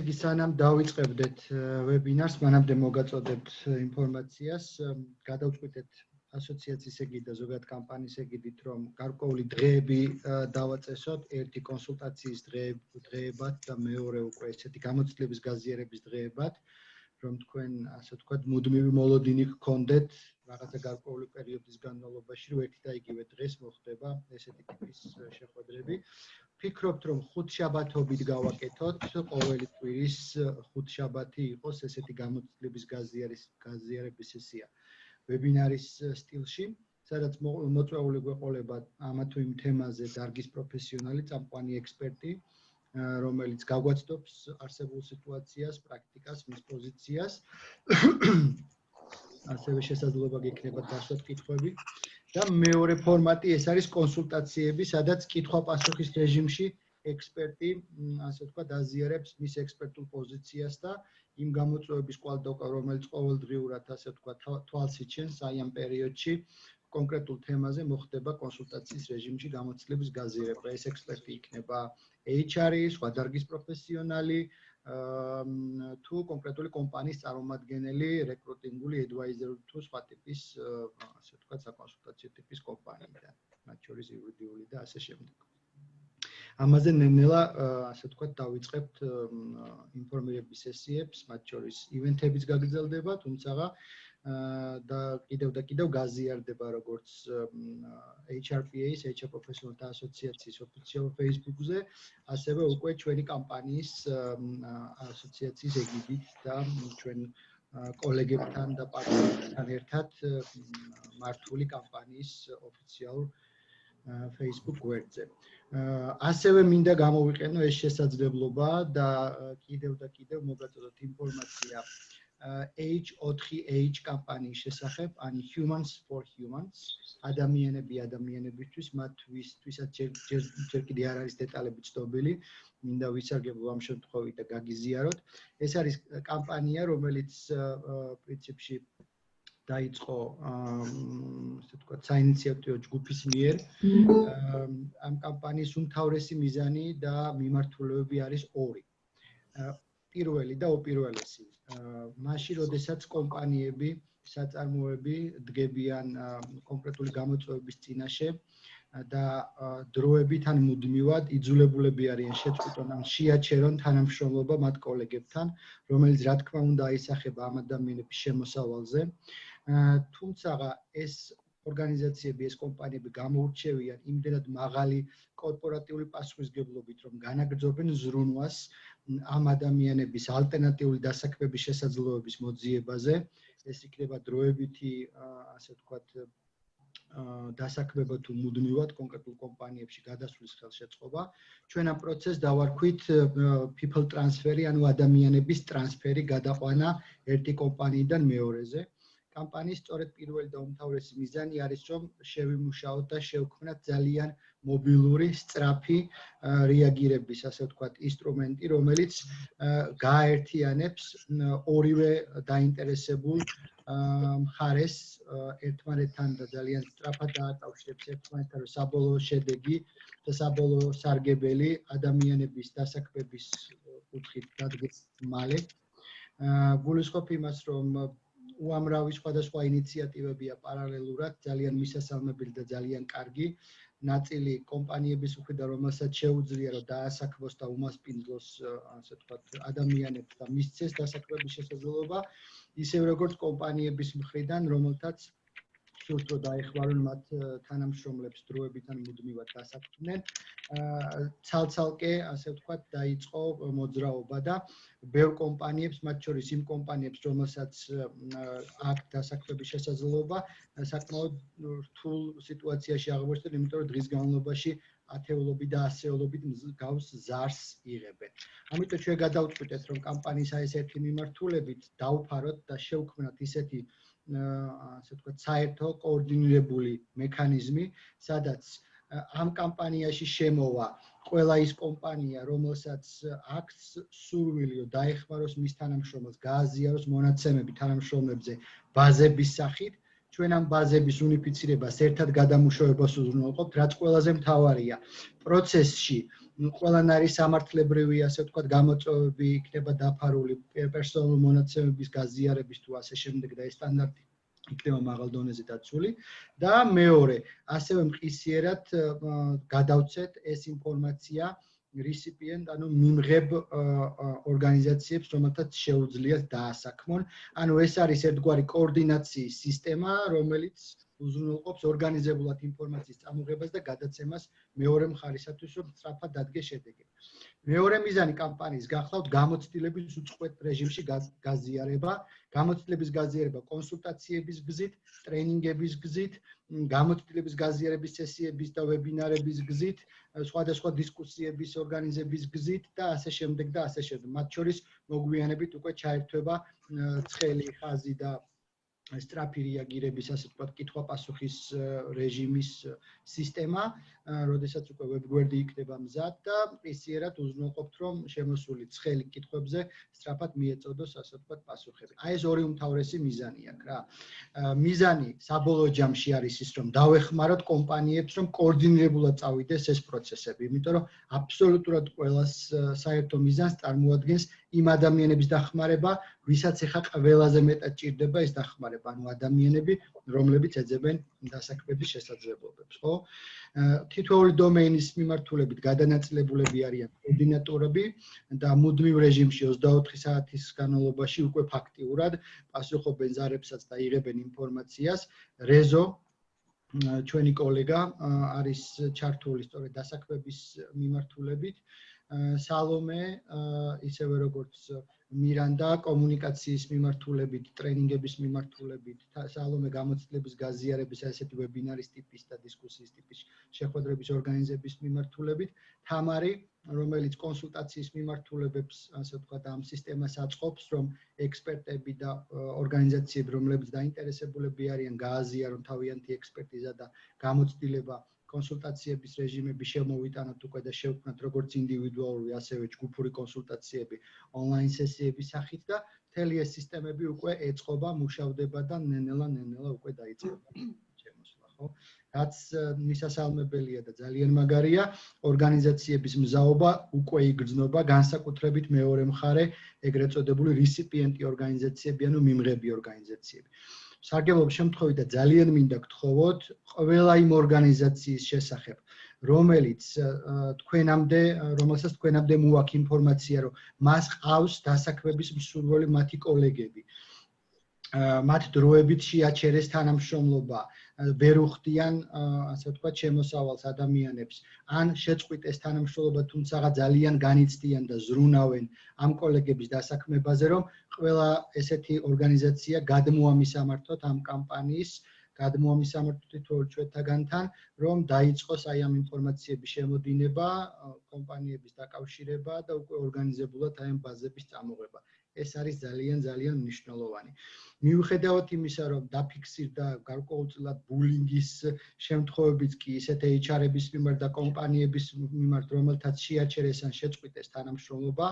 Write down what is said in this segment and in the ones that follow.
იგი სანამ დავიწყებდეთ ვებინარს, მანამდე მოგაწოდებთ ინფორმაციას, გადავწყვიტეთ ასოციაციის ეგიდით და ზოგადად კამპანიის ეგიდით, რომ გარკვეული დღეები დავაწესოთ, ერთი კონსულტაციის დღეებად და მეორე უკვე ესეთი გამოცდილების გაზიარების დღეებად, რომ თქვენ, ასე ვთქვათ, მუდმივი მოლოდინი გქონდეთ რაღაცა გარკვეული პერიოდის განმავლობაში, რომ ერთი და იგივე დღეს მოხდება ესეთი ტიპის შეხვედრები. Ფიქრობთ, რომ ხუთშაბათობით გავაკეთოთ, ყოველი კვირის ხუთშაბათი იყოს ესეთი გამოცდილების გაზიარების სესია ვებინარის სტილში, სადაც მოწვეული გვეყოლება ამა თუ იმ თემაზე დარგის პროფესიონალი, წამყვანი ექსპერტი, რომელიც გაგვაცდობს არსებულ სიტუაციას, პრაქტიკას, მის პოზიციას. ასევე შესაძლებლობა გექნება დასვათ კითხვები. და მეორე ფორმატი ეს არის კონსულტაციები, სადაც კითხვა-პასუხის რეჟიმში ექსპერტი, ასე ვთქვათ, აზიარებს მის ექსპერტულ პოზიციას და იმ გამოწვევების კვალდაკვალ, რომელიც ყოველდღიურად, ასე ვთქვათ, თვალს იჩენს აი ამ პერიოდში კონკრეტულ თემაზე მოხდება კონსულტაციის რეჟიმში გამოცდილების გაზიარება. ეს ექსპერტი იქნება HR-ის, სხვა დარგის პროფესიონალი, თუ კონკრეტული კომპანიის წარმომადგენელი, რეკრუტინგული advisor თუ სხვა ტიპის, ასე ვთქვათ, საკონსულტაციო ტიპის კომპანიიდან, მათ შორის იურიდიული და ასე შემდეგ. ამაზე ნელ-ნელა, ასე ვთქვათ, დავიწყებთ ინფორმირების სესიებს, მათ შორის ივენთებიც გაგრძელდება, თუმცა და კიდევ გაზიარდება როგორც HRPA-ის, პროფესიონალთა ასოციაციის ოფიციალურ Facebook-ზე, ასევე უკვე ჩვენი კამპანიის ასოციაციის ეგიდით და ჩვენ კოლეგებთან და პარტნიორებთან ერთად მართული კამპანიის ოფიციალურ Facebook გვერდზე. ასევე მინდა გამოვიყენო ეს შესაძლებლობა და კიდევ მოგაწოდოთ ინფორმაცია H4H კამპანიის შესახებ, ანუ Humans for Humans, ადამიანები ადამიანებისთვის, მათთვისაც ჯერ კიდე არ არის დეტალები ცნობილი, მინდა ვისარგებლო ამ შემთხვევით და გაგიზიაროთ. ეს არის კამპანია, რომელიც პრინციპში დაიწყო, ასე ვთქვათ, საინიციატივო ჯგუფის მიერ. ამ კამპანიის უმთავრესი მიზანი და მიმართულებები არის ორი. პირველი და უპირველესი. მაშინ, როდესაც კომპანიები, საწარმოები დგებიან კონკრეტული გამოწვევების წინაშე და დროებით ან მუდმივად იძულებულები არიან შეწყვიტონ ან შეაჩერონ თანამშრომლობა მათ კოლეგებთან, რომელიც რა თქმა უნდა აისახება ამ ადამიანების შემოსავალზე. თუმცა ეს ორგანიზაციები, ეს კომპანიები გამოურჩევიან იმდენად მაღალი კორპორატიული პასუხისმგებლობით, რომ განაგრძობენ ზრუნვას ამ ადამიანების ალტერნატიული დასაქმების შესაძლებლობების მოძიებაზე. ეს იქნება დროებითი, ასე ვთქვათ, დასაქმება თუ მუდმივად კონკრეტულ კომპანიებში გადასვლის ხელშეწყობა. ჩვენ ამ პროცესს დავარქვით people transfer-ი, ანუ ადამიანების ტრანსფერი, გადაყვანა ერთი კომპანიიდან მეორეზე. კამპანიის სწორედ პირველი და უმთავრესი მიზანი არის, რომ შევიმუშაოთ და შევქმნათ ძალიან მობილური, სწრაფი რეაგირების, ასე ვთქვათ, ინსტრუმენტი, რომელიც გააერთიანებს ორივე დაინტერესებულ მხარეს ერთმანეთთან და ძალიან სწრაფად დააკავშირებს ერთმანეთთან, რომ საბოლოო შედეგი და საბოლოო სარგებელი ადამიანების დასაქმების კუთხით დადგეს მალე. გულისხმობ იმას, რომ უამრავი სხვადასხვა ინიციატივებია პარალელურად, ძალიან მისასალმებელი და ძალიან კარგი. ნაწილი კომპანიების მხრიდან, რომელსაც შეუძლია, რომ დაასაქმოს და უმასპინძლოს, ასე ვთქვათ, ადამიანებს და მისცეს დასაქმების შესაძლებლობა, ისევე როგორც კომპანიების მხრიდან, რომელთაც სურთ, რომ დაეხმარონ მათ თანამშრომლებს დროებით ან მუდმივად დასაქმდნენ. ცალ-ცალკე, ასე ვთქვათ, დაიწყო მოძრაობა და ბევრ კომპანიებს, მათ შორის იმ კომპანიებს, რომელსაც აქვს დასაქმების შესაძლებლობა, საკმაოდ რთულ სიტუაციაში აღმოჩნდნენ, იმიტომ რომ დღის განმავლობაში ათეულობით და ასეულობით მსგავს ზარს იღებენ. ამიტომ ჩვენ გადავწყვიტეთ, რომ კამპანიის ეს ერთი მიმართულებით დავფაროთ და შევქმნათ ისეთი, ასე ვთქვათ, საერთო კოორდინირებული მექანიზმი, სადაც ამ კამპანიაში შემოვა ყველა ის კომპანია, რომელსაც აქვს სურვილი, რომ დაეხმაროს მის თანამშრომელს, გააზიაროს მონაცემები თანამშრომლებზე ბაზების სახით. ჩვენ ამ ბაზების უნიფიცირებას ერთად გადამუშავებას უზრუნველყოფთ, რაც ყველაზე მთავარია. პროცესში ყველანაირი სამართლებრივი, ასე ვთქვათ, გამოწვევები იქნება დაფარული პერსონალური მონაცემების გაზიარების თუ ასე შემდეგ და ეს სტანდარტი იქნება მაღალ დონეზე დაცული და მეორე, ასევე მყისიერად გადავცეთ ეს ინფორმაცია recipient, ანუ მიმღებ ორგანიზაციებს, რომელთაც შეუძლიათ დაასაქმონ. ანუ ეს არის ერთგვარი კოორდინაციის სისტემა, რომელიც უზრუნველყოფს ორგანიზებულად ინფორმაციის წამოღებას და გადაცემას მეორე მხარისათვის, რომ სწრაფად დადგეს შედეგები. მეორე მიზანი კამპანიის გახლავთ გამოცდილების უწყვეტ რეჟიმში გაზიარება, გამოცდილების გაზიარება კონსულტაციების გზით, ტრენინგების გზით, გამოცდილების გაზიარების სესიების და ვებინარების გზით, სხვადასხვა დისკუსიების ორგანიზების გზით და ასე შემდეგ და ასე შემდეგ. მათ შორის მოგვიანებით უკვე ჩაერთვება ცხელი ხაზი და სწრაფი რეაგირების, ასე ვთქვათ, კითხვა-პასუხის რეჟიმის სისტემა, როდესაც უკვე ვებგვერდი იქნება მზად და მყისიერად უზრუნველყოფთ, რომ შემოსული ცხელი კითხვებზე სწრაფად მიეწოდოს, ასე ვთქვათ, პასუხები. აი ეს ორი უმთავრესი მიზანი აქვს რა. მიზანი საბოლოო ჯამში არის ის, რომ დავეხმაროთ კომპანიებს, რომ კოორდინირებულად წავიდეს ეს პროცესები, იმიტომ რომ აბსოლუტურად ყველას საერთო მიზანს წარმოადგენს იმ ადამიანების დახმარება, ვისაც ეხა ყველაზე მეტად ჭირდება ეს დახმარება, ანუ ადამიანები, რომლებიც ეძებენ დასაქმების შესაძლებლობებს, ხო? თითოეული დომეინის მიმართულებით გადანაწილებულები არიან კოორდინატორები და მუდმივ რეჟიმში 24 საათის განმავლობაში უკვე ფაქტიურად პასუხობენ ზარებსაც და იღებენ ინფორმაციას. რეზო ჩვენი კოლეგა არის ჩართული სწორედ დასაქმების მიმართულებით. სალომე ისევე როგორც მირანდა კომუნიკაციის მიმართულებით, ტრენინგების მიმართულებით, სალომე გამოცდილების გაზიარების ასეთი ვებინარის ტიპის და დისკუსიის ტიპის შეხვედრების ორგანიზების მიმართულებით, თამარი, რომელიც კონსულტაციის მიმართულებებს, ასე ვთქვათ, ამ სისტემას აწყობს, რომ ექსპერტები და ორგანიზაციები, რომლებიც დაინტერესებულები არიან, გააზიარონ თავიანთი ექსპერტიზა და გამოცდილება კონსულტაციების რეჟიმები შემოვიტანოთ უკვე და შევქმნათ როგორც ინდივიდუალური, ასევე ჯგუფური კონსულტაციები ონლაინ სესიების სახით და მთელი ეს სისტემები უკვე ეწყობა, მუშავდება და ნენელა უკვე დაიწყება შემოსვლა, ხო? რაც მისასალმებელია და ძალიან მაგარია, ორგანიზაციების მზაობა უკვე იგრძნობა, განსაკუთრებით მეორე მხარე, ეგრეთ წოდებული რესიპიენტი ორგანიზაციები, ანუ მიმღები ორგანიზაციები. სარგებლობის შემთხვევით და ძალიან მინდა გთხოვოთ ყველა იმ ორგანიზაციის შესახებ, რომელსაც თქვენამდე მოაქვს ინფორმაცია, რომ მას ყავს დასაქმების მსურველი მათი კოლეგები. მათ დროებით შეაჩერეს თანამშრომლობა, ვერ უხდიან, ასე ვთქვათ, შემოსავალს ადამიანებს, ან შეწყვიტეს თანამშრომლობა, თუმცა ძალიან განიცდიან და ზრუნავენ ამ კოლეგების დასაქმებაზე, რომ ყველა ესეთი ორგანიზაცია გადმოამისამართოთ ამ კამპანიის, გადმოამისამართოთ თითოეულ ჩვენთაგანთან, რომ დაიწყოს აი ამ ინფორმაციების შემოდინება, კომპანიების დაკავშირება და უკვე ორგანიზებულად აი ამ ბაზების წამოღება. ეს არის ძალიან მნიშვნელოვანი. მიუხედავად იმისა, რომ დაფიქსირდა გარკვეულწილად ბულინგის შემთხვევებიც კი ისეთ HR-ების მიმართ და კომპანიების მიმართ, რომელთაც შეაჩერეს ან შეწყვიტეს თანამშრომლობა,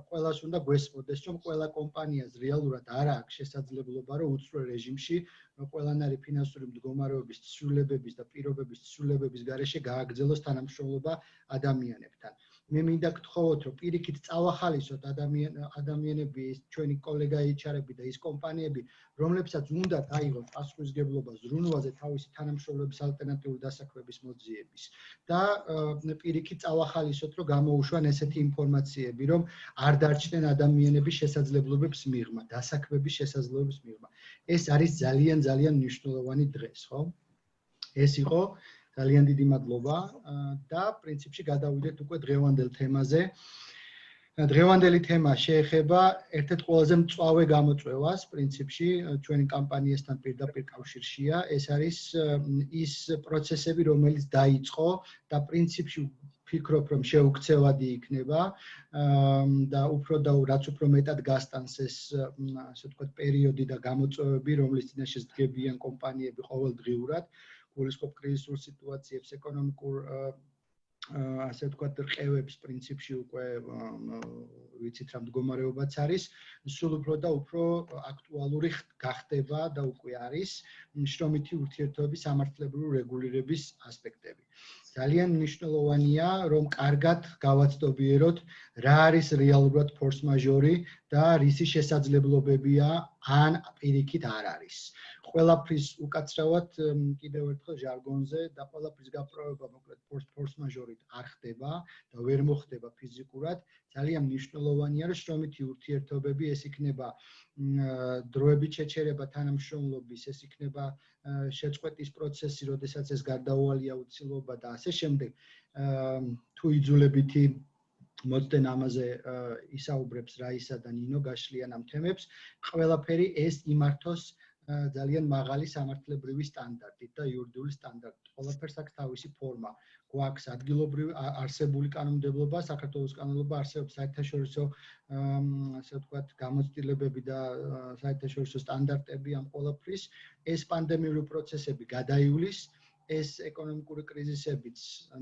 ყველას უნდა გვესმოდეს, რომ ყველა კომპანიას რეალურად არ აქვს შესაძლებლობა, რომ უწვრილ რეჟიმში ყველანაირი ფინანსური მდგომარეობის ცვლილებების და პირობების ცვლილებების გარეშე გააგრძელოს თანამშრომლობა ადამიანებთან. მე მინდა გთხოვოთ, რომ პირიქით წავახალისოთ ადამიანები, ჩვენი კოლეგა HR-ები და ის კომპანიები, რომლებსაც უნდა დაიღოთ პასუხისმგებლობა ზრუნვაზე თავისი თანამშრომლების ალტერნატიული დასაქმების მოძიების და პირიქით წავახალისოთ, რომ გამოუშვან ესეთი ინფორმაციები, რომ არ დარჩნენ ადამიანების შესაძლებლობებს მიღმა, დასაქმების შესაძლებლობების მიღმა. ეს არის ძალიან მნიშვნელოვანი დღეს, ხო? ეს იყო ძალიან დიდი მადლობა და პრინციპში გადავიდეთ უკვე დღევანდელ თემაზე. დღევანდელი თემა შეეხება ერთ-ერთ ყველაზე მწვავე გამოწვევას პრინციპში ჩვენი კამპანიასთან პირდაპირ კავშირშია. ეს არის ის პროცესები, რომელიც დაიწყო და პრინციპში ვფიქრობ, რომ შეუქცევადი იქნება და რაც უფრო მეტად გასტანს ეს, ასე ვთქვათ, პერიოდი და გამოწვევები, რომლის წინაშე დგებიან კომპანიები ყოველდღიურად. გულისხმობ კრიზისულ სიტუაციებს, ეკონომიკურ ასე ვთქვათ, რყევებს პრინციპში უკვე ვიცით რა მდგომარეობაც არის, სულ უფრო და უფრო აქტუალური გახდება და უკვე არის შრომითი ურთიერთობების სამართლებრივი რეგულირების ასპექტები. ძალიან მნიშვნელოვანია, რომ კარგად გავაცნობიეროთ, რა არის რეალურად ფორს მაჟორი და რისი შესაძლებლობებია ან პირიქით არ არის. ყველაფრის უკაცრავად კიდევ ერთხელ ჟარგონზე და ყველაფრის გაპროება მოკლედ ფორს მაჟორით არ ხდება და ვერ მოხდება ფიზიკურად. ძალიან მნიშვნელოვანია, რომ შრომითი ურთიერთობები ეს იქნება დროებით შეჩერება თანამშრომლობის, ეს იქნება შეწყვეტის პროცესი, როდესაც ეს გარდაუვალია უცილობა და ასე შემდეგ. თუ იძულებითი მოწდენ ამაზე ისაუბრებს რაისა და ნინო გაშლიან ამ თემებს, ყველაფერი ეს იმართოს ძალიან მაღალი სამართლებრივი სტანდარტით და იურიდიული სტანდარტით. ყველაფერს აქვს თავისი ფორმა. გვაქვს ადგილობრივი არსებული კანონმდებლობა, საქართველოს კანონმდებლობა, არსებობს საერთაშორისო ასე ვთქვათ, გამოცდილებები და საერთაშორისო სტანდარტები ამ ყველაფრის. ეს პანდემიური პროცესები გადაივლის, ეს ეკონომიკური კრიზისებიც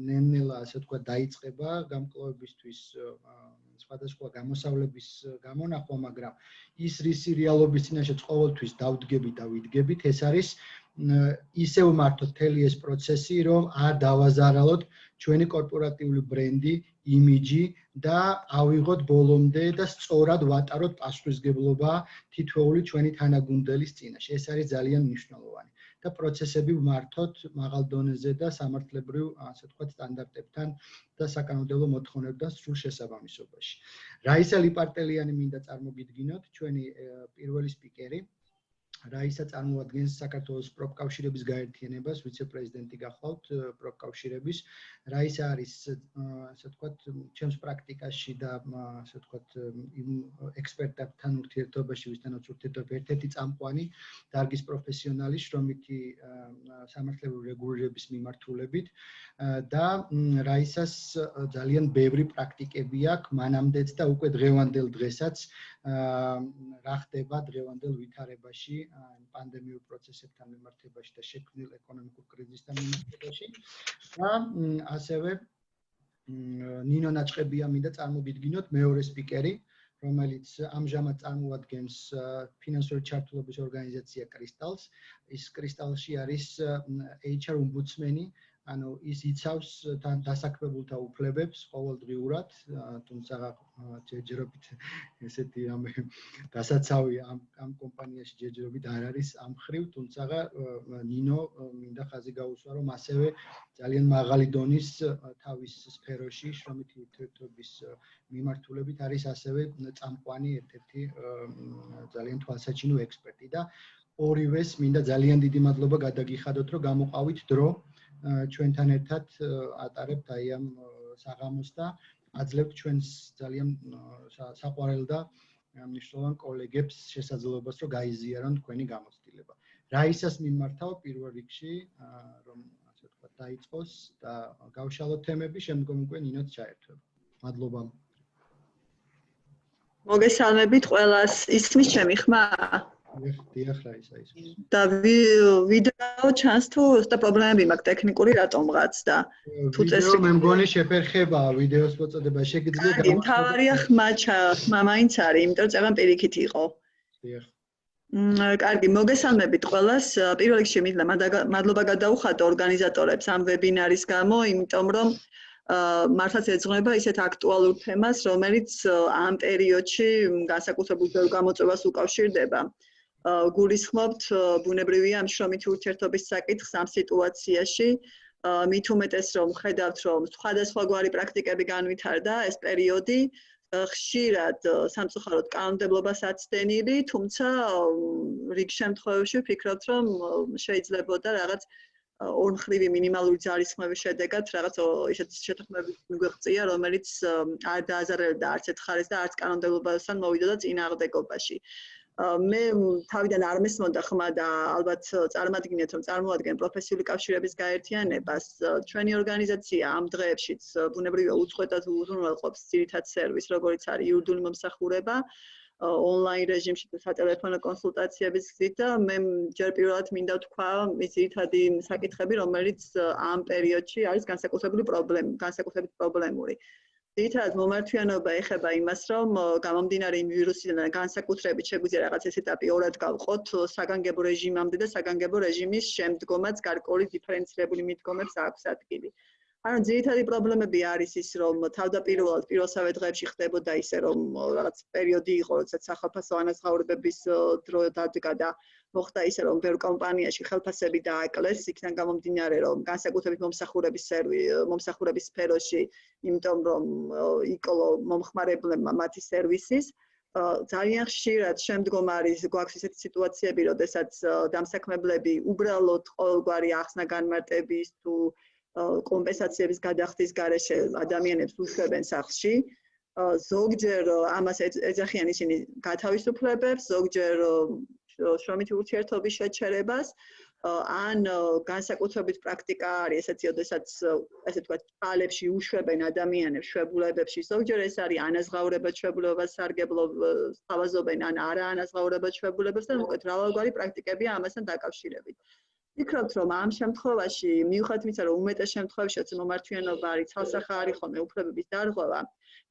ნელ-ნელა ასე ვთქვათ დაიწყება გამკლავებისთვის სხვადასხვა გამოსავლების გამონახვა, მაგრამ ის რისი რეალობის წინაშეც ყოველთვის დავდგებით და ვიდგებით, ეს არის ისევ მართოთ მთელი ეს პროცესი, რომ არ დავაზარალოთ ჩვენი კორპორატიული ბრენდი, იმიჯი და ავიღოთ ბოლომდე და სწორად ვატაროთ პასუხისმგებლობა თითოეული ჩვენი თანაგუნდელის წინაშე. ეს არის ძალიან მნიშვნელოვანი. და პროცესები ვმართოთ მაღალ დონეზე და სამართლებრივ, ასე ვთქვათ, სტანდარტებთან და საკანონმდებლო მოთხოვნებთან სრულ შესაბამისობაში. რაისა ლიპარტელიანი მინდა წარმოგიდგინოთ, ჩვენი პირველი სპიკერი. რაისა წარმოადგენს საქართველოს პროფკავშირების გაერთიანებას, ვიცე-პრეზიდენტი გახლავთ პროფკავშირების. რაისა არის, ასე ვთქვათ, ჩემს პრაქტიკაში და ასე ვთქვათ, იმ ექსპერტებთან ურთიერთობაში, ვისთანაც ურთიერთობები ერთ-ერთი წამყვანი დარგის პროფესიონალი შრომითი სამართლებრივი რეგულირების მიმართულებით და რაისას ძალიან ბევრი პრაქტიკები აქვს მანამდეც და უკვე დღევანდელ დღესაც რა ხდება დღევანდელ ვითარებაში პანდემიურ პროცესებთან მიმართებაში და შექმნილ ეკონომიკურ კრიზისთან მიმართებაში და ასევე ნინო ნაჭყებია მინდა წარმოგიდგინოთ მეორე სპიკერი, რომელიც ამჟამად წარმოადგენს ფინანსური ჩართულობის ორგანიზაცია კრისტალს. ის კრისტალში არის HR ომბუდსმენი, ანუ ის იცავს დასაქმებულთა უფლებებს ყოველდღიურად, თუმცა ჯერჯერობით ესეთი რამე დასაცავი ამ კომპანიაში ჯერჯერობით არ არის ამ ხრივ, თუმცა ნინო მინდა ხაზი გაუსვა, რომ ასევე ძალიან მაღალი დონის თავის სფეროში შრომითი ურთიერთობის მიმართულებით არის ასევე წამყვანი ერთ-ერთი ძალიან თვალსაჩინო ექსპერტი და ორივეს მინდა ძალიან დიდი მადლობა გადაგიხადოთ, რომ გამოყავით დრო ჩვენთან ერთად ატარებთ აი ამ საღამოს და აძლევთ ჩვენს ძალიან საყვარელ და მნიშვნელოვან კოლეგებს შესაძლებლობას, რომ გაიზიარონ თქვენი გამოცდილება. რაისას მიმართავ პირველ რიგში, რომ ასე ვთქვათ, დაიწყოს და გავშალოთ თემები, შემდგომ უკვე ნინოც ჩაერთვება. მადლობა. მოგესალმებით ყველას, ისმის ჩემი ხმა? დიახ, რაისა ისმის. და ვიდეო ჩანს თუ უბრალოდ პრობლემები მაქვს ტექნიკური რატომღაც და თუ წესი მე მგონი შეფერხება ვიდეოს მოწოდება შეგიძლია თავარია ხმა მაინც არის, იმიტომ რომ წეგან პირიქით იყო. დიახ. კარგი, მოგესალმებით ყველას. პირველ რიგში მინდა მადლობა გადაუხადო ორგანიზატორებს ამ ვებინარის გამო, იმიტომ რომ მართლაც ეძღვნება ისეთ აქტუალურ თემას, რომელიც ამ პერიოდში განსაკუთრებულ გამოწვევას უკავშირდება. გულისხმობთ ბუნებრივია ამ შრომითი ურთიერთობის საკითხს ამ სიტუაციაში, მით უმეტეს რომ ხედავთ რომ სხვადასხვაგვარი პრაქტიკები განვითარდა ეს პერიოდი, ხშირად სამწუხაროდ კანონმდებლობას აცდენილი, თუმცა რიგ შემთხვევებში ვფიქრობთ რომ შეიძლებოდა რაღაც ორმხრივი მინიმალური ძალისხმევის შედეგად რაღაც ისეთი შეთანხმებები მიგვეღწია, რომელიც არ დააზარალებდა არც ერთ ხარეს და არც კანონმდებლობასთან მოვიდოდა წინააღმდეგობაში. მე თავიდან არ მესმოდა ხმა და ალბათ წარმატგინეთ რომ წარმოადგენ პროფესიული კავშირების გაერთიანებას. ჩვენი ორგანიზაცია ამ დღეებშიც ბუნებრივია უწყვეტად უზრუნველყოფს ძირითად სერვისს, როგორც არის იურიდიული მომსახურება. ონლაინ რეჟიმში თუ სატელეფონო კონსულტაციების გზით და მე ჯერ პირველად მინდა ვთქვა ის ძირითადი საკითხები, რომელიც ამ პერიოდში არის განსაკუთრებით პრობლემური. ძირითადად მომართვიანობა ეხება იმას, რომ გამომდინარე იმ ვირუსიდან განსაკუთრებით შეგვიძლია რაღაც ეს ეტაპი ორად გავყოთ საგანგებო რეჟიმამდე და საგანგებო რეჟიმის შემდგომაც გარკვეული დიფერენცირებული მიდგომებს აქვს ადგილი. ანუ ძირითადი პრობლემები არის ის, რომ თავდაპირველად პირველსავე დღეებში ხდებოდა ისე, რომ რაღაც პერიოდი იყო, როდესაც სახალხო ანაზღაურებების დრო დადგა და მოხდა ისე, რომ ბევრ კომპანიაში ხელფასები დააკლეს, იქიდან გამომდინარე, რომ განსაკუთრებით მომსახურების სფეროში, იმიტომ რომ იკლო მომხმარებლებმა მათი სერვისის, ძალიან ხშირად შემდგომ არის გვაქვს ისეთი სიტუაციები, როდესაც დამსაქმებლები უბრალოდ ყოველგვარი ახსნა განმარტების თუ კომპენსაციების გადახდის გარეშე ადამიანებს უშვებენ სახლში. ზოგჯერ ამას ეძახიან ისინი გათავისუფლებებს, ზოგჯერ შრომითი ურთიერთობის შეჩერებას, ან განსაკუთრებით პრაქტიკა არის ესეთი, როდესაც ესე ვთქვათ, წყალებში უშვებენ ადამიანებს შვებულებებში, ზოგჯერ ეს არის ანაზღაურებად შვებულებას სთავაზობენ, ან არა ანაზღაურებად შვებულებას და უკეთ მრავალგვარი პრაქტიკებია ამასთან დაკავშირებით. ვფიქრობთ, რომ ამ შემთხვევაში, მიუხედავად იმისა, რომ უმეტეს შემთხვევაშიც მომართვიანობა არის ცალსახაარი ხოლმე უფლებების დარღვევა,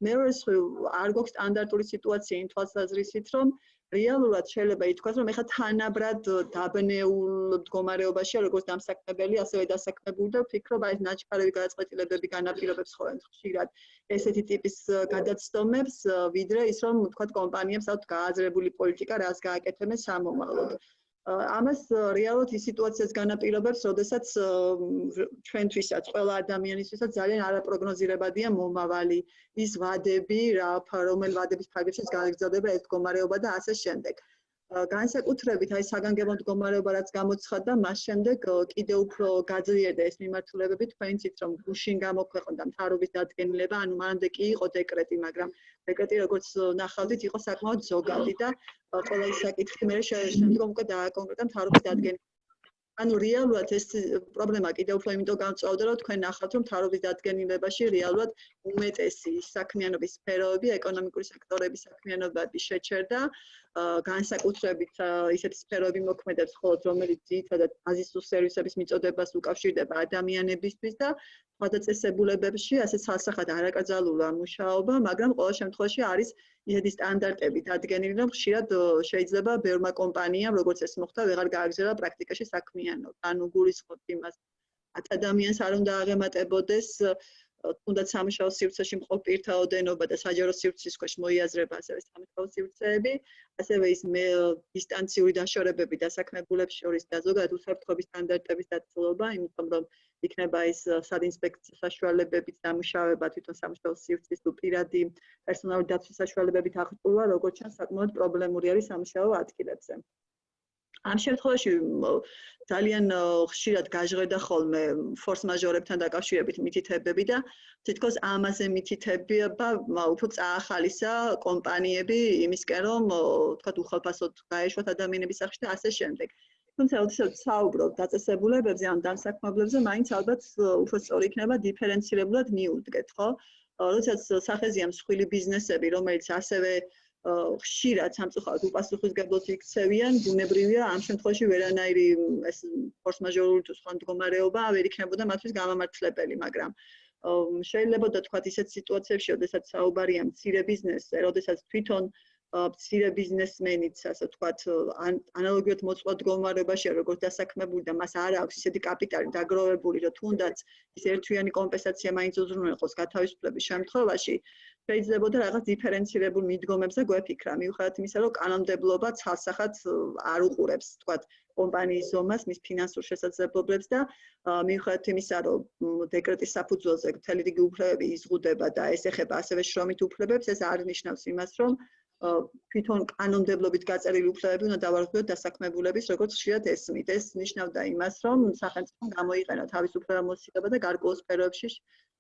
მეორე მხრივ არ გვაქვს სტანდარტული სიტუაცია იმ თვალსაზრისით, რომ რეალურად შეიძლება ითქვას, რომ ეხლა თანაბრად დაბნეულ მდგომარეობაშია როგორც დამსაქმებელი, ასევე დასაქმებული და ვფიქრობ, აი ეს ნაჭყარევი გადაწყვეტილებები განაპირობებს ხოლმე ხშირად ესეთი ტიპის გადაცდომებს, ვიდრე ის, რომ ვთქვათ, კომპანიებს აქვთ გააზრებული პოლიტიკა, რას გააკეთებენ სამომავლოდ. ამას რეალურად ის სიტუაციაც განაპირობებს, როდესაც ჩვენთვისაც, ყველა ადამიანისთვისაც ძალიან არაპროგნოზირებადია მომავალი, ის ვადები, რომელ ვადების ფარგლებშიც განაგრძელდება ეს მდგომარეობა და ასე შემდეგ. განსაკუთრებით აი საგანგებო მდგომარეობა რაც გამოცხადდა, მას შემდეგ კიდევ უფრო გაძლიერდა ეს მიმართულებები, თქვენ იცით, რომ გუშინ გამოქვეყნდა მთავრობის დადგენილება, ანუ მანამდე კი იყო დეკრეტი, მაგრამ დეკრეტი როგორც ნახავთ, იყო საკმაოდ ზოგადი და ყველა ის საკითხი მე შემდგომ უკვე დააკონკრეტა მთავრობის დადგენილება. ანუ რეალურად ეს პრობლემა კიდევ უფრო იმიტომ გამწვავდა, რომ თქვენ ნახავთ, რომ მთავრობის დადგენილებაში რეალურად უმეტესი საქმიანობის სფეროები, ეკონომიკური სექტორების საქმიანობები შეჩერდა, განსაკუთრებით ისეთი სფეროები მოქმედებს მხოლოდ, რომელიც ძირითადად ბაზისურ სერვისების მიწოდებას უკავშირდება ადამიანებისთვის და გადაწესებულებებში, ასე ცალსახად არაკრძალულია მუშაობა, მაგრამ ყოველ შემთხვევაში არის ისეთი სტანდარტები დადგენილი, რომ ხშირად შეიძლება ბევრმა კომპანიამ, როგორც ეს მოხდა, ვეღარ გააგრძელა პრაქტიკაში საქმიანობა. ანუ გულისხმობთ იმას, მათ ადამიანს არ უნდა აღემატებოდეს თუნდაც სამუშაო სივრცეში მყოფ პირთა ოდენობა და საჯარო სივრცის ქვეშ მოიაზრება ასევე სამუშაო სივრცეები, ასევე ის დისტანციური დაშორებები დასაქმებულებს შორის და ზოგადად უსაფრთხოების სტანდარტების დაცულობა, იმიტომ რომ იქნება ის სადინსპექციო საშუალებებით დამუშავება თვითონ სამუშაო სივრცის თუ პირადი პერსონალური დაცვის საშუალებებით აღჭურვა, როგორც ჩანს, საკმაოდ პრობლემური არის სამუშაო ადგილებზე. ამ შემთხვევაში ძალიან ხშირად გაჟღერდა ხოლმე ფორს-მაჟორებთან დაკავშირებით მითითებები და თითქოს ამაზე მითითება უფრო წაახალისა კომპანიები იმისკენ, რომ თქვათ უხალფასოდ გაეშვათ ადამიანების სახლში და ასე შემდეგ. თუმცა ოდესღაც საუბრობთ დაწესებულებებზე ან დამსაქმებლებზე, მაინც ალბათ უფრო სწორი იქნება დიფერენცირებულად მიუდგეთ, ხო? როდესაც სახეზეა მსხვილი ბიზნესები, რომელიც ასევე ხშირად სამწუხაროდ უპასუხისმგებლოდ იქცევიან, ბუნებრივია ამ შემთხვევაში ვერანაირი ეს ფორს-მაჟორული თუ სხვა მდგომარეობა ვერ იქნებოდა მათთვის გამამართლებელი, მაგრამ შეიძლება თქვათ ისეთ სიტუაციებში, როდესაც საუბარია მცირე ბიზნესზე, როდესაც თვითონ მცირე ბიზნესმენიც, ასე ვთქვათ, ანალოგიურად მოწყვა მდგომარეობაშია, როგორც დასაქმებული და მას არ აქვს ისეთი კაპიტალი დაგროვებული, რომ თუნდაც ის ერთვიანი კომპენსაცია მაინც უზრუნველყოს გათავისუფლების შემთხვევაში, შეიძლება რაღაც დიფერენცირებულ მიდგომებზე გვეფიქრა, მიუხედავად იმისა, რომ კანონმდებლობა ცალსახად არ უყურებს, ვთქვათ, კომპანიის ზომას, მის ფინანსურ შესაძლებლობებს და მიუხედავად იმისა, რომ დეკრეტის საფუძველზე მთელი რიგი უფლებები იზღუდება და ეს ეხება ასევე შრომით უფლებებს, ეს არ ნიშნავს იმას, რომ თვითონ კანონმდებლობით გაწერილი უფლებები უნდა დავარღვიოთ დასაქმებულების, როგორც ხშირად ესმით. ეს ნიშნავდა იმას, რომ სახელმწიფომ გამოიყენა თავის უფლებამოსილება და გარკვეულ სფეროებში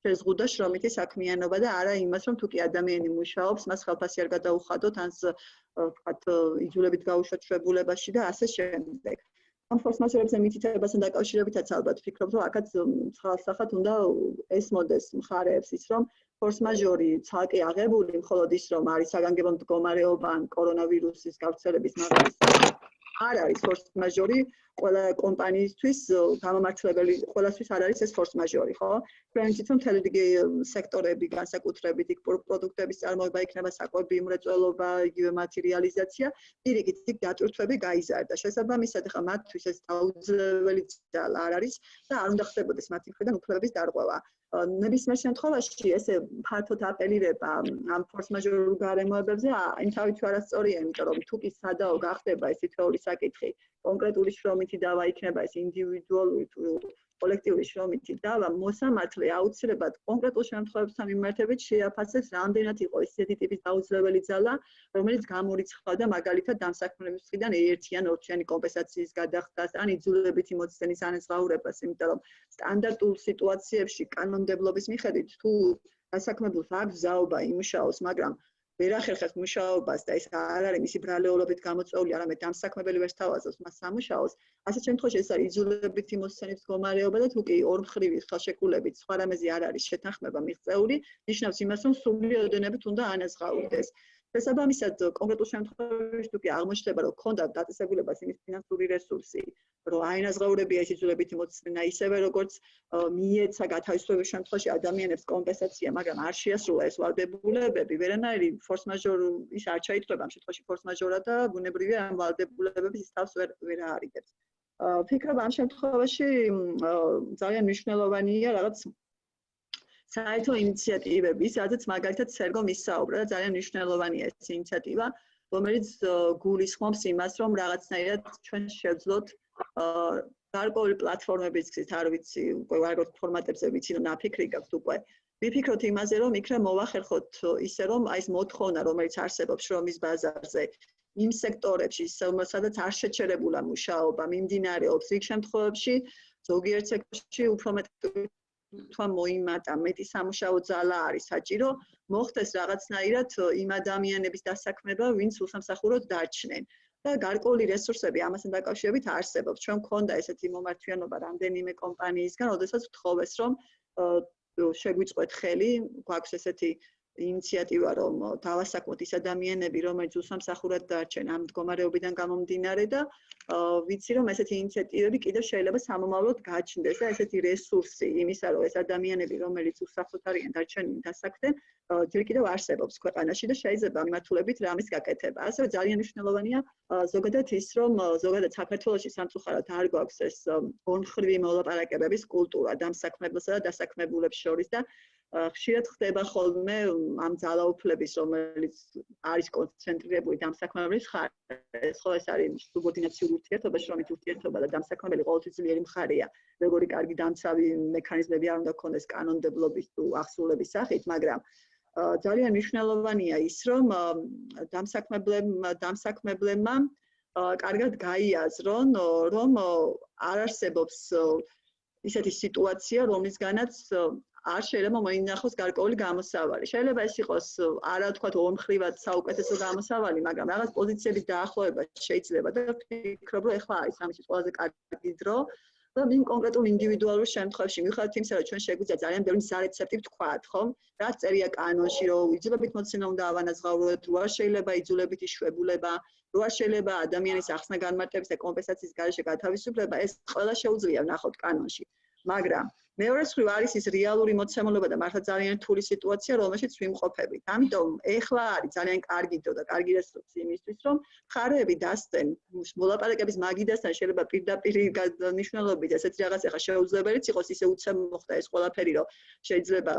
შეზღუდა შრომითი საქმიანობა და არა იმას, რომ თუ კი ადამიანი მუშაობს, მას ხელფასი არ გადაუხადოთ, ან ვთქვათ, იძულებით გაუშვათ შვებულებაში და ასე შემდეგ. ამ ფორს-მაჟორებზე მითითებასთან დაკავშირებითაც ალბათ ვფიქრობ, რომ აქაც ხალხსახად უნდა ესმოდეს მხარეებს ის, რომ ფორს-მაჟორი ცალკე აღებული, მხოლოდ ის, რომ არის საგანგებო მდგომარეობა ან კორონავირუსის გავრცელების მაგალითად არ არის ფორს-მაჟორი ყველა კომპანიისთვის გამომართლებელი, ყველასთვის არ არის ეს ფორს-მაჟორი, ხო? ჩვენ ვიცით, რომ მთელი რიგი სექტორები, განსაკუთრებით იქ პროდუქტების წარმოება იქნება, საკვები, მრეწველობა, იგივე მათი რეალიზაცია, პირიქით იქ დატვირთვები გაიზარდა. შესაბამისად, ხა მათთვის ეს დაუძლეველი ძალა არ არის და არ უნდა ხდებოდეს მათი მხრიდან უფლებების დარღვევა. ნებისმიერ შემთხვევაში ესე ფართოდ აპელირება ამ ფორს-მაჟორულ გარემოებებზე იმთავით არასწორია, იმიტომ რომ თუ კი სადაო გახდება ეს თითოეული საკითხი, კონკრეტული შრომითი დავა იქნება ეს ინდივიდუალური თუ კოლექტიური შრომითი დავა, მოსამართლე აუცილებლად კონკრეტულ შემთხვევებთან მიმართებით შეაფასებს, რამდენად იყო ისეთი ტიპის დაუძლეველი ძალა, რომელიც გამორიცხავდა მაგალითად დამსაქმების მხრიდან ერთი ან ორთვიანი კომპენსაციის გადახდას ან იძულებითი მოცდენის ანაზღაურებას, იმიტომ რომ სტანდარტულ სიტუაციებში კანონმდებლობის მიხედვით თუ დასაქმებულს აქვს ზაობა იმუშაოს, მაგრამ ვერ ახერხებს მუშაობას და ეს არ არის მისი ბრალეულობით გამოწვეული, არამედ დამსაქმებელი ვერ სთავაზობს მას სამუშაოს, ასეთ შემთხვევაში ეს არის იძულებითი მოცდენის მდგომარეობა და თუ კი ორმხრივი ხელშეკრულებით სხვა რამეზე არ არის შეთანხმება მიღწეული, ნიშნავს იმას, რომ სრული ოდენობით უნდა ანაზღაურდეს. შესაბამისად, კონკრეტულ შემთხვევაში თუ კი აღმოჩნდება, რომ ქონდა დაწესებულებას იმის ფინანსური რესურსი, რომ აინაზღაურებია ეს იძულებითი მოცდენა ისევე როგორც მიეცა გათავისუფლების შემთხვევაში ადამიანებს კომპენსაცია, მაგრამ არ შეასრულა ეს ვალდებულებები, ვერანაირი ფორს-მაჟორ ის არ ჩაითვლება ამ შემთხვევაში ფორს-მაჟორა და ბუნებრივია ამ ვალდებულებების ის თავს ვერ აარიდებს. ვფიქრობ ამ შემთხვევაში ძალიან მნიშვნელოვანია რაღაც საერთო ინიციატივები, სადაც მაგალითად სერგომ ისაუბრა და ძალიან მნიშვნელოვანია ეს ინიციატივა, რომელიც გულისხმობს იმას, რომ რაღაცნაირად ჩვენ შევძლოთ გარკვეული პლატფორმების გზით, არ ვიცი, უკვე ვარგოთ ფორმატებზე ვიცი, რომ ნაფიქრი გაქვთ უკვე. ვიფიქროთ იმაზე, რომ იქ რა მოვახერხოთ ისე, რომ აი ეს მოთხოვნა, რომელიც არსებობს შრომის ბაზარზე, იმ სექტორებში, სადაც არ შეჩერებულა მუშაობა, მიმდინარეობს იქ შემთხვევებში, ზოგიერთ სექტორში უფრო მეტი თვა მოიმატა, მეტი სამუშაო ძალა არის საჭირო, მოხდეს რაღაცნაირად იმ ადამიანების დასაქმება, ვინც უსამსახუროდ დარჩნენ. და გარკვეული რესურსები ამასთან დაკავშირებით არსებობს. ჩვენ გვქონდა ესეთი მომართვიანობა რამდენიმე კომპანიისგან, როდესაც ვთხოვეს, რომ შეგვიწყვეთ ხელი, გვაქვს ესეთი ინიციატივა, რომ დავასაქმოთ ის ადამიანები, რომელიც უსამსახურად დარჩენ ამ მდგომარეობიდან გამომდინარე და ვიცი, რომ ესეთი ინიციატივები კიდევ შეიძლება სამომავლოდ გაჩნდეს და ესეთი რესურსი იმისა, რომ ეს ადამიანები, რომელიც უსახუროდ არიან დარჩენილი დასაქმდნენ, ჯერ კიდევ არსებობს ქვეყანაში და შეიძლება მიმართულებით რამის გაკეთება. ასევე ძალიან მნიშვნელოვანია ზოგადად ის, რომ ზოგადად საქართველოში სამწუხაროდ არ გვაქვს ეს ორმხრივი მოლაპარაკებების კულტურა დამსაქმებელსა და დასაქმებულებს შორის და ხშირად ხდება ხოლმე ამ ძალაუფლების, რომელიც არის კონცენტრირებული დამსაქმებლის მხარეს, ხო ეს არის სუბორდინაციული ურთიერთობა, შრომით ურთიერთობა და დამსაქმებელი ყოველთვის ძლიერი მხარეა. როგორი კარგი დამცავი მექანიზმები არ უნდა ქონდეს კანონმდებლობის თუ აღსრულების სახით, მაგრამ ძალიან მნიშვნელოვანია ის, რომ დამსაქმებლებმა კარგად გაიაზრონ, რომ არ არსებობს ისეთი სიტუაცია, რომლისგანაც არ შეიძლება მოინახოს გარკვეული გამოსავალი. შეიძლება ეს იყოს არა თქვათ ორმხრივად საუკეთესო გამოსავალი, მაგრამ რაღაც პოზიციების დაახლოება შეიძლება და ვფიქრობ, რომ ეხლა არის ამის ყველაზე კარგი დრო და იმ კონკრეტულ ინდივიდუალურ შემთხვევაში მიუხედავად იმისა, რომ ჩვენ შეგვიძლია ძალიან ბევრი ზარეცეპტი ვთქვათ, ხო? რაც წერია კანონში, რომ იძულებით მოცდენა უნდა ავანაზღაუროთ, რო არ შეიძლება იძულებითი შვებულება, რო არ შეიძლება ადამიანის ახსნა განმარტების და კომპენსაციის გარეშე გათავისუფლება, ეს ყველა შეუძლია ვნახოთ კანონში. მაგრამ მეორე მხრივ არის ის რეალური მოცემულობა და მართლა ძალიან რთული სიტუაცია, რომელშიც ვიმყოფებით. ამიტომ ეხლა არის ძალიან კარგი დრო და კარგი რესურსი იმისთვის, რომ მხარეები დასწენ მოლაპარაკების მაგიდასთან შეიძლება პირდაპირ მნიშვნელობით ესეთი რაღაც ახლა შეუძლებელიც იყოს ისე უცებ მოხდა ეს ყველაფერი, რომ შეიძლება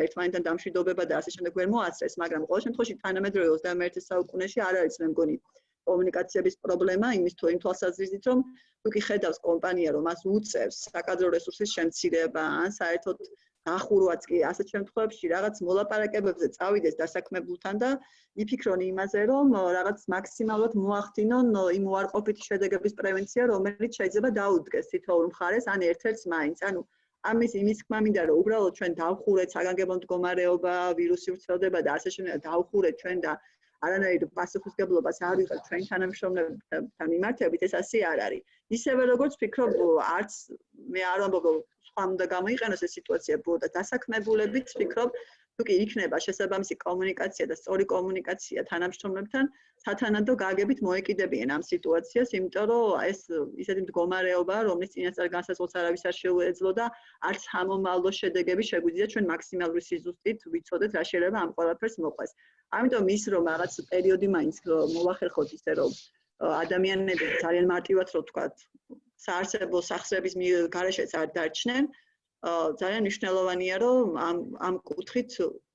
ერთმანეთთან დამშვიდობება და ასე შემდეგ ვერ მოასწრეს, მაგრამ ყოველ შემთხვევაში თანამედროვე 21 საუკუნეში არ არის მე მგონი კომუნიკაციების პრობლემა იმის თუ იმ თვალსაზრისით, რომ თუ კი ხედავს კომპანია, რომ მას უწევს საკადრო რესურსის შემცირება, ან საერთოდ დახურვაც კი ასეთ შემთხვევებში რაღაც მოლაპარაკებებზე წავიდეს დასაქმებულთან და იფიქრონ იმაზე, რომ რაღაც მაქსიმალურად მოახდინონ იმ უარყოფითი შედეგების პრევენცია, რომელიც შეიძლება დაუდგეს თითოეულ მხარეს ან ერთ-ერთს მაინც. ანუ ამის იმის თქმა მინდა, რომ უბრალოდ ჩვენ დავხურეთ საგანგებო მდგომარეობა, ვირუსი ვრცელდება და ასე შემდეგ, დავხურეთ ჩვენ და არანაირ პასუხისმგებლობას არ ვიღებთ ჩვენ თანამშრომლებთან მიმართებით, ეს ასე არ არის. ისევე როგორც ვფიქრობ, არც მე არ ვამბობ, რომ სხვა უნდა გამოიყენოს ეს სიტუაცია, ბოდა დასაქმებულებით ვფიქრობ, თუ კი იქნება შესაბამისი კომუნიკაცია და სწორი კომუნიკაცია თანამშრომლებთან, სათანადო გაგებით მოეკიდებიან ამ სიტუაციას, იმიტომ რომ ეს ისეთი მდგომარეობა, რომლის წინასწარ განსაზღვრას არავის არ შეუეძლო და არც ამომავლო შედეგები შეგვიძლია ჩვენ მაქსიმალური სიზუსტით ვიცოდეთ, რა შეიძლება ამ ყველაფერს მოყვეს. ამიტომ ის რომ რაღაც პერიოდი მაინც მოვახერხოთ ისე რომ ადამიანები ძალიან მარტივად რო ვთქვათ, საარსებო სახსრების გარეშეც არ დარჩნენ, ძალიან მნიშვნელოვანია რომ ამ კუთხით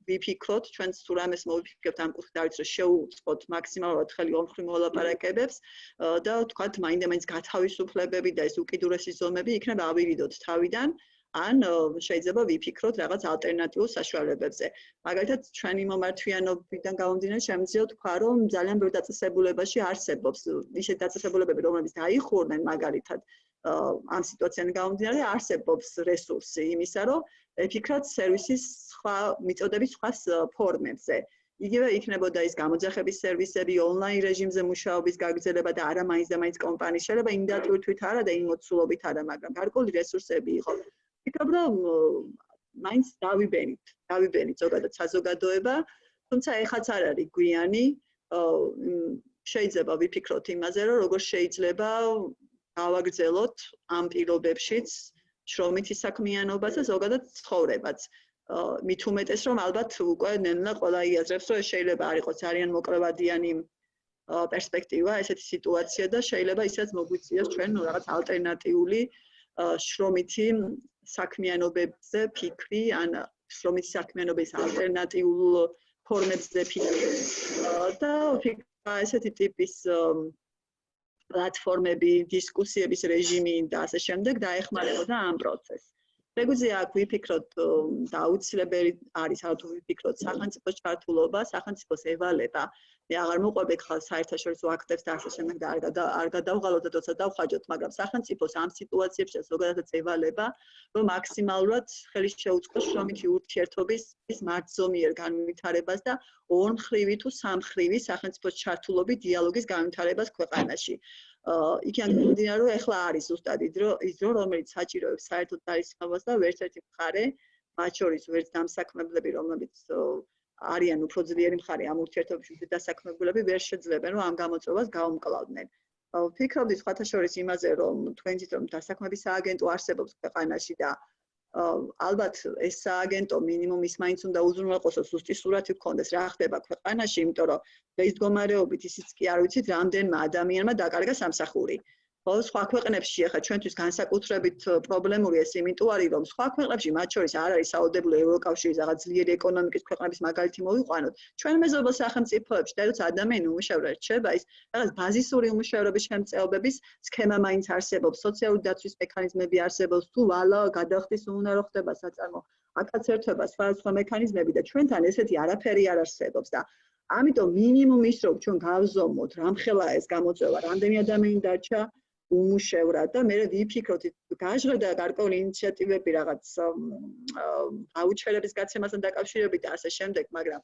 ვიფიქროთ, ჩვენც თუ რამეს მოვიფიქრებთ ამ კუთხით არის რომ შეუწყოთ მაქსიმალურად ხელი ორმხრივ მოლაპარაკებებს და ვთქვათ მაინდა-მაინც გათავისუფლებები და ეს უკიდურესი ზომები იქნება ავირიდოთ თავიდან ან შეიძლება ვიფიქროთ რაღაც ალტერნატიულ საშუალებებზე. მაგალითად, ჩვენი მომართვიანობიდან გამომდინარე, შემიძლია ვთქვა, რომ ძალიან ბევრ დაწესებულებაში არსებობს ისეთ დაწესებულებები, რომლებიც დაიხურნენ მაგალითად ამ სიტუაციიდან გამომდინარე, არსებობს რესურსი იმისა, რომ ვიფიქროთ სერვისის სხვა მიწოდების სხვა ფორმებზე. იგივე იქნებოდა ის გამოძახების სერვისები, ონლაინ რეჟიმზე მუშაობის გაგრძელება და არა მაინც და მაინც კომპანიის შეიძლება იმ დატვირთვით არა და იმ მოცულობით არა, მაგრამ გარკვეული რესურსები იყო. ვფიქრობ, რომ მაინც დავიბენით ზოგადად საზოგადოება, თუმცა ეხაც არ არის გვიანი, შეიძლება ვიფიქროთ იმაზე, რომ როგორ შეიძლება გავაგრძელოთ ამ პირობებშიც შრომითი საქმიანობას და ზოგადად ცხოვრებაც. მით უმეტეს რომ ალბათ უკვე ნელა ყველა იაზრებს რომ შეიძლება არ იყოს ძალიან მოკლევადიანი პერსპექტივა ესეთი სიტუაცია და შეიძლება ისაც მოგვიწიოს ჩვენ რაღაც ალტერნატიული შრომითი საქმიანობებზე ფიქრი ან შრომითი საქმიანობის ალტერნატიულ ფორმებზე ფიქრი და ვფიქრობ ესეთი ტიპის პლატფორმები, დისკუსიების რეჟიმი და ასე შემდეგ დაეხმარებოდა ამ პროცესს. შეგვიძლია აქ ვიფიქროთ და აუცილებელი არის თუ ვიფიქროთ სახელმწიფოს ჩართულობა, სახელმწიფოს ევალება. მე აღარ მოყვები ხალ საერთაშორისო აქტებს და ასე შემდეგ და არ გადავღალოთ და თორსა დავხაჯოთ, მაგრამ სახელმწიფოს ამ სიტუაციებში ზოგადად ევალება, რომ მაქსიმალურად ხელი შეუწყოს შრომითი ურთიერთობის მარტზომიერ განვითარებას და ორმხრივი თუ სამხრივი სახელმწიფოს ჩართულობით დიალოგის განვითარებას ქვეყანაში. იქიდან გამომდინარე, რომ ეხლა არის ზუსტად ის დრო, რომელიც საჭიროებს საერთოდ დაისხმებას და ვერცერთი მხარე, მათ შორის ვერც დამსაქმებლები, რომლებიც არიან უფრო ძლიერი მხარე ამ ურთიერთობებში დასაქმებულები ვერ შეძლებენ, რომ ამ გამოწვევას გაუმკლავდნენ. ვფიქრობდი სხვათა შორის იმაზე, რომ თქვენით რომ დასაქმების სააგენტო არსებობს ქვეყანაში და ალბათ ეს სააგენტო მინიმუმ ის მაინც უნდა უზრუნველყოსოს, ზუსტი სურათი გქონდეს რა ხდება ქვეყანაში, იმიტომ რომ დღეს მდგომარეობით ისიც კი არ ვიცით, რამდენმა ადამიანმა დაკარგა სამსახური. ხო, სხვა ქვეყნებში ახლა ჩვენთვის განსაკუთრებით პრობლემური ეს იმიტომ არის, რომ სხვა ქვეყნებში, მათ შორის არ არის საუდებლო ევროკავშირის რაღაც ძლიერი ეკონომიკის ქვეყნების მაგალითი მოვიყვანოთ. ჩვენ მეზობელ სახელმწიფოებში და როცა ადამიანი უმუშევრად რჩება, ის რაღაც ბაზისური უმუშევრობის შემწეობების სქემა მაინც არსებობს, სოციალური დაცვის მექანიზმები არსებობს, თუ ვალა გადახდის უნარო ხდება საწარმო, აქაც ერთვება სხვა მექანიზმები და ჩვენთან ესეთი არაფერი არ არსებობს და ამიტომ მინიმუმ ის რომ ჩვენ გავზომოთ, რამხელა ეს გამოწვევა, რამდენი ადამიანი დარჩა უმუშევრად და მე ვიფიქროთ გაჟღერდა გარკვეული ინიციატივები რაღაც აუჩერების გაცემასთან დაკავშირებით და ასე შემდეგ, მაგრამ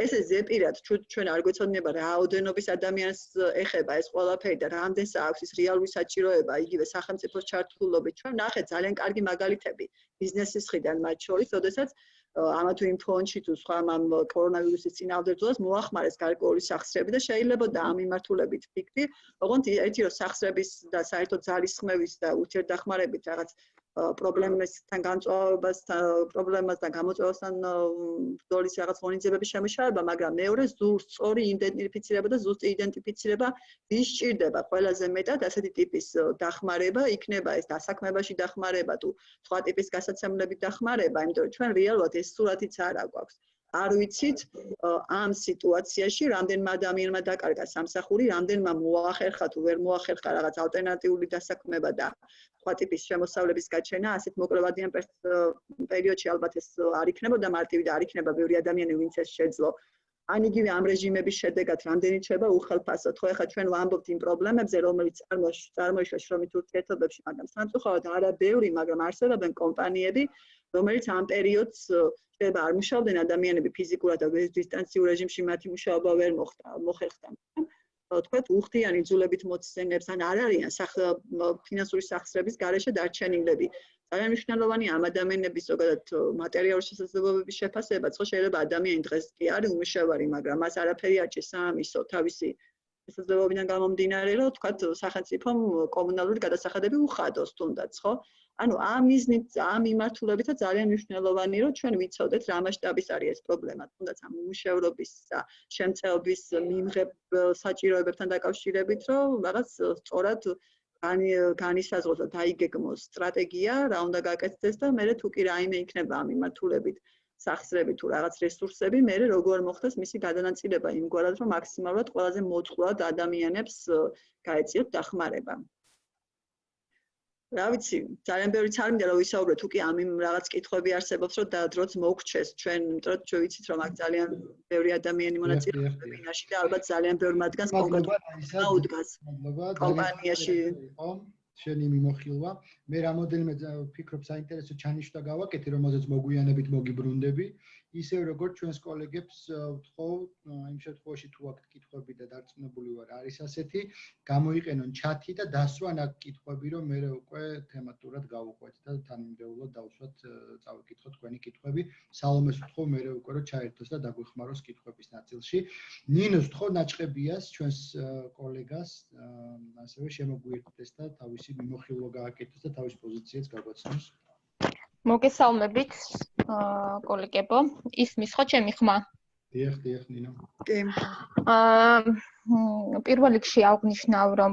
ესე ზეპირად ჩვენ არ გვეცოდინება რაოდენობის ადამიანს ეხება ეს ყველაფერი და რამდენს აქვს ის რეალური საჭიროება იგივე სახელმწიფოს ჩართულობით. ჩვენ ნახეთ ძალიან კარგი მაგალითები ბიზნესის მხრიდან მათ შორის, როდესაც ამა თუ იმ ფონდში თუ სხვა ამ კორონავირუსის წინააღმდეგ მოახმარეს გარკვეული სახსრები და შეიძლება და ამ მიმართულებით ფიქრი, ოღონდ ერთი რომ სახსრების და საერთოდ ძალისხმევის და ურთიერთდახმარებით რაღაც პრობლემასთან პრობლემასთან გამოწვევასთან ბრძოლის რაღაც ღონისძიებების შემუშავება, მაგრამ მეორე სწორი იდენტიფიცირება და ზუსტი იდენტიფიცირება ვის სჭირდება ყველაზე მეტად ასეთი ტიპის დახმარება, იქნება ეს დასაქმებაში დახმარება თუ სხვა ტიპის გასაცემლებით დახმარება, იმიტომ რომ ჩვენ რეალურად ეს სურათიც არ აქვს. არ ვიცით ამ სიტუაციაში რამდენმა ადამიანმა დაკარგა სამსახური, რამდენმა მოახერხა თუ ვერ მოახერხა რაღაც ალტერნატიული დასაქმება და სხვა ტიპის შემოსავლების გაჩენა, ასეთ მოკლევადიან პერიოდში ალბათ ეს არ იქნებოდა მარტივი და არ იქნება ბევრი ადამიანი, ვინც ეს შეძლო. ან იგივე ამ რეჟიმების შედეგად რამდენი ჩება უხელფასოდ. ხო, ეხლა ჩვენ ვამბობთ იმ პრობლემებზე, რომელიც წარმოიშვა შრომით ურთიერთობებში, მაგრამ სამწუხაროდ არა ბევრი, მაგრამ არსებობენ კომპანიები, რომელიც ამ პერიოდს შეიძლება არ მუშაობდნენ ადამიანები ფიზიკურად და დისტანციურ რეჟიმში მათი მუშაობა ვერ მოხერხდა. თქვათ უხდიანი ძულებით მოცენებს ან არ არიან ფინანსური სახსრების გარეშე დარჩენილები. ძალიან მნიშვნელოვანი ამ ადამიანების ზოგადად მატერიალური შესაძლებლობების შეფასებაც ხო შეიძლება ადამიანი დღეს კი არის უმუშევარი, მაგრამ მას არაფერი აჭირს საამისო თავისი შესაძლებლობიდან გამომდინარე, რომ თქვათ სახელმწიფომ კომუნალური გადასახადები უხადოს თუნდაც, ხო? ანუ ამ მიზნით, ამ მიმართულებითაც ძალიან მნიშვნელოვანი, რომ ჩვენ ვიცოდეთ რა მასშტაბის არის ეს პრობლემა, თუნდაც ამ უმუშევრობის შემწეობის მიმღებ საჭიროებებთან დაკავშირებით, რომ რაღაც სწორად განისაზღვროს და დაიგეგმოს სტრატეგია, რა უნდა გაკეთდეს და მე თუ კი რაიმე იქნება ამ მიმართულებით სახსრები თუ რაღაც რესურსები, მე როგორ მოხდეს მისი გადანაწილება იმგვარად, რომ მაქსიმალურად ყველაზე მოწყვლად ადამიანებს გაეწიოთ დახმარება. რა ვიცი, ძალიან ბევრი არ მინდა რომ ვისაუბროთ, თუ კი ამ რაღაც კითხვები არსებობს, რომ დროც მოგრჩეს ჩვენ, იმიტომ რომ ჩვენ ვიცით, რომ აქ ძალიან ბევრი ადამიანი მონაწილეობს ვებინარში და ალბათ ძალიან ბევრი მათგანს კონკრეტულად აუდგას კამპანიაში. შენი მიმოხილვა. მე რამოდენიმე ვფიქრობ საინტერესო ჩანიშნა გავაკეთე, რომელზეც მოგვიანებით მოგიბრუნდები. ისევ როგორც ჩვენს კოლეგებს ვთხოვ, იმ შემთხვევაში თუ აქ კითხვები და დარწმუნებული ვარ არის ასეთი, გამოიყენონ ჩათი და დასვან აქ კითხვები, რომ მე უკვე თემატურად გავუყვეთ და თანმიმდევრულად დავსვათ, წავიკითხოთ თქვენი კითხვები. სალომეს ვთხოვ მე უკვე რომ ჩაერთოს და დაგვეხმაროს კითხვების ნაწილში. ნინოს ვთხოვ ნაჭყებიას, ჩვენს კოლეგას, ასევე შემოგვიერთდეს და თავისი მიმოხილვა გააკეთოს და თავის პოზიციას გაგვაცნოს. მოგესალმებით, კოლეგებო. ისმის ხო ჩემი ხმა? დიახ, ნინო. პირველ რიგში აღნიშნავ, რომ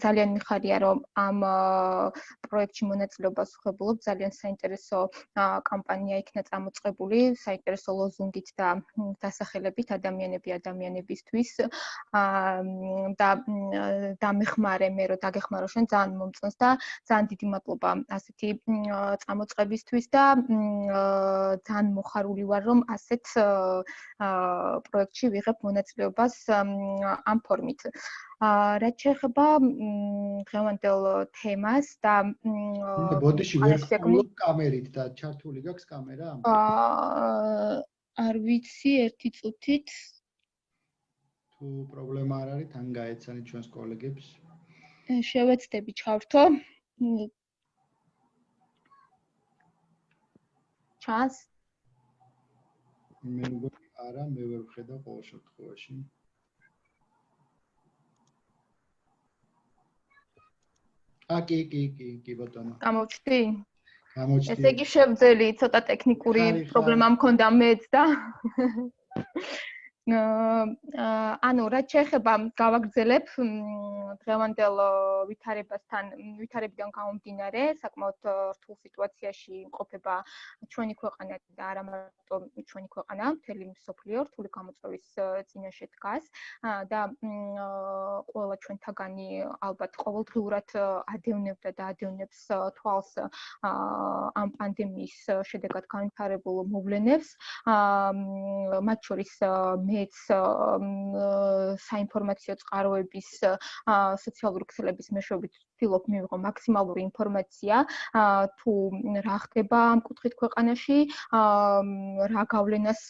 ძალიან მიხარია, რომ ამ პროექტში მონაწილეობას ვხებულობ, ძალიან საინტერესო კამპანია იქნა წამოწყებული, საინტერესო ლოზუნგით და დასახელებით ადამიანები ადამიანებისთვის და დამეხმარე მე რომ დაგეხმარო შენ ძალიან მომწონს და ძალიან დიდი მადლობა ასეთი წამოწყებისთვის და ძალიან მოხარული ვარ, რომ ასეთ პროექტში ვიღებ მონაწილეობას ამ ფორმით. რაც შეეხება დღევანდელ თემას და ბოდიში ვერ გხულობ კამერით და ჩართული გაქვს კამერა? არ ვიცი, ერთი წუთით. თუ პრობლემა არ არის, თან გაეცანით ჩვენს კოლეგებს. შევეცდები ჩავრთო. ჩანს? მე მგონი არა, მე ვერ ვხედავ ყოველ შემთხვევაში. კი ბატონო. გამოვჩდი? გამოვჩდი. ესე იგი შევძელი, ცოტა ტექნიკური პრობლემა მქონდა მეც და ანუ რაც შეეხება გავაგრძელებ დღევანდელ ვითარებიდან გამომდინარე, საკმაოდ რთულ სიტუაციაში იმყოფება ჩვენი ქვეყანა და არა მარტო ჩვენი ქვეყანა, მთელი მსოფლიო რთული გამოწვევის წინაშე დგას და ყველა ჩვენთაგანი ალბათ ყოველდღიურად ადევნებდა და ადევნებს თვალს ამ პანდემიის შედეგად განვითარებულ მოვლენებს, მათ შორის მეც საინფორმაციო წყაროების სოციალური ქსელების მეშვეობით ვცდილობ მივიღო მაქსიმალური ინფორმაცია თუ რა ხდება ამ კუთხით ქვეყანაში, რა გავლენას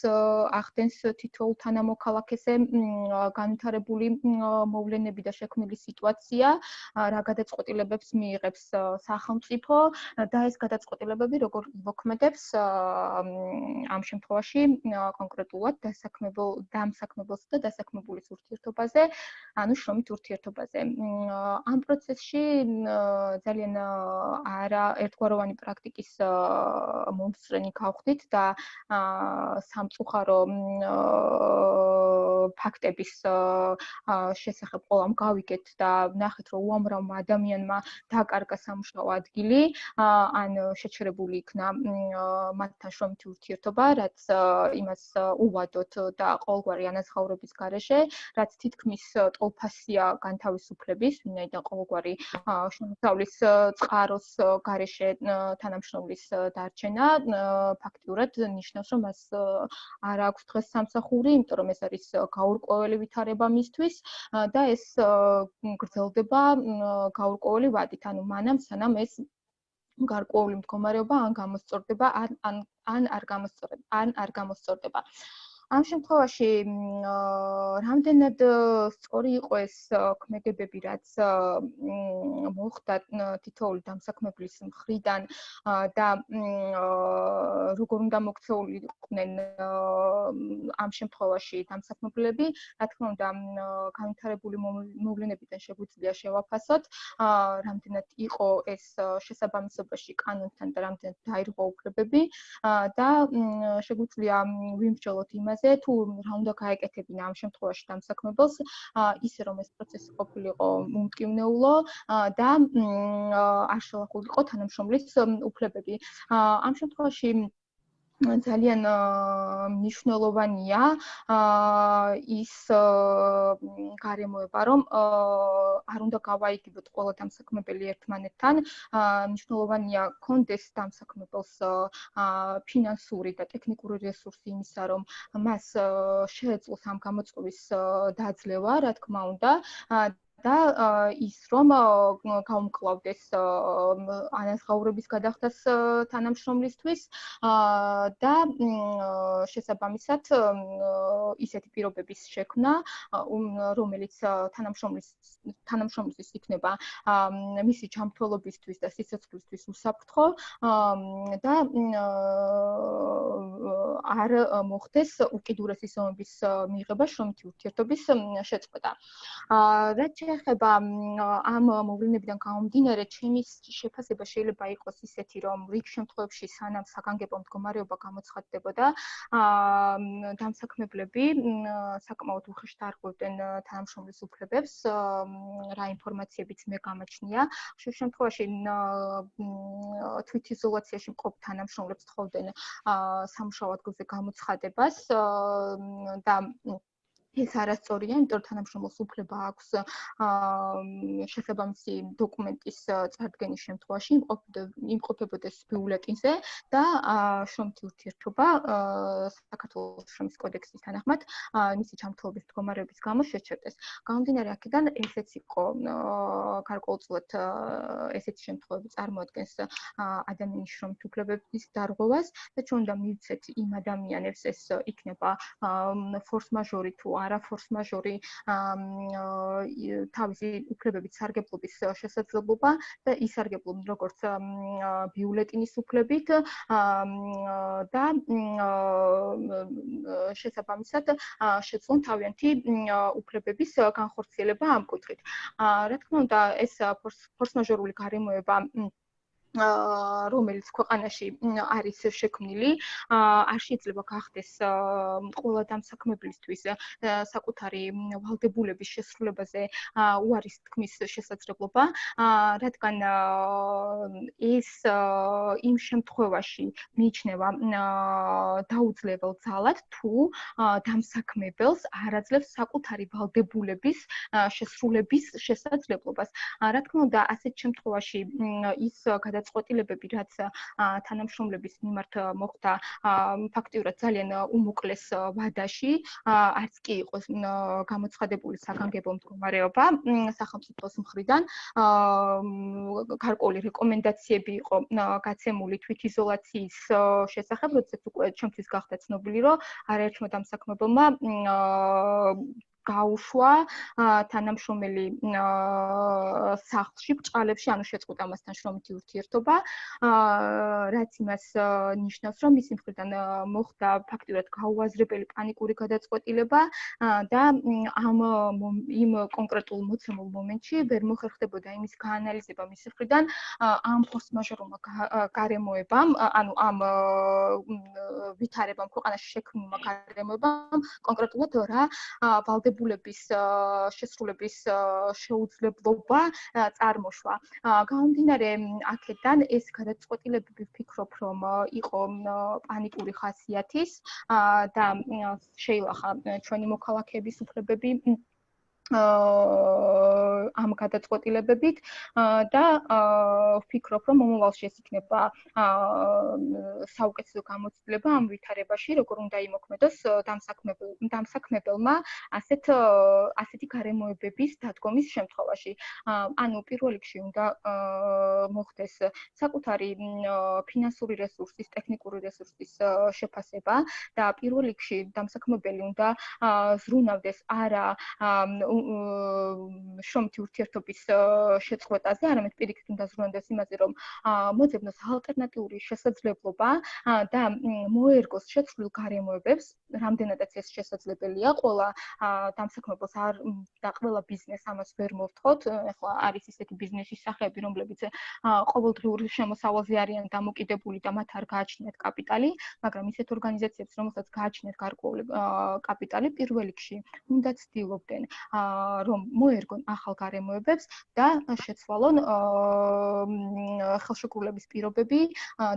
ახდენს თითოეულ თანამოქალაქეზე განვითარებული მოვლენები და შექმნილი სიტუაცია, რა გადაწყვეტილებებს მიიღებს სახელმწიფო და ეს გადაწყვეტილებები როგორ მოქმედებს ამ შემთხვევაში კონკრეტულად დამსაქმებელს და დასაქმებულის ურთიერთობაზე, ანუ შრომით ურთიერთობაზე. ამ პროცესში ძალიან ერთგვაროვანი პრაქტიკის მომსწრენი გავხდით და სამწუხარო ფაქტების შესახებ ყველამ გავიგეთ და ნახეთ, რომ უამრავმა ადამიანმა დაკარგა სამუშაო ადგილი, ან შეჩერებული იქნა მათთან შრომითი ურთიერთობა, რაც იმას უვადოთ და ყოველგვარი ანაზღაურების გარეშე, რაც თითქმის ტოლფასია განთავისუფლების, ვინაიდან ყოველგვარი შემოსავლის წყაროს გარეშე თანამშრომლის დარჩენა ფაქტიურად ნიშნავს, რომ მას არ აქვს დღეს სამსახური, იმიტომ რომ ეს არის გაურკვეველი ვითარება მისთვის და ეს გრძელდება გაურკვეველი ვადით, ანუ მანამ სანამ ეს გარკვეული მდგომარეობა ან გამოსწორდება ან არ გამოსწორდება. ამ შემთხვევაში რამდენად სწორი იყო ეს ქმედებები, რაც მოხდა თითოეული დამსაქმებლის მხრიდან და როგორ უნდა მოქცეულიყვნენ ამ შემთხვევაში დამსაქმებლები, რა თქმა უნდა, განვითარებული მოვლენებიდან შეგვიძლია შევაფასოთ, რამდენად იყო ეს შესაბამისობაში კანონთან და რამდენად დაირღვა უფლებები და შეგვიძლია ვიმსჯელოთ იმაზე, თუ რა უნდა გაეკეთებინა ამ შემთხვევაში დამსაქმებელს, ისე რომ ეს პროცესი ყოფილიყო უმტკივნეულო და არ შელახულიყო თანამშრომლის უფლებები. ამ შემთხვევაში ძალიან მნიშვნელოვანია ის გარემოება, რომ არ უნდა გავაიგებოთ ყველა დამსაქმებელი ერთმანეთთან. მნიშვნელოვანია კონდეს დამსაქმებელს ფინანსური და ტექნიკური რესურსი იმისა, რომ მას შეეძლოს ამ გამოწვევის დაძლევა, რა თქმა უნდა. და ის რომ გაუმკლავდეს ანაზღაურების გადახდას თანამშრომლისთვის და შესაბამისად ისეთი პირობების შექმნა, რომელიც თანამშრომლისთვის იქნება მისი ჯანმრთელობისთვის და სიცოცხლისთვის უსაფრთხო და არ მოხდეს უკიდურესი ზომების მიღება შრომითი ურთიერთობის შეწყვეტა. რაც ეხება ამ მოვლენებიდან გამომდინარე, ჩემი შეფასება შეიძლება იყოს ისეთი, რომ რიგ შემთხვევებში სანამ საგანგებო მდგომარეობა გამოცხადდებოდა, დამსაქმებლები საკმაოდ უხეშ დარღვევდნენ თანამშრომლის უფლებებს, რა ინფორმაციებიც მე გამაჩნია. ხშირ შემთხვევაში თვითიზოლაციაში მყოფ თანამშრომლებს თხოვდნენ სამუშაო ადგილზე გამოცხადებას და ეს არასწორია, იმიტომ რომ თანამშრომელს უფლება აქვს შესაბამისი დოკუმენტის წარდგენის შემთხვევაში იმყოფებოდეს ბიულეტინზე და შრომითი ურთიერთობა საქართველოს შრომის კოდექსის თანახმად მისი ჯანმრთელობის მდგომარეობის გამო შეჩერდეს. გამომდინარე აქედან ესეც იყო გარკვეულწილად ესეთი შემთხვევები წარმოადგენს ადამიანის შრომით უფლებების დარღვევას და ჩვენ უნდა მივცეთ იმ ადამიანებს ეს იქნება ფორს-მაჟორი თუ არა ფორს-მაჟორი თავისი უფლებებით სარგებლობის შესაძლებლობა და ისარგებლონ როგორც ბიულეტინის უფლებით და შესაბამისად შეძლონ თავიანთი უფლებების განხორციელება ამ კუთხით. რა თქმა უნდა, ეს ფორს-მაჟორული გარემოება რომელიც ქვეყანაში არის შექმნილი, არ შეიძლება გახდეს ყველა დამსაქმებლისთვის საკუთარი ვალდებულების შესრულებაზე უარის თქმის შესაძლებლობა, რადგან ეს იმ შემთხვევაში მიიჩნევა დაუძლებელ ძალად, თუ დამსაქმებელს არ აძლევს საკუთარი ვალდებულების შესრულების შესაძლებლობას. რა თქმა უნდა, ასეთ შემთხვევაში ის გადაწყვეტილებები, რაც თანამშრომლების მიმართ მოხდა ფაქტიურად ძალიან უმოკლეს ვადაში, არც კი იყოს გამოცხადებული საგანგებო მდგომარეობა სახელმწიფოს მხრიდან. გარკვეული რეკომენდაციები იყო გაცემული თვითიზოლაციის შესახებ, როდესაც უკვე ჩვენთვის გახდა ცნობილი, რომ არაერთმა დამსაქმებელმა გაუშვა თანამშრომელი სახლში, ბრჭყალებში, ანუ შეწყვეტა მასთან შრომითი ურთიერთობა, რაც იმას ნიშნავს, რომ მისი მხრიდან მოხდა ფაქტიურად გაუაზრებელი პანიკური გადაწყვეტილება და იმ კონკრეტულ მოცემულ მომენტში ვერ მოხერხდებოდა იმის გაანალიზება მისი მხრიდან ამ ფორს-მაჟორულმა გარემოებამ, ანუ ამ ვითარებამ ქვეყანაში შექმნილმა გარემოებამ კონკრეტულად რა ვალდებულების შესრულების შეუძლებლობა წარმოშვა. გამომდინარე აქედან ეს გადაწყვეტილებები ვფიქრობ, რომ იყო პანიკური ხასიათის და შეილახა ჩვენი მოქალაქეების უფლებები ამ გადაწყვეტილებებით და ვფიქრობ, რომ მომავალში ეს იქნება საუკეთესო გამოცდილება ამ ვითარებაში, როგორ უნდა იმოქმედოს დამსაქმებელმა ასეთი გარემოებების დადგომის შემთხვევაში. ანუ პირველ რიგში უნდა მოხდეს საკუთარი ფინანსური რესურსის, ტექნიკური რესურსის შეფასება და პირველ რიგში დამსაქმებელი უნდა ზრუნავდეს არა შრომითი ურთიერთობის შეწყვეტაზე, არამედ პირიქით უნდა ზრუნავდეს იმაზე, რომ მოძებნოს ალტერნატიული შესაძლებლობა და მოერგოს შეცვლილ გარემოებებს, რამდენადაც ეს შესაძლებელია. ყველა დამსაქმებელს და ყველა ბიზნესს ამას ვერ მოვთხოვთ. ახლა არის ისეთი ბიზნესის სახეები, რომლებიც ყოველდღიურ შემოსავალზე არიან დამოკიდებული და მათ არ გააჩნიათ კაპიტალი, მაგრამ ისეთ ორგანიზაციებს, რომელსაც გააჩნიათ გარკვეული კაპიტალი, პირველ რიგში უნდა ცდილობდნენ რომ მოერგონ ახალ გარემოებებს და შეცვალონ ხელშეკრულების პირობები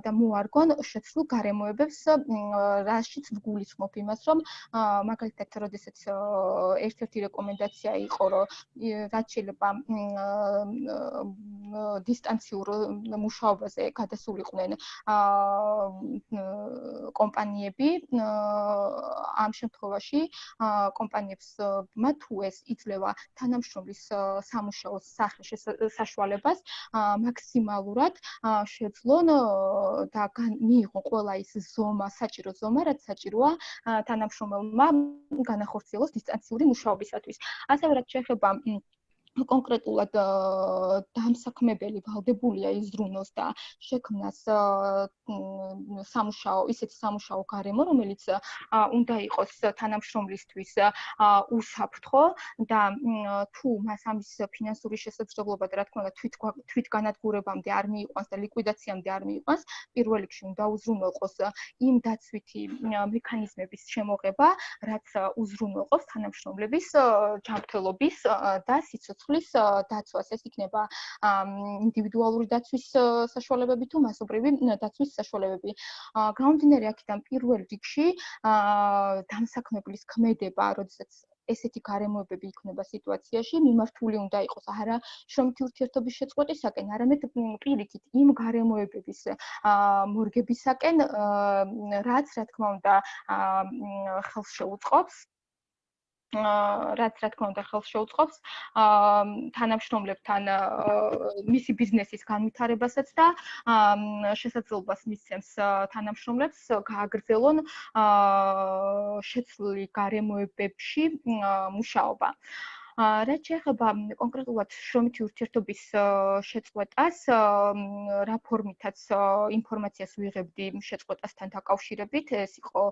და მოარგონ შეცვლილ გარემოებებს, რაშიც ვგულისხმობ იმას, რომ მაგალითად, როდესაც ერთ-ერთი რეკომენდაცია იყო, რომ რაც შეიძლება დისტანციურ მუშაობაზე გადასულიყვნენ კომპანიები, ამ შემთხვევაში კომპანიებს მათ თუ ეს იძლევა თანამშრომლის სამუშაოს სახის საშუალებას მაქსიმალურად შეძლონ და მიიღონ ყველა ის ზომა, საჭირო ზომა, რაც საჭიროა თანამშრომელმა განახორციელოს დისტანციური მუშაობისათვის. ასევე რაც შეეხება კონკრეტულად დამსაქმებელი ვალდებულია იზრუნოს და შექმნას ისეთი სამუშაო გარემო, რომელიც უნდა იყოს თანამშრომლისთვის უსაფრთხო და თუ მას ამის ფინანსური შესაძლებლობა და რა თქმა უნდა თვითგანადგურებამდე არ მიიყვანს და ლიკვიდაციამდე არ მიიყვანს, პირველ რიგში უნდა უზრუნველყოს იმ დაცვითი მექანიზმების შემოღება, რაც უზრუნველყოს თანამშრომლების ჯანმრთელობის და სიცოცხლის დაცვას. ეს იქნება ინდივიდუალური დაცვის საშუალებები თუ მასობრივი დაცვის საშუალებები. გამომდინარე აქედან პირველ რიგში დამსაქმებლის ქმედება, როდესაც ესეთი გარემოებები იქნება სიტუაციაში, მიმართული უნდა იყოს არა შრომითი ურთიერთობის შეწყვეტისაკენ, არამედ პირიქით იმ გარემოებების მორგებისაკენ, რაც რა თქმა უნდა ხელს შეუწყობს თანამშრომლებთან მისი ბიზნესის განვითარებასაც და შესაძლებლობას მისცემს თანამშრომლებს გააგრძელონ შეცვლილი გარემოებებში მუშაობა. რაც შეეხება კონკრეტულად შრომითი ურთიერთობის შეწყვეტას, რა ფორმითაც ინფორმაციას ვიღებდი შეწყვეტასთან დაკავშირებით, ეს იყო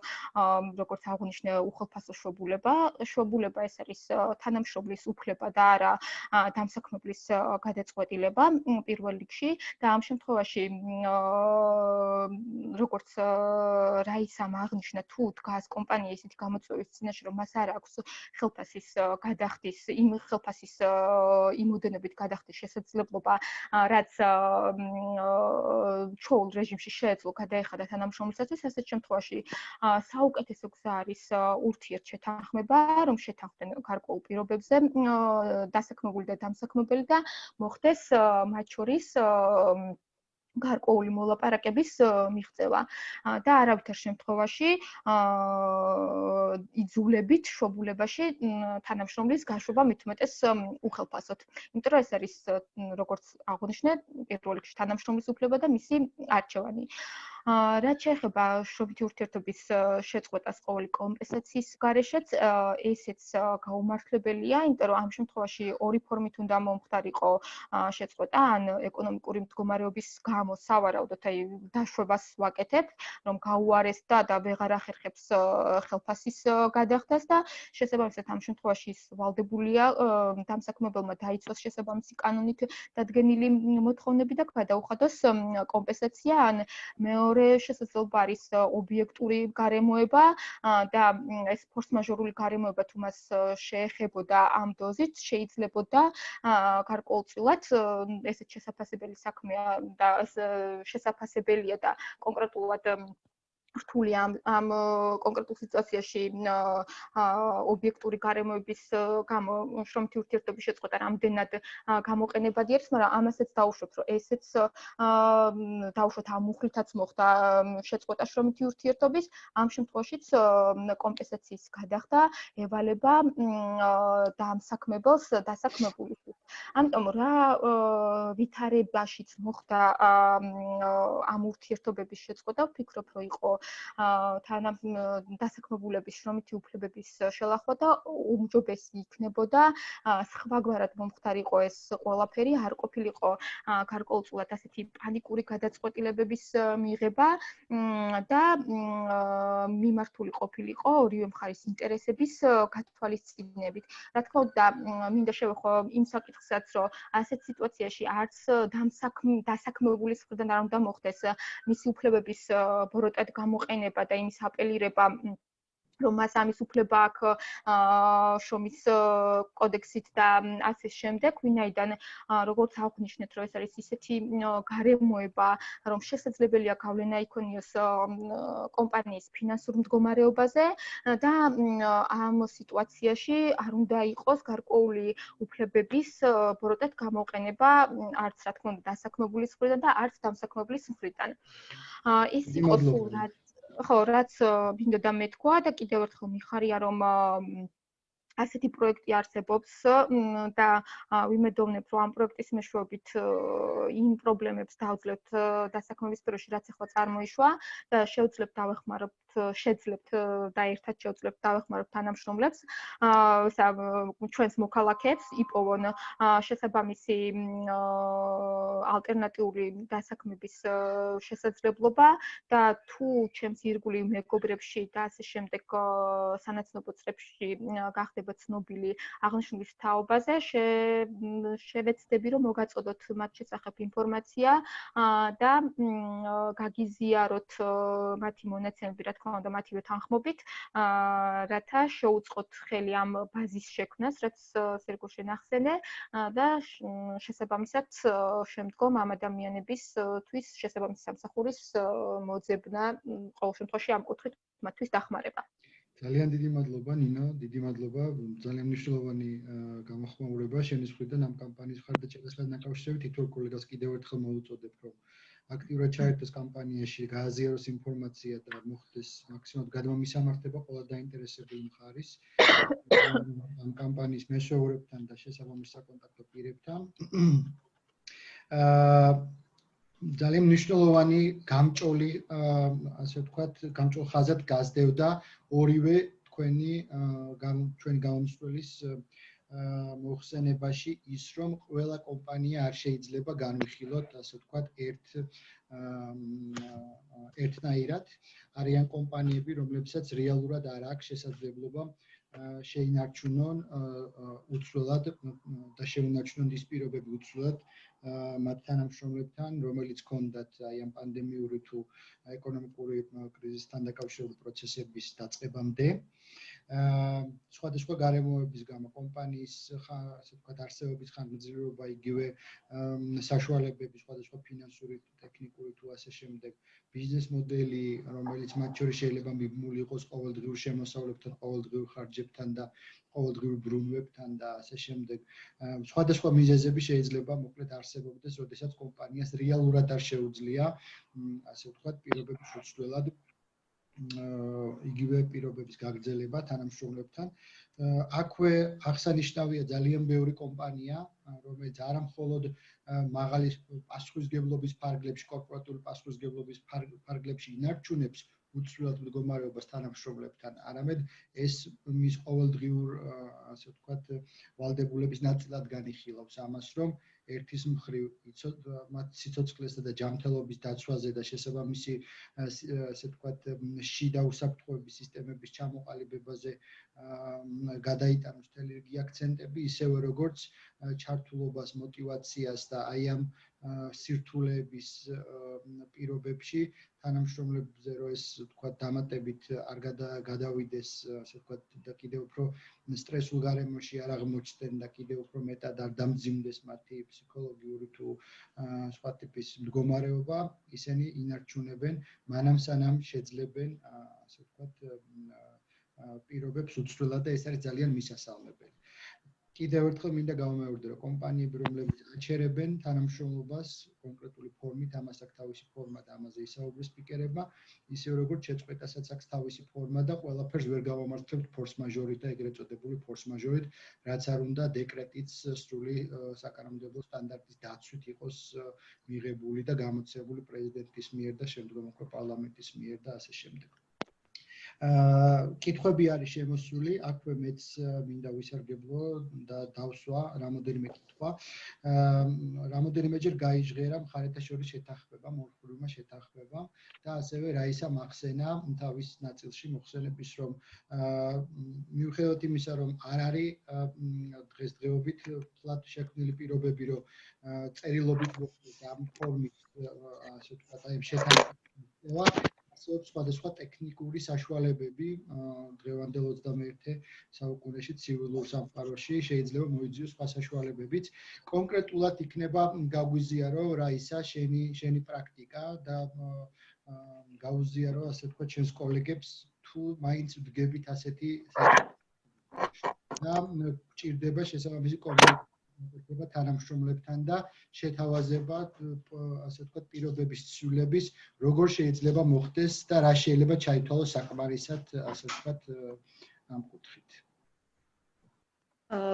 როგორც აღნიშნე უხელფასო შვებულება. შვებულება ეს არის თანამშრომლის უფლება და არა დამსაქმებლის გადაწყვეტილება პირველ რიგში და ამ შემთხვევაში როგორც რაისამ აღნიშნა, თუ დგას კომპანია ისეთი გამოწვევის წინაშე, რომ მას არ აქვს ხელფასის გადახდის იმ ხელფასის იმოდენობით გადახდის შესაძლებლობა, რაც ჩვეულ რეჟიმში შეეძლო გადაეხადა თანამშრომლისათვის, ასეთ შემთხვევაში საუკეთესო გზა არის ურთიერთშეთანხმება, რომ შეთანხმდნენ გარკვეულ პირობებზე დასაქმებული და დამსაქმებელი და მოხდეს მათ შორის გარკვეული მოლაპარაკების მიღწევა და არავითარ შემთხვევაში იძულებით შვებულებაში თანამშრომლის გაშვება მithumetes უხელფასოდ. იმიტომ რომ ეს არის როგორც აღნიშნე პირველ რიგში თანამშრომლის უფლება და მისი არჩევანი. რაც შეეხება შრომითი ურთიერთობის შეწყვეტას ყოველი კომპენსაციის გარეშეც, ესეც გაუმართლებელია, იმიტომ რომ ამ შემთხვევაში ორი ფორმით უნდა მომხდარიყო შეწყვეტა, ან ეკონომიკური მდგომარეობის გამო სავარაუდოდ დაშვებას ვაკეთებ, რომ გაუარესდა და ვეღარ ახერხებს ხელფასის გადახდას და შესაბამისად ამ შემთხვევაში ის ვალდებულია დამსაქმებელმა დაიცვას შესაბამისი კანონით დადგენილი მოთხოვნები და გადაუხადოს კომპენსაცია, ან მეორე შესაძლებლობა არის ობიექტური გარემოება და ეს ფორს-მაჟორული გარემოება თუ მას შეეხებოდა ამ დოზით, შეიძლებოდა გარკვეულწილად ესეთ შესაძლებელი საქმეა და შესაძლებელია და კონკრეტულად რთული ამ კონკრეტულ სიტუაციაში ობიექტური გარემოების გამო შრომითი ურთიერთობის შეწყვეტა რამდენად გამოყენებადი არის, მაგრამ ამასაც დავუშვებთ, რომ ესეც დავუშვათ ამ მუხლითაც მოხდა შეწყვეტა შრომითი ურთიერთობის, ამ შემთხვევაშიც კომპენსაციის გადახდა ევალება დამსაქმებელს დასაქმებულისთვის. ამიტომ რა ვითარებაშიც მოხდა ამ ურთიერთობების შეწყვეტა, ვფიქრობ, რომ იყო დასაქმებულების შრომითი უფლებების შელახვა და უმჯობესი იქნებოდა სხვაგვარად მომხდარიყო ეს ყველაფერი, არ ყოფილიყო გარკვეულწილად ასეთი პანიკური გადაწყვეტილებების მიღება და მიმართული ყოფილიყო ორივე მხარის ინტერესების გათვალისწინებით. რა თქმა უნდა, მინდა შევეხო იმ საკითხსაც, რომ ასეთ სიტუაციაში არც დასაქმებულის მხრიდან არ უნდა მოხდეს მისი უფლებების ბოროტად გამოყენება და იმის აპელირება, რომ მას ამის უფლება აქვს შრომის კოდექსით და ასე შემდეგ, ვინაიდან როგორც აღვნიშნეთ, რომ ეს არის ისეთი გარემოება, რომ შესაძლებელია გავლენა იქონიოს კომპანიის ფინანსურ მდგომარეობაზე და ამ სიტუაციაში არ უნდა იყოს გარკვეული უფლებების ბოროტად გამოყენება არც რა თქმა უნდა დასაქმებულის მხრიდან და არც დამსაქმებლის მხრიდან. ის იყო სულ რაც მინდოდა მეთქვა და კიდევ ერთხელ მიხარია, რომ ასეთი პროექტი არსებობს და ვიმედოვნებ, რომ ამ პროექტის მეშვეობით იმ პრობლემებს დავძლებთ დასაქმების სფეროში, რაც ახლა წარმოიშვა და შევძლებთ დავეხმაროთ, შეძლებთ და ერთად შევძლებთ დავეხმაროთ თანამშრომლებს, ჩვენს მოქალაქეებს იპოვონ შესაბამისი ალტერნატიული დასაქმების შესაძლებლობა და თუ ჩემს ირგვლივ მეგობრებში და ასე შემდეგ სანაცნობო წრებში გახდება ცნობილი აღნიშნული თაობაზე, შევეცდები, რომ მოგაწოდოთ მათ შესახებ ინფორმაცია და გაგიზიაროთ მათი მონაცემები, რა თქმა უნდა, მათივე თანხმობით, რათა შეუწყოთ ხელი ამ ბაზის შექმნას, რაც სერგოშენ ახსენე და შესაბამისად შემდგომ ამ ადამიანებისთვის შესაბამისი სამსახურის მოძებნა ყოველ შემთხვევაში ამ კუთხით მათთვის დახმარება. ძალიან დიდი მადლობა ნინო, დიდი მადლობა, ძალიან მნიშვნელოვანი გამოხმაურება შენი მხრიდან ამ კამპანიის მხარდაჭერასთან დაკავშირებით. თითოეულ კოლეგას კიდევ ერთხელ მოვუწოდებ, რომ აქტიურად ჩაერთოს კამპანიაში, გააზიაროს ინფორმაცია და მოხდეს მაქსიმალურად გადამომისამართება ყველა დაინტერესებული მხარის ამ კამპანიის მეშვეობებთან და შესაბამის საკონტაქტო პირებთან. ძალიან მნიშვნელოვანი გამჭოლი, ასე ვთქვათ, გამჭოლ ხაზად გასდევდა ორივე ჩვენი გამომსვლელის მოხსენებაში ის, რომ ყველა კომპანია არ შეიძლება განვიხილოთ, ასე ვთქვათ, ერთნაირად. არიან კომპანიები, რომლებსაც რეალურად არ აქვს შესაძლებლობა შეინარჩუნონ უცვლელად და შეუნარჩუნონ ის პირობები უცვლელად მათ თანამშრომლებთან, რომელიც ჰქონდათ აი ამ პანდემიური თუ ეკონომიკური კრიზისთან დაკავშირებული პროცესების დაწყებამდე. სხვადასხვა გარემოების გამო კომპანიის ასე ვთქვათ არსებობის ხანგრძლივობა, იგივე საშუალებები, სხვადასხვა ფინანსური, ტექნიკური თუ ასე შემდეგ, ბიზნეს მოდელი, რომელიც მათ შორის შეიძლება მიბმული იყოს ყოველდღიურ შემოსავლებთან, ყოველდღიურ ხარჯებთან და ყოველდღიურ ბრუნვებთან და ასე შემდეგ. სხვადასხვა მიზეზები შეიძლება მოკლედ არსებობდეს, როდესაც კომპანიას რეალურად არ შეუძლია, ასე ვთქვათ, პირობების უცვლელად იგივე პირობების გაგრძელება თანამშრომლებთან. აქვე აღსანიშნავია ძალიან ბევრი კომპანია, რომელიც არა მხოლოდ მაღალი პასუხისმგებლობის ფარგლებში, კორპორატული პასუხისმგებლობის ფარგლებში ინარჩუნებს უცვლელად მდგომარეობას თანამშრომლებთან, არამედ ეს მის ყოველდღიურ, ასე ვთქვათ, ვალდებულების ნაწილად განიხილავს ამას, რომ ერთის მხრივ მათ სიცოცხლესა და ჯანმრთელობის დაცვაზე და შესაბამისი, ასე ვთქვათ, შიდა უსაფრთხოების სისტემების ჩამოყალიბებაზე გადაიტანოს მთელი რიგი აქცენტები, ისევე როგორც ჩართულობას, მოტივაციას და აი ამ სირთულეების პირობებში თანამშრომლებზე რომ ეს თქვა დამატებით არ გადავიდეს, ასე თქვა და კიდევ უფრო სტრესულ გარემოში არ აღმოჩნდნენ და კიდევ უფრო მეტად არ დამძიმდეს მათი ფსიქოლოგიური თუ სხვა ტიპის მდგომარეობა, ისინი ინარჩუნებენ მანამ სანამ შეძლებენ, ასე თქვა პირობებს უცვლელად და ეს არის ძალიან მისასალმებელი. კიდევ ერთხელ მინდა გავამეორდე, რომ კომპანიები, რომლებიც აჩერებენ თანამშრომლობას კონკრეტული ფორმით, ამას აქვს თავისი ფორმა და ამაზე ისაუბრეს სპიკერებმა, ისევე როგორც შეწყვეტასაც აქვს თავისი ფორმა და ყველაფერს ვერ გავამართლებთ ფორს მაჟორით და ეგრეთ წოდებული ფორს მაჟორით, რაც არ უნდა დეკრეტიც სრული საკანონმდებლო სტანდარტის დაცვით იყოს მიღებული და გამოცემული პრეზიდენტის მიერ და შემდგომ უკვე პარლამენტის მიერ და ასე შემდეგ. კითხვები არის შემოსული, აქვე მეც მინდა ვისარგებლო და დავსვა რამოდენიმე კითხვა. რამოდენიმეჯერ გაიჟღერა მხარეთა შორის შეთანხმება, მორფულმა შეთანხმება და ასევე რაისა მახსენა თავის ნაწილში მოხსენების, რომ მიუხედავად იმისა, რომ არ არის დღესდღეობით ფლად შექმნილი პირობები, რომ წერილობით მოხდეს ამ ფორმით, ასე ვთქვათ, აი შეთანხმება სხვადასხვა ტექნიკური საშუალებები დღევანდელ 21 საუკუნეში ცივილურ სამყაროში შეიძლება მოიძიოს სხვა საშუალებებიც. კონკრეტულად იქნება გაგვიზიარო რაისა შენი პრაქტიკა და გაუზიარო ასე ვთქვათ ჩვენს კოლეგებს თუ მაინც ვდგებით ასეთი და ჭირდება შესაბამისი კომუნიკაცია თანამშრომლებთან და შეთავაზება ასე ვთქვათ პირობების ცვლილების როგორ შეიძლება მოხდეს და რა შეიძლება ჩაითვალოს საკმარისად ასე ვთქვათ ამ კუთხით.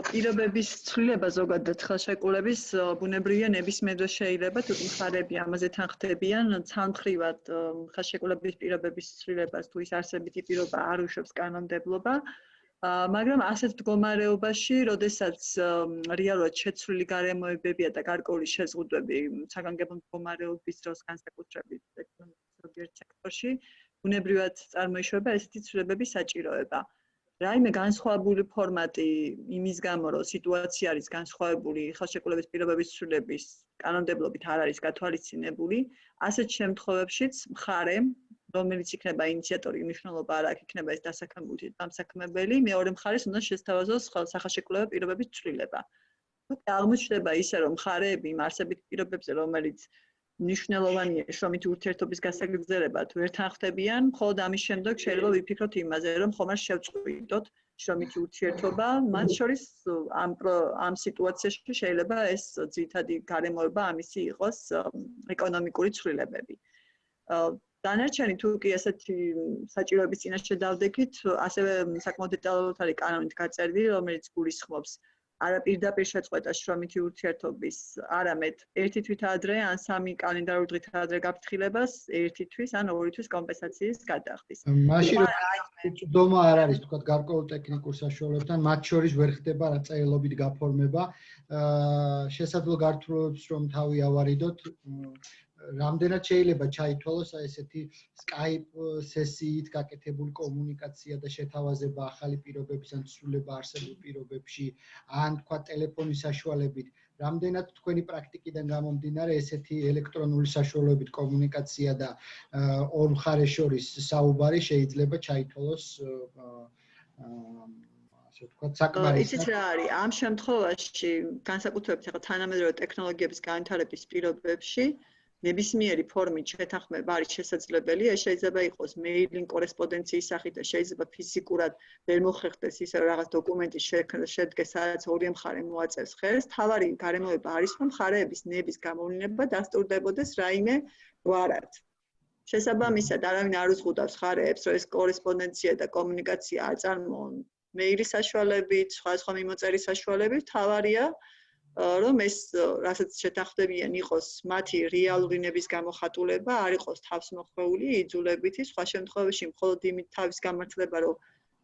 პირობების ცვლილება ზოგადად ხელშეკრულების ბუნებრივია ნებისმიერ დროს შეიძლება თუ მხარეები ამაზე თანხმდებიან ცალმხრივად ხელშეკრულების პირობების ცვლილებას თუ ის არსებითი პირობა არ უშვებს კანონმდებლობა. მაგრამ ასეთ მდგომარეობაში, როდესაც რეალურად შეცვლილი გარემოებებია და გარკვეული შეზღუდვები საგანგებო მდგომარეობის დროს განსაკუთრებით ეკონომიკის სექტორში, ბუნებრივად წარმოიშვება ესეთი ცვლილებების საჭიროება. რაიმე განსხვავებული ფორმატი იმის გამო, რომ სიტუაცია არის განსხვავებული, ხელშეკრულების პირობების ცვლილების კანონმდებლობით არ არის გათვალისწინებული, ასეთ შემთხვევებშიც მხარემ რომელიც იქნება ინიციატორი, მნიშვნელობა არ აქვს, იქნება ეს დასაქმებელი, მეორე მხარეს უნდა შესთავაზოს სახელშეკრულება პირობების ცვლილება. თუმცა აღმოჩნდება ისე, რომ მხარეები იმ არსებით პირობებზე, რომელიც მნიშვნელოვანია შრომითი ურთიერთობის გასაგრძელება, თუ ერთ თანხმდებიან, მხოლოდ ამის შემდეგ შეიძლება ვიფიქროთ იმაზე, რომ ხომ არ შევწყვიტოთ შრომითი ურთიერთობა, მათ შორის ამ სიტუაციაში შეიძლება ეს ძირითადი გარემოება ამისი იყოს ეკონომიკური ცვლილებები. დანარჩენი თუ კი ასეთი საჭიროების წინაშე დავდექით, ასევე საკმაოდ დეტალურად არის კანონით გაწერილი, რომელიც გულისხმობს არა პირდაპირ შეწყვეტას შრომითი ურთიერთობის, არამედ ერთი თვით ადრე ან 3 კალენდარული დღით ადრე გაფრთხილებას, ერთი თვის ან 2 თვის კომპენსაციის გადახდის. მაშინ წვდომა არ არის თქვა გარკვეულ ტექნიკურ საშუალებებთან, მათ შორის ვერ ხდება რა წერილობით გაფორმება. შესაძლოა გართულებს რომ თავი ავარიდოთ რამდენად შეიძლება ჩაითვალოს ესეთი Skype სესიით გაკეთებული კომუნიკაცია და შეთავაზება ახალი პირობების ან ცვლილება არსებულ პირობებში ან თქვა ტელეფონის საშუალებით რამდენად თქვენი პრაქტიკიდან გამომდინარე ესეთი ელექტრონული საშუალებებით კომუნიკაცია და ორ მხარეს შორის საუბარი შეიძლება ჩაითვალოს ასე ვთქვათ საკმარისად ისიც რა არის ამ შემთხვევაში განსაკუთრებით ახლა თანამედროვე ტექნოლოგიების განვითარების პირობებში ნებისმიერი ფორმით შეთანხმება არის შესაძლებელი, ეს შეიძლება იყოს მეილინგ კორესპონდენციის სახით და შეიძლება ფიზიკურად ვერ მოხერხდეს ისე რაღაც დოკუმენტის შედგეს, სადაც ორი მხარე მოაწერს ხელს. თავარი გარემოება არის, რომ მხარეების ნების გამოვლინება დასტურდებოდეს რაიმე გვარად. შესაბამისად, არავინ არ უზღუდავს მხარეებს, რომ ეს კორესპონდენცია და კომუნიკაცია აწარმოონ მეილის საშუალებით, სხვა მიმოწერის საშუალებით, თავარია რომ ეს რასაც შეთანხმდებიან იყოს მათი რეალური ნების გამოხატულება, არ იყოს თავსმოხვეული, იძულებითი, სხვა შემთხვევაში მხოლოდ იმით თავის გამართლება, რომ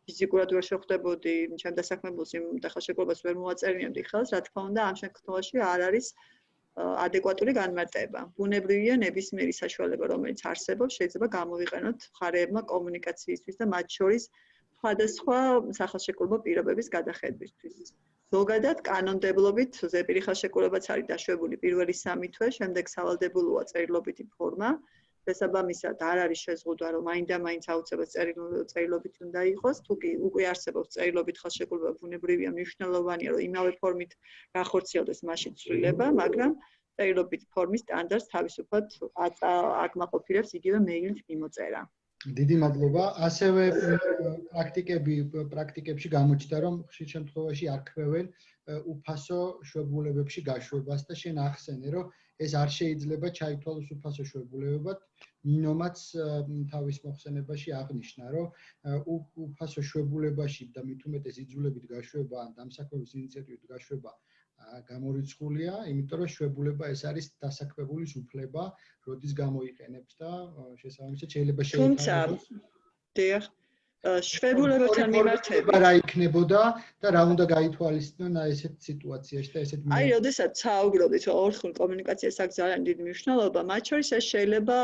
ფიზიკურად ვერ შეხვდებოდი ჩემ დასაქმებულს იმ ხელშეკრულებას ვერ მოაწერინებდი ხელს, რა თქმა უნდა, ამ შემთხვევაში არ არის ადეკვატური განმარტება. ბუნებრივია ნებისმიერი საშუალება, რომელიც არსებობს, შეიძლება გამოვიყენოთ მხარეებმა კომუნიკაციისთვის და მათ შორის სხვადასხვა სახელშეკრულებო პირობების გადახედვისთვის. ზოგადად კანონმდებლობით ზეპირი ხელშეკრულებაც არის დაშვებული პირველი 3 თვე, შემდეგ სავალდებულოა წერილობითი ფორმა. შესაბამისად არ არის შეზღუდვა, რომ მაინდა-მაინც აუცილებლად წერილობით უნდა იყოს, თუ კი უკვე არსებობს წერილობით ხელშეკრულება, ბუნებრივია, მნიშვნელოვანია, რომ იმავე ფორმით გახორციელდეს მაშინ ცვლილება, მაგრამ წერილობითი ფორმის სტანდარტს თავისუფლად აკმაყოფილებს იგივე მეილით მიმოწერა. დიდი მადლობა. ასევე პრაქტიკებში გამოჩნდა, რომ ხშირ შემთხვევაში არ ქმევენ უფასო შვებულებებში გაშვებას და შენ ახსენე, რომ ეს არ შეიძლება ჩაითვალოს უფასო შვებულებებად. ნინომაც თავის მოხსენებაში აღნიშნა, რომ უფასო შვებულებაში და მით უმეტეს იძულებით გაშვება ან დამსაქმების ინიციატივით გაშვება გამორიცხულია, იმიტომ რომ შვებულება ეს არის დასაქმებულის უფლება, როდის გამოიყენებს და შესაბამისად შეიძლება შეითვალოს. დიახ. შვებულებებთან მიმართებით რა იქნებოდა და რა უნდა გაითვალისწინონ ესეთ სიტუაციაში და ესეთ აი, როდესაც საუბრობთ, რომ ორხმულ კომუნიკაციას აქვს ძალიან დიდი მნიშვნელობა, მათ შორის ეს შეიძლება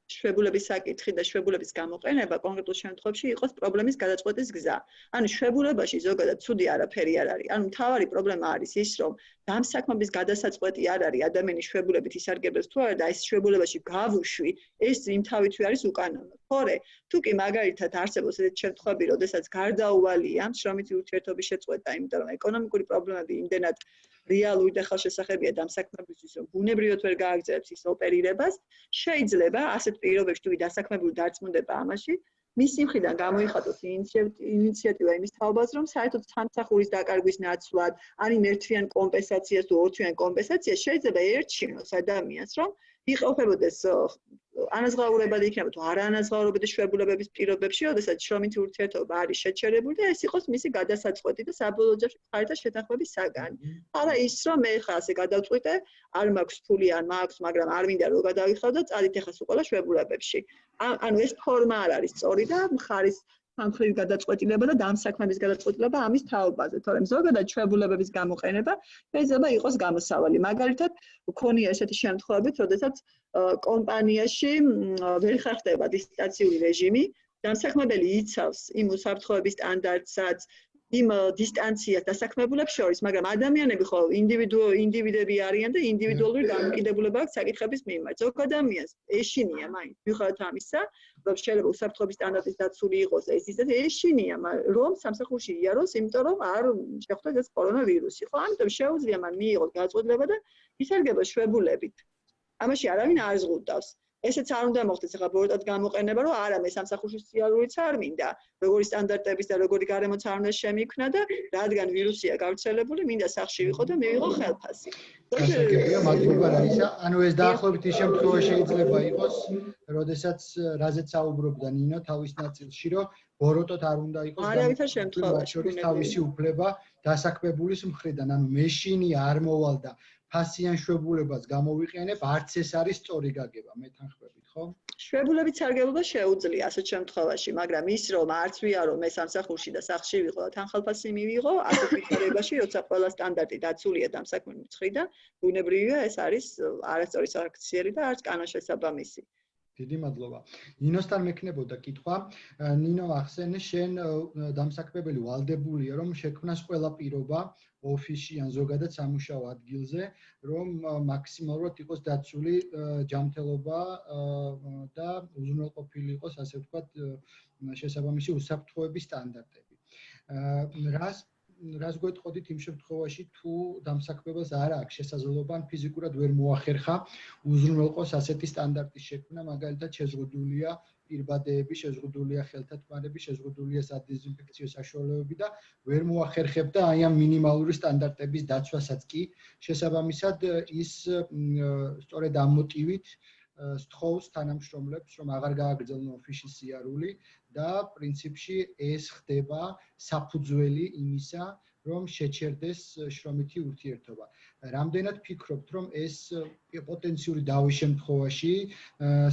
შვებულების საკითხი და შვებულების გამოყენება კონკრეტულ შემთხვევაში იყოს პრობლემის გადაწყვეტის გზა. ანუ შვებულებაში ზოგადად ცუდი არაფერი არ არის. ანუ მთავარი პრობლემა არის ის, რომ დამსაქმების გადასაწყვეტი არ არის ადამიანის შვებულებით ისარგებლებს თუ არა და ეს შვებულებაში გავუშვი, ეს იმთავითვე არის უკანონო. თორე, თუ კი მაგალითად არსებობს ესეთი შემთხვევები, როდესაც გარდაუვალია შრომითი ურთიერთობის შეწყვეტა, იმიტომ რომ ეკონომიკური პრობლემები იმდენად რეალური და ხელშესახებია დამსაქმებისთვის, რომ ბუნებრივად ვერ გააგრძელებს ის ოპერირებას, შეიძლება ასეთ პირობებში თუ დასაქმებული დარწმუნდება ამაში, მისი მხრიდან გამოიხატოს ინიციატივა იმის თაობას, რომ საერთოდ სამსახურის დაკარგვის ნაცვლად, ან იმ ერთვიან კომპენსაციას თუ ორთვიან კომპენსაციას შეიძლება ერჩივნოს ადამიანს, რომ იყოფებოდეს ანაზღაურებადი იქნება თუ არაანაზღაურებადი შვებულებების პირობებში, როდესაც შრომითი ურთიერთობა არის შეჩერებული და ეს იყოს მისი გადასაწყვეტი და საბოლოო ჯამში მხარეთა შეთანხმების საგანი. არა ის, რომ მე ხა ასე გადავწყვიტე, არ მაქვს ფული ან მაქვს, მაგრამ არ მინდა რომ გადავიხავ და წადით ახლა უყოლა შვებულებებში. ანუ ეს ფორმა არ არის სწორი და მხარის სამხრივი გადაწყვეტილება და დამსაქმების გადაწყვეტილება ამის თაობაზე, თორემ ზოგადად შვებულებების გამოყენება შეიძლება იყოს გამოსავალი. მაგალითად, მქონია ესეთი შემთხვევები, როდესაც კომპანიაში ვერ ხერხდება დისტანციური რეჟიმი, დამსაქმებელი იცავს იმ უსაფრთხოების სტანდარტსაც, იმ დისტანციას დასაქმებულებს შორის, მაგრამ ადამიანები ხო ინდივიდები არიან და ინდივიდუალური დამოკიდებულება აქვს საკითხების მიმართ. ზოგ ადამიანს ეშინია მაინც, მიუხედავად ამისა, რომ შეიძლება უსაფრთხოების სტანდარტის დაცული იყოს ეს ისე ეშინია, რომ სამსახურში იაროს, იმიტომ რომ არ შეხვდეს ეს კორონავირუსი. ხო, ამიტომ შეუძლია მან მიიღოს გადაწყვეტილება და ისარგებლოს შვებულებით. ამაში არავინ არ ზღუდავს. ესეც არ უნდა მოხდეს ახლა ბოროტად გამოყენება, რომ არა მე სამსახურში სიარულიც არ მინდა, როგორი სტანდარტების და როგორი გარემოც არ უნდა შემიქმნა და რადგან ვირუსია გავრცელებული, მინდა სახლში ვიყო და მივიღო ხელფასი. გასაგებია, მადლობა რაისა. ანუ ეს დაახლოებით ის შემთხვევა შეიძლება იყოს, როდესაც რაზეც საუბრობდა ნინო თავის ნაწილში, რომ ბოროტად არ უნდა იყოს არავითარ შემთხვევაში თავისი უფლება დასაქმებულის მხრიდან, ანუ მეშინი არ მოვალ და ფასიან შვებულებას გამოვიყენებ, არც ეს არის სწორი გაგება, მე თანხმებით, ხო? შვებულებით სარგებლობა შეუძლია ასეთ შემთხვევაში, მაგრამ ის რომ არც ვიარო მე სამსახურში და სახლში ვიყო და თანხალფასი მივიღო, ასეთ პირობებში, როცა ყველა სტანდარტი დაცულია დამსაქმების მხრიდან, ბუნებრივია ეს არის არასწორი საქციელი და არც კანონშესაბამისი. დიდი მადლობა. ნინოსთან მექნებოდა კითხვა. ნინო ახსენე, შენ დამსაქმებელი ვალდებულია, რომ შექმნას ყველა პირობა ოფისში ან ზოგადად სამუშაო ადგილზე, რომ მაქსიმალურად იყოს დაცული ჯანმრთელობა და უზრუნველყოფილი იყოს, ასე ვთქვათ, შესაბამისი უსაფრთხოების სტანდარტები. რას გვეტყოდით იმ შემთხვევაში, თუ დამსაქმებელს არ აქვს შესაძლებლობა ან ფიზიკურად ვერ მოახერხა უზრუნველყოს ასეთი სტანდარტის შექმნა, მაგალითად შეზღუდულია პირბადეები, შეზღუდულია ხელთათმარები, შეზღუდულია სადეზინფექციო საშუალებები და ვერ მოახერხებდა აი ამ მინიმალური სტანდარტების დაცვასაც კი, შესაბამისად ის სწორედ ამ მოტივით სთხოვს თანამშრომლებს, რომ აღარ გააგრძელონ ოფისში სიარული და პრინციპში ეს ხდება საფუძველი იმისა, რომ შეჩერდეს შრომითი ურთიერთობა. რამდენად ფიქრობთ, რომ ეს პოტენციური დავის შემთხვევაში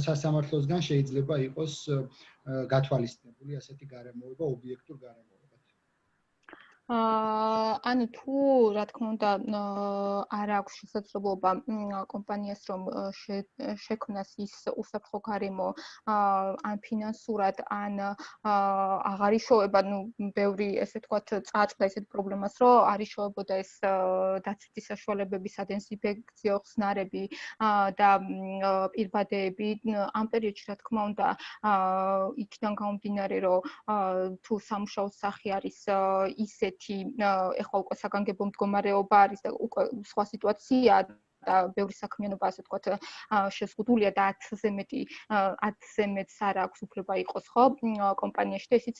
სასამართლოსგან შეიძლება იყოს გათვალისწინებული ასეთი გარემოება ობიექტურ გარემოებად? ანუ თუ რა თქმა უნდა არ აქვს შესაძლებლობა კომპანიას რომ შექმნას ის უსაფრთხო გარემო ან ფინანსურად ან აღარ იშოვება ბევრი ესე ვთქვათ წააწყდა ესეთ პრობლემას რომ არ იშოვებოდა ეს დაცვითი საშუალებები სადენსინფექციო ხსნარები და პირბადეები ამ პერიოდში რა თქმა უნდა იქიდან გამომდინარე რომ თუ სამუშაო სახე არის ისეთი ეხლა უკვე საგანგებო მდგომარეობა არის და უკვე სხვა სიტუაციაა და ბევრი საქმიანობა ასე ვთქვათ შეზღუდულია და 10-ზე მეტს არ აქვს უფლება იყოს ხო კომპანიაში და ისიც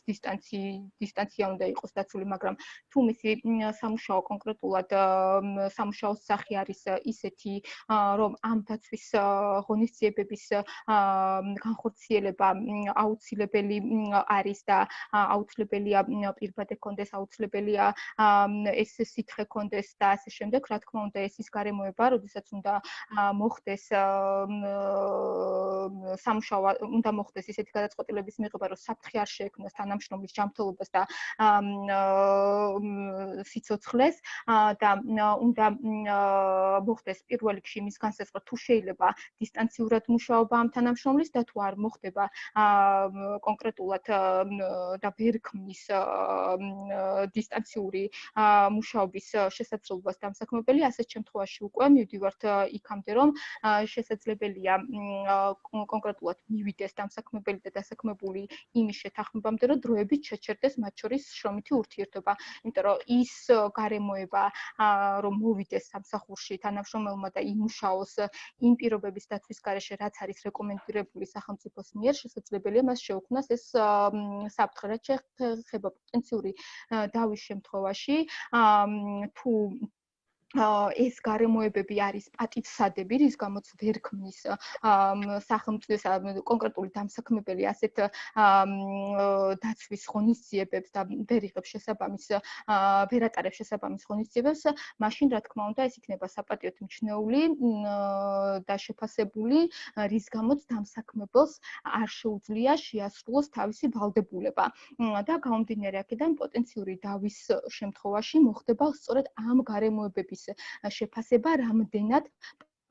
დისტანცია უნდა იყოს დაცული მაგრამ თუ მისი სამუშაო კონკრეტულად სამუშაო სახე არის ისეთი რომ ამ დაცვის ღონისძიებების განხორციელება აუცილებელი არის და აუცილებელია პირბადე კონდეს აუცილებელია ეს სითხე კონდეს და ასე შემდეგ რა თქმა უნდა ეს ის გარემოება როდესაც უნდა მოხდეს სამუშაო უნდა მოხდეს ისეთი გადაწყვეტილების მიღება რომ საფრთხე არ შეექმნას თანამშრომლის ჯანმრთელობას და სიცოცხლეს და უნდა მოხდეს პირველ რიგში იმის განსაზღვრა თუ შეიძლება დისტანციურად მუშაობა ამ თანამშრომლის და თუ არ მოხდება კონკრეტულად და ვერ ქმნის დისტანციური მუშაობის შესაძლებლობას დამსაქმებელი ასეთ შემთხვევაში უკვე მივდივართ იქამდე რომ შესაძლებელია კონკრეტულად მივიდეს დამსაქმებელი და დასაქმებული იმის შეთანხმებამდე რომ დროებით შეჩერდეს მათ შორის შრომითი ურთიერთობა იმიტომ რომ ის გარემოება რომ მოვიდეს სამსახურში თანამშრომელმა და იმუშაოს იმ პირობების დაცვის გარეშე რაც არის რეკომენდირებული სახელმწიფოს მიერ შესაძლებელია მას შეუქმნას ეს საფრთხე რაც შეეხება პოტენციური დავის შემთხვევაში თუ ეს გარემოებები არის პატივსადები, რის გამოც ვერ ქმნის სახელმწიფო კონკრეტული დამსაქმებელი ასეთ დაცვის ღონისძიებებს და ვერ იღებს შესაბამის ვერ ატარებს შესაბამის ღონისძიებებს, მაშინ რა თქმა უნდა ეს იქნება საპატიოდ მიჩნეული და შეფასებული, რის გამოც დამსაქმებელს არ შეუძლია შეასრულოს თავისი ვალდებულება. და გამომდინარე აქედან პოტენციური დავის შემთხვევაში მოხდება სწორედ ამ გარემოებების შეფასება რამდენად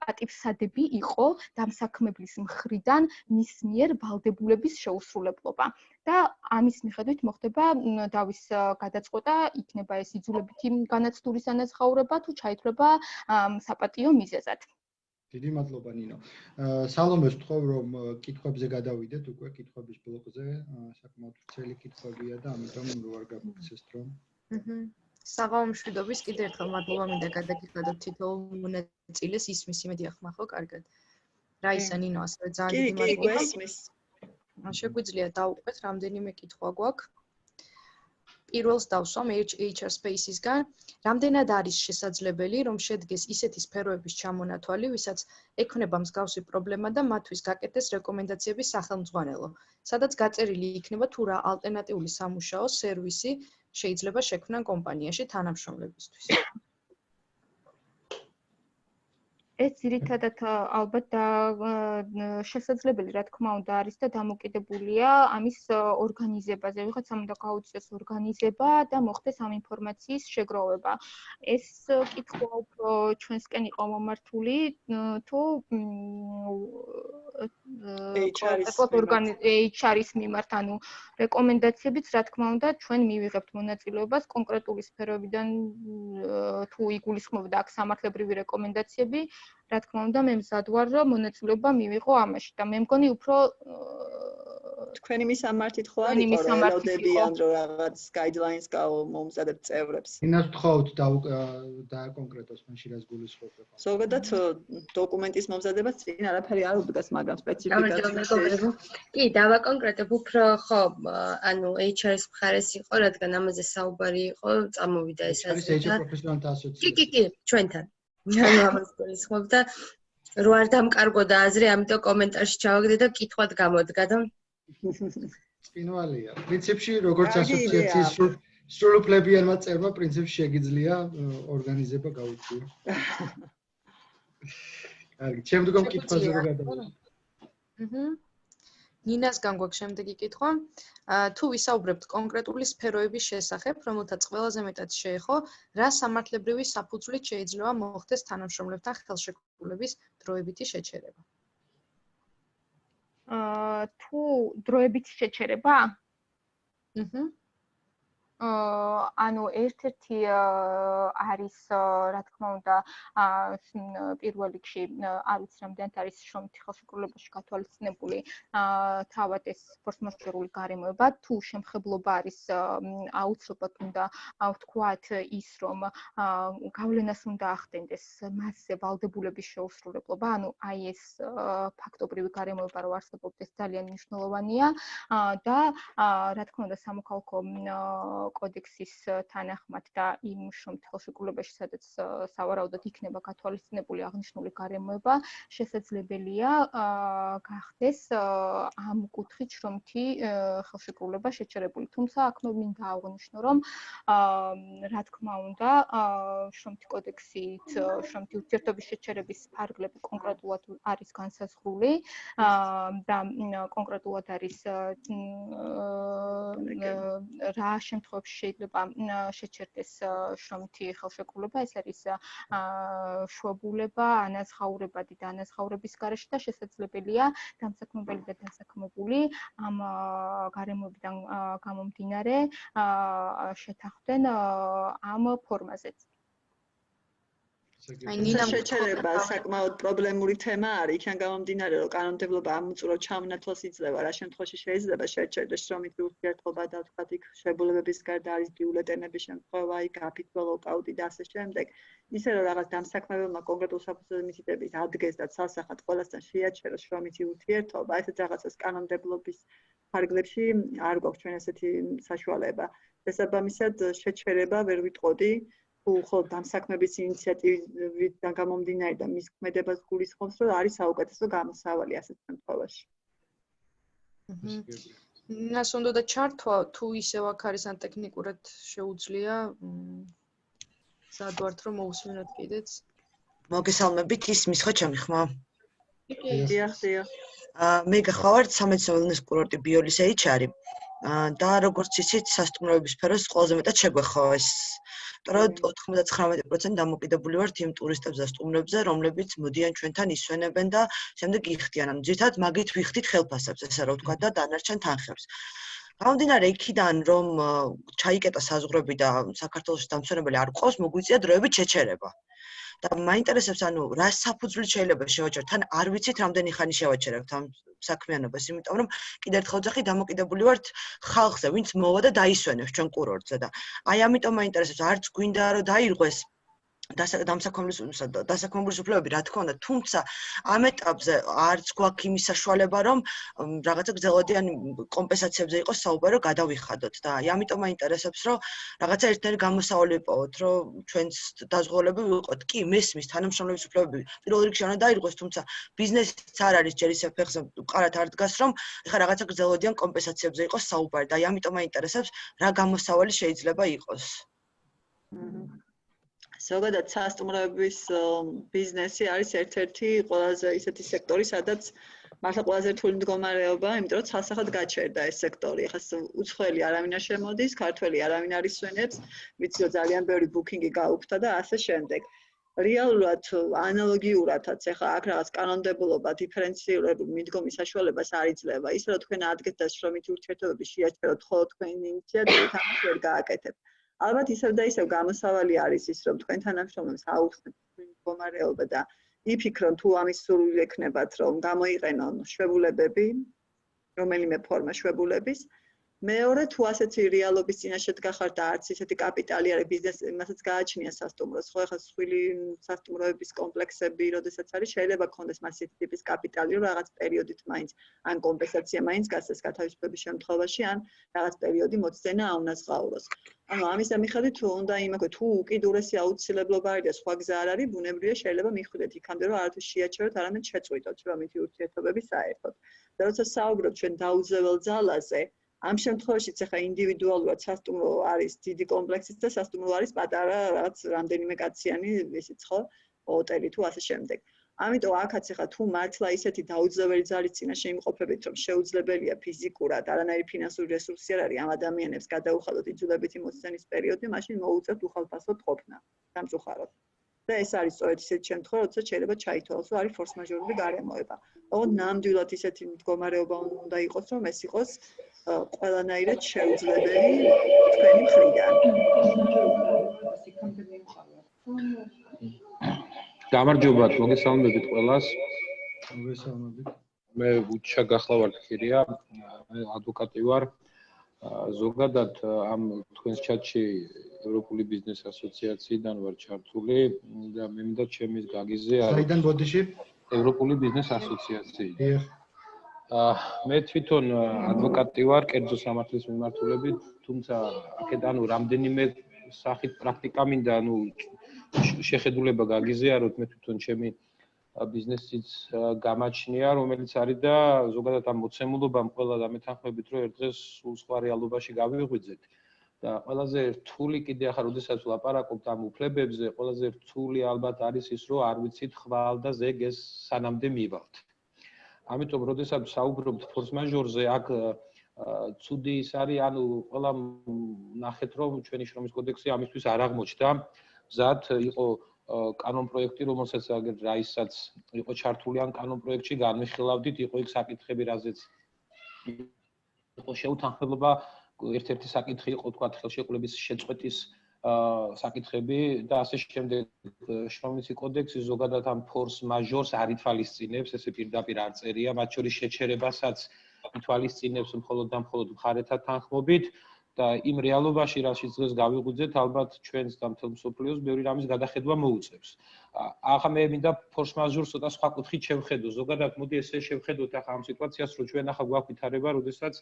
პატივსადები იყო დამსაქმებლის მხრიდან მის მიერ ვალდებულების შეუსრულებლობა და ამის მიხედვით მოხდება დავის გადაწყვეტა იქნება ეს იძულებითი განაცდულის ანაზღაურება თუ ჩაითვლება საპატიო მიზეზად. დიდი მადლობა ნინო. სალომეს ვთხოვ რომ კითხვებზე გადავიდეთ უკვე კითხვების ბლოკზე საკმაოდ ვრცელი კითხვებია და ამიტომ რო არ გამოგცეს დრო. საღამო მშვიდობის კიდევ ერთხელ მადლობა მინდა გადაგიხადოთ თითოეულ მონაწილეს ისმის იმედია ხმა ხო კარგად. რაისა ნინო ასევე ძალიან დიდი მადლობა. შეგვიძლია დავუყვეთ რამდენიმე კითხვა გვაქვს. პირველს დავსვამ HR Spaces-გან, რამდენად არის შესაძლებელი რომ შედგეს ისეთი სფეროების ჩამონათვალი, ვისაც ექნება მსგავსი პრობლემა და მათთვის გაკეთდეს რეკომენდაციების სახელმძღვანელო, სადაც გაწერილი იქნება თუ რა ალტერნატიული სამუშაო სერვისი შეიძლება შექმნან კომპანიაში თანამშრომლებისთვის. ეს ძირითადად ალბათ შესაძლებელი რა თქმა უნდა არის და დამოკიდებულია ამის ორგანიზებაზე. ვიღაცამ უნდა გაუწიოს ორგანიზება და მოხდეს ამ ინფორმაციის შეგროვება. ეს კითხვა უფრო ჩვენსკენ იყო მომართული თუ HR-ის მიმართ, ანუ რეკომენდაციებიც რა თქმა უნდა ჩვენ მივიღებთ მონაწილეობას კონკრეტული სფეროებიდან თუ იგულისხმობდა აქ სამართლებრივი რეკომენდაციები რა თქმა უნდა მე მზად ვარ რომ მონაწილეობა მივიღო ამაში და მე მგონი უფრო თქვენი მისამართით ხო არ იყო რომ ელოდებიან რომ რაღაც guidelines გამომზადებ წევრებს. ინას ვთხოვთ და კონკრეტოს მაშინ რას გულისხმობთ? ზოგადად დოკუმენტის მომზადებას წინ არაფერი არ უდგას, მაგრამ სპეციფიკაციები. კი, დავაკონკრეტებ უფრო ხო, ანუ HR-ის მხარეს იყო, რადგან ამაზე საუბარი იყო, წამოვიდა ეს აზრი და პროფესიონალთა ასოციაცია. კი, ჩვენთან. ანუ ამას გულისხმობ და რო არ დამკარგოდა აზრი, ამიტომ კომენტარში ჩავაგდე და კითხვად გამოდგა და წინვალია. პრინციპში როგორც ასოციაციის სრულუფლებიანმა წევრმა პრინციპში შეგიძლია ორგანიზება გაუწიოს. კარგი, შემდგომ კითხვაზე გადავიდეთ. ნინასგან გვაქვს შემდეგი კითხვა. თუ ვისაუბრებთ კონკრეტული სფეროების შესახებ, რომელთაც ყველაზე მეტად შეეხო, რა სამართლებრივი საფუძვლით შეიძლება მოხდეს თანამშრომლებთან ხელშეკრულების დროებითი შეჩერება? თუ დროებითი შეჩერება? ანუ ერთ-ერთი არის რა თქმა უნდა პირველ რიგში არ ვიცი რამდენად არის შრომითი ხელშეკრულებაში გათვალისწინებული თავად ეს ფორსმაჟორული გარემოება თუ შემხებლობა არის აუცილებლად უნდა ვთქვათ ის რომ გავლენას უნდა ახდენდეს მასზე ვალდებულების შეუსრულებლობა ანუ აი ეს ფაქტობრივი გარემოება რომ არსებობს ძალიან მნიშვნელოვანია და რა თქმა უნდა სამოქალაქო კოდექსის თანახმად და იმ შრომით ხელშეკრულებაში, სადაც სავარაუდოდ იქნება გათვალისწინებული აღნიშნული გარემოება, შესაძლებელია გახდეს ამ კუთხით შრომითი ხელშეკრულება შეჩერებული. თუმცა აქ მე მინდა აღვნიშნო, რომ რა თქმა უნდა, შრომითი კოდექსით შრომითი ურთიერთობის შეჩერების ფარგლები კონკრეტულად არის განსაზღვრული და კონკრეტულად არის რა შემთხვევებში შეიძლება შეჩერდეს შრომითი ხელშეკრულება, ეს არის შვებულება, ანაზღაურებადი და ანაზღაურების გარეშე და შესაძლებელია დამსაქმებელი და დასაქმებული ამ გარემოებიდან გამომდინარე შეთანხმდნენ ამ ფორმაზეც. აი ნინამ შეჩერება საკმაოდ პრობლემური თემა არის, იქან გამომდინარე, რომ კანონმდებლობა ამოწურავ ჩამონათვალს იძლევა, რა შემთხვევაში შეიძლება შეჩერდეს შრომითი ურთიერთობა და თქვათ იქ შებულებების გარდა არის ბიულეტენების შემთხვევა, იქ აფიქსო ლოკაუტი და ასე შემდეგ. ისე რომ რაღაც დამსაქმებელმა კონკრეტულ საფუძველზე მითითებით ადგეს და ცალსახად ყველასთან შეაჩეროს შრომითი ურთიერთობა, ესეც რაღაცას კანონმდებლობის ფარგლებში არ გვაქვს ჩვენ ესეთი საშუალება. შესაბამისად შეჩერება ვერ ვიტყოდი ხოლმე დამსაქმების ინიციატივიდან გამომდინარე და მის ქმედებას გულისხმობს, რომ არის საუკეთესო გამოსავალი ასეთ შემთხვევაში. ნას უნდა და ჩართვა თუ ისევ აქ არის ან ტექნიკურად შეუძლია სადვართ რომ მოусმინოთ კიდეც. მოგესალმებით, ისმის ხო ჩემი ხმა? დიახ. მე გახლავართ სამედიცინო კურორტი ბიოლის HR-ი და როგორც იცით, სასტუმროების სფეროს ყველაზე მეტად შეგვეხო ეს რომ 99% დამოკიდებული ვართ იმ ტურისტებს და სტუმრებზე, რომლებიც მოდიან ჩვენთან ისვენებენ და შემდეგ იხდიან. ანუ ძირითადად მაგით ვიხდით ხელფასებს, ესე რომ ვთქვა და დანარჩენ თანხებს. გამომდინარე იქიდან, რომ ჩაიკეტა საზღვრები და საქართველოში დამსვენებელი არ ყავს, მოგვიწია დროებით შეჩერება. და მაინტერესებს, ანუ რა საფუძვლით შეიძლება შევაჩეროთ, თან არ ვიცით რამდენი ხანი შევაჩერებთ ამ საქმიანობას, იმიტომ რომ კიდევ ერთხელ ვძახი, დამოკიდებული ვართ ხალხზე, ვინც მოვა და დაისვენებს ჩვენ კურორტზე და აი ამიტომ მაინტერესებს, არც გვინდა რომ დაირღვეს დასაქმებულის უფლებები, რა თქმა უნდა, თუმცა ამ ეტაპზე არც გვაქვს იმის საშუალება, რომ რაღაცა გრძელვადიანი კომპენსაციებზე იყოს საუბარი, რომ გადავიხადოთ და აი ამიტომ მაინტერესებს, რომ რაღაცა ერთნაირი გამოსავალი ვიპოვოთ, რომ ჩვენც დაზღვევლები ვიყოთ. კი, მესმის თანამშრომლების უფლებები პირველ რიგში უნდა დაირღვეს, თუმცა ბიზნესიც არ არის ჯერ ისე ფეხზე მყარად არ დგას, რომ ეხლა რაღაცა გრძელვადიან კომპენსაციებზე იყოს საუბარი და აი ამიტომ მაინტერესებს, რა გამოსავალი შეიძლება იყოს. ზოგადად სასტუმროების ბიზნესი არის ერთ-ერთი ყველაზე ისეთი სექტორი, სადაც მართლა ყველაზე რთული მდგომარეობა, იმიტომ რომ ცალსახად გაჩერდა ეს სექტორი. ეხლა უცხოელი არავინ არ შემოდის, ქართველი არავინ არ ისვენებს, ვიცი რომ ძალიან ბევრი ბუკინგი გაუქმდა და ასე შემდეგ. რეალურად ანალოგიურადაც ეხლა აქ რაღაც კანონმდებლობა დიფერენცირებული მიდგომის საშუალებას არ იძლევა. ისე რომ თქვენ ადგეთ და შრომითი ურთიერთობები შეაჩეროთ ხოლმე თქვენი ინიციატივით, ამას ვერ გააკეთებთ. ალბათ ისევ და ისევ გამოსავალი არის ის, რომ თქვენ თანამშრომლებს აუხსნებთ მდგომარეობა და იფიქრონ თუ ამის სურვილი ექნებათ, რომ გამოიყენონ შვებულებები, რომელიმე ფორმა შვებულების. მეორე, თუ ასეთი რეალობის წინაშე დგახარ და არც ისეთი კაპიტალი არის ბიზნესს, იმასაც გააჩნია სასტუმროს, ხო ეხლა სხვილი სასტუმროების კომპლექსები, როდესაც არის, შეიძლება გქონდეს მასეთი ტიპის კაპიტალი, რომ რაღაც პერიოდით მაინც ან კომპენსაცია მაინც გასცეს გათავისუფლების შემთხვევაში, ან რაღაც პერიოდი მოწენა აუნაზღაუროს. ანუ ამისა მიხედვით თუ უნდა იმაკო თუ უკიდურესი აუცილებლობა არის და სხვა გზა არ არის, ბუნებრივია შეიძლება მიხვიდეთ იქამდე, რომ არათუ შეაჩეროთ, არამედ შეწყვიტოთ შრომითი ურთიერთობები საერთოდ. და როცა საუბრობთ ჩვენ დაუძეվել ძალაზე, ამ შემთხვევაშიც ახლა ინდივიდუალურად სასტუმრო არის დიდი კომპლექსიც და სასტუმრო არის პატარა რაღაც რამდენიმე კაციანი ისიც ხო, ჰოტელი თუ ასე შემდეგ. ამიტომ აქაც ახლა თუ მართლა ისეთი დაუძლეველი ძალის წინაშე იმყოფებით, რომ შეუძლებელია ფიზიკურად არანაირი ფინანსური რესურსი არ არის ამ ადამიანებს გადაუხადოთ იძულებითი მოსცემის პერიოდი, მაშინ მოუწევთ უხალფასოდ ყოფნა სამწუხაროდ. და ეს არის სწორედ ისეთი შემთხვევა, როდესაც შეიძლება ჩაითვალოს, რომ არის ფორს-მაჟორული გარემოება. ოღონდ ნამდვილად ისეთი მდგომარეობა უნდა იყოს, რომ ეს იყოს ყველანაირად შეუძლებელი თქვენი მხრიდან. გამარჯობათ, მოგესალმებით ყველას. მოგესალმებით. მე უჩა გახლავართ ხირია, ადვოკატი ვარ. ზოგადად ამ თქვენს ჩატში ევროპული ბიზნეს ასოციაციიდან ვარ ჩართული და მე მინდა ჩემის გაგიზიარო. საიდან ბოდიში? ევროპული ბიზნეს ასოციაციიდან. დიახ. მე თვითონ ადვოკატი ვარ, კერძო სამართლის მიმართულებით, თუმცა აქედან რამდენიმე სახით პრაქტიკა მინდა, შეხედულება გაგიზიაროთ, მე თვითონ ჩემი ბიზნესიც გამაჩნია, რომელიც არის და ზოგადად ამ მოცემულობამ ყველა დამეთანხმებით, რომ ერთ დღეს სულ სხვა რეალობაში გავიღვიძეთ. და ყველაზე რთული კიდე ახლა როდესაც ვლაპარაკობთ ამ უფლებებზე, ყველაზე რთული ალბათ არის ის, რომ არ ვიცით ხვალ და ზეგ ეს სანამდე მივავალთ. ამიტომ როდესაც საუბრობთ ფორს-მაჟორზე, აქ ცუდი ის არის, ანუ ყველა ნახეთ, რომ ჩვენი შრომის კოდექსი ამისთვის არ აღმოჩნდა. მზად იყო კანონ პროექტი, რომელსაც აგერ რაისაც იყო ჩართული ან კანონ პროექტში განვიხილავდით, იყო იქ საკითხები, რაზეც იყო შეუთანხმებლობა, ერთ-ერთი საკითხი იყო თქვა ხელშეკრულების შეწყვეტის საკითხები და ასე შემდეგ. შრომის კოდექსი ზოგადად ამ ფორს-მაჟორს არ ითვალისწინებს, ესე პირდაპირ არ წერია, მათ შორის შეჩერებასაც ითვალისწინებს მხოლოდ და მხოლოდ მხარეთა თანხმობით. და იმ რეალობაში, რასაც დღეს გავიღვიძეთ, ალბათ ჩვენს და მთელ მსოფლიოს ბევრი რამის გადახედვა მოუწევს. ახლა მე მინდა ფორს-მაჟორს ცოტა სხვა კუთხით შევხედო. ზოგადად, მოდი ესე შევხედოთ ახლა ამ სიტუაციას, რომ ჩვენ ახლა გვაქვს ვითარება, როდესაც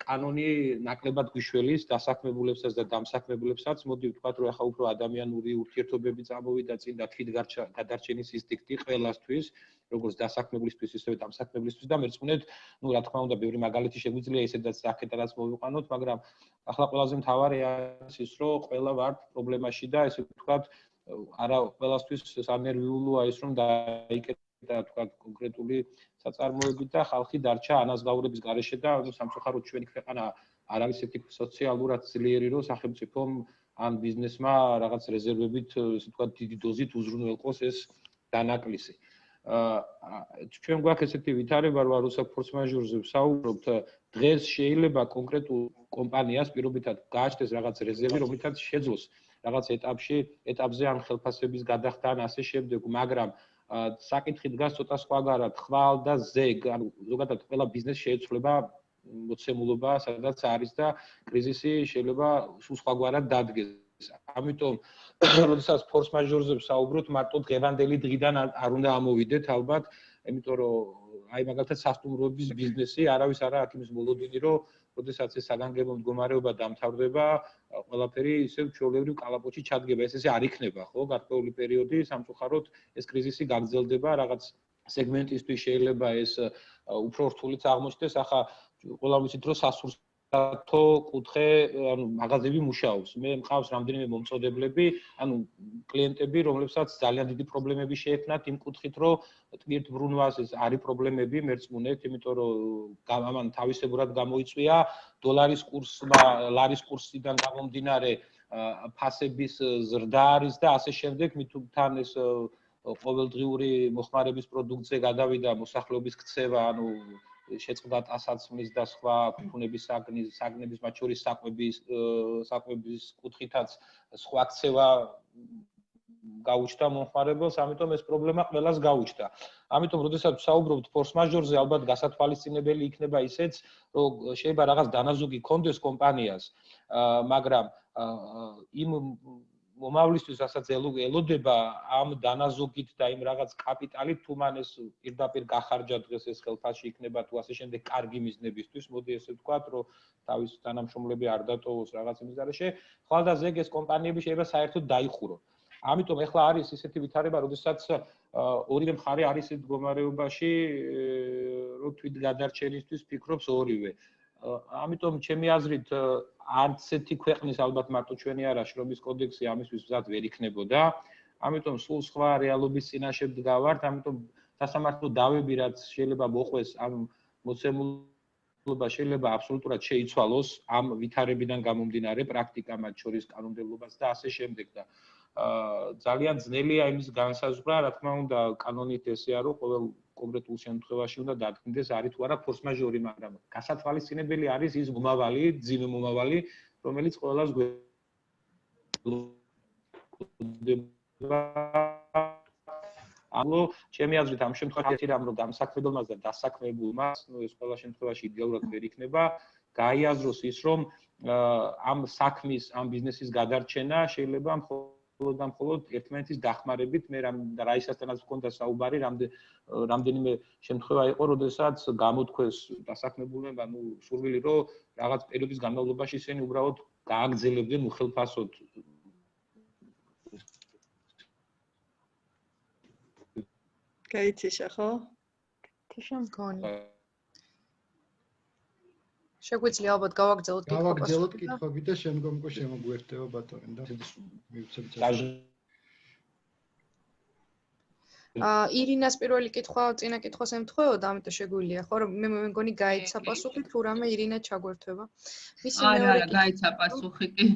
კანონი ნაკლებად გვიშველის დასაქმებულებსაც და დამსაქმებულებსაც. მოდი ვთქვათ, რომ ახლა უფრო ადამიანური ურთიერთობები წამოვიდა წინ და თვითგადარჩენის ინსტინქტი ყველასთვის, როგორც დასაქმებულისთვის, ისევე დამსაქმებულისთვის და მერწმუნედ, რა თქმა უნდა, ბევრი მაგალითი შეგვიძლია ისედაც აქედანაც მოვიყვანოთ, მაგრამ ახლა ყველაზე მთავარი არის ის, რომ ყველა ვართ პრობლემაში და ესე ვთქვათ, არა ყველასთვის სანერვიულოა ის, რომ დაიკეტა თქვათ კონკრეტული საწარმოები და ხალხი დარჩა ანაზღაურების გარეშე და სამწუხაროდ ჩვენი ქვეყანა არ არის ერთი სოციალურად ძლიერი, რომ სახელმწიფომ ან ბიზნესმა რაღაც რეზერვებით, ესე ვთქვათ, დიდი დოზით უზრუნველყოს ეს დანაკლისი. ჩვენ გვაქვს ესეთი ვითარება, რომ როცა ფორს-მაჟორზე ვსაუბრობთ, დღეს შეიძლება კონკრეტულ კომპანიას პირობითად გააჩნდეს რაღაც რეზერვი, რომლითაც შეძლოს რაღაც ეტაპზე ან ხელფასების გადახდა ან ასე შემდეგ, მაგრამ საკითხი დგას ცოტა სხვაგანად, ხვალ და ზეგ, ანუ ზოგადად ყველა ბიზნესს შეეცვლება მოცემულობა, სადაც არის და კრიზისი შეიძლება სულ სხვაგვარად დადგეს. ამიტომ როდესაც ფორს-მაჟორზე ვსაუბრობთ, მარტო დღევანდელი დღიდან არ უნდა ამოვიდეთ ალბათ, იმიტომ რომ აი მაგალითად სასტუმროების ბიზნესი არავის არა აქ იმის მოლოდინი, რომ როდესაც ეს საგანგებო მდგომარეობა დამთავრდება, ყველაფერი ისევ ჩვეულებრივ კალაპოტში ჩადგება. ეს ესე არ იქნება, ხო? გარკვეული პერიოდი სამწუხაროდ ეს კრიზისი გაგრძელდება, რაღაც სეგმენტისთვის შეიძლება ეს უფრო რთულიც აღმოჩნდეს. ახლა ყველა ვიცით, რომ სასურსათო კუთხე, ანუ მაღაზიები მუშაობს. მე მყავს რამდენიმე მომწოდებლები, ანუ კლიენტები, რომლებსაც ძალიან დიდი პრობლემები შეექმნათ იმ კუთხით, რომ ტვირთბრუნვას ეს არის პრობლემები, მერწმუნეთ, იმიტომ რომ ამან თავისებურად გამოიწვია დოლარის კურსმა, ლარის კურსიდან გამომდინარე ფასების ზრდა არის და ასე შემდეგ, მithumთან ეს ყოველდღიური მოხმარების პროდუქტზე გადავიდა მოსახლეობის ქცევა, ანუ შეწყდა ტასაცმლის და სხვა ფუნების საგნების, მათ შორის საკვების კუთხითაც სხვა ქცევა გაუჩნდა მომხმარებელს, ამიტომ ეს პრობლემა ყველას გაუჩნდა. ამიტომ, როდესაც ვსაუბრობთ ფორს-მაჟორზე, ალბათ გასათვალისწინებელი იქნება ისეც, რომ შეიძლება რაღაც დანაზოგი კონდეს კომპანიას, მაგრამ იმ მომავლისთვის, რასაც ელოდება ამ დანაზოგით და იმ რაღაც კაპიტალით, თუ მან ეს პირდაპირ გახარჯა დღეს ეს ხელფასში იქნება თუ ასე შემდეგ კარგი მიზნებისთვის, მოდი ესე ვთქვათ, რომ თავის თანამშრომლები არ დატოვოს რაღაც იმის გარეშე, ხვალ და ზეგ ეს კომპანიები შეიძლება საერთოდ დაიხურონ. ამიტომ ეხლა არის ისეთი ვითარება, როდესაც ორივე მხარე არის ისეთ მდგომარეობაში, რომ თვითგადარჩენისთვის ფიქრობს ორივე. ამიტომ ჩემი აზრით არც ერთი ქვეყნის ალბათ მარტო ჩვენი არა შრომის კოდექსი ამისთვის მზად ვერ იქნებოდა. ამიტომ სულ სხვა რეალობის წინაშე დგავართ, ამიტომ სასამართლო დავები რაც შეიძლება მოყვეს ამ მოცემულობა შეიძლება აბსოლუტურად შეიცვალოს ამ ვითარებიდან გამომდინარე პრაქტიკა მათ შორის კანონმდებლობას და ასე შემდეგ და ძალიან ძნელია იმის განსაზღვრა, რა თქმა უნდა, კანონით ესეა, რომ ყოველ კონკრეტულ შემთხვევაში უნდა დადგინდეს არის თუ არა ფორს მაჟორი, მაგრამ გასათვალისწინებელი არის ის მომავალი, ძიმე მომავალი, რომელიც ყველას გვეუბნება. ანუ ჩემი აზრით ამ შემთხვევაში რამ რომ დამსაქმებელმას და დასაქმებულმა, ну ეს ყველა შემთხვევაში იდეალურად ვერ იქნება, გაიაზროს ის რომ ამ საქმის, ამ ბიზნესის გადარჩენა შეიძლება მხოლოდ ერთმანეთის დახმარებით, მე რაისასთანაც მქონდა საუბარი, რამდენიმე შემთხვევა იყო, როდესაც გამოთქვეს დასაქმებულმა, ну სურვილი რომ რაღაც პერიოდის განმავლობაში ისინი უბრალოდ გააგრძელებდნენ უხელფასოდ გაიციშა ხო? თიშა მგონი. შეგვიძლია ალბათ გავაგრძელოთ კითხვები და შემდგომ უკვე შემოგვიერთდება ბატონი და მივცემთ. ირინას პირველი კითხვა წინა კითხვას ემთხვეოდა, ამიტომ შეგვიძლია ხო რომ მე მგონი გაიცა პასუხი თუ რამე ირინა ჩაგვერთვება. მისი მეორე გაიცა პასუხი კი.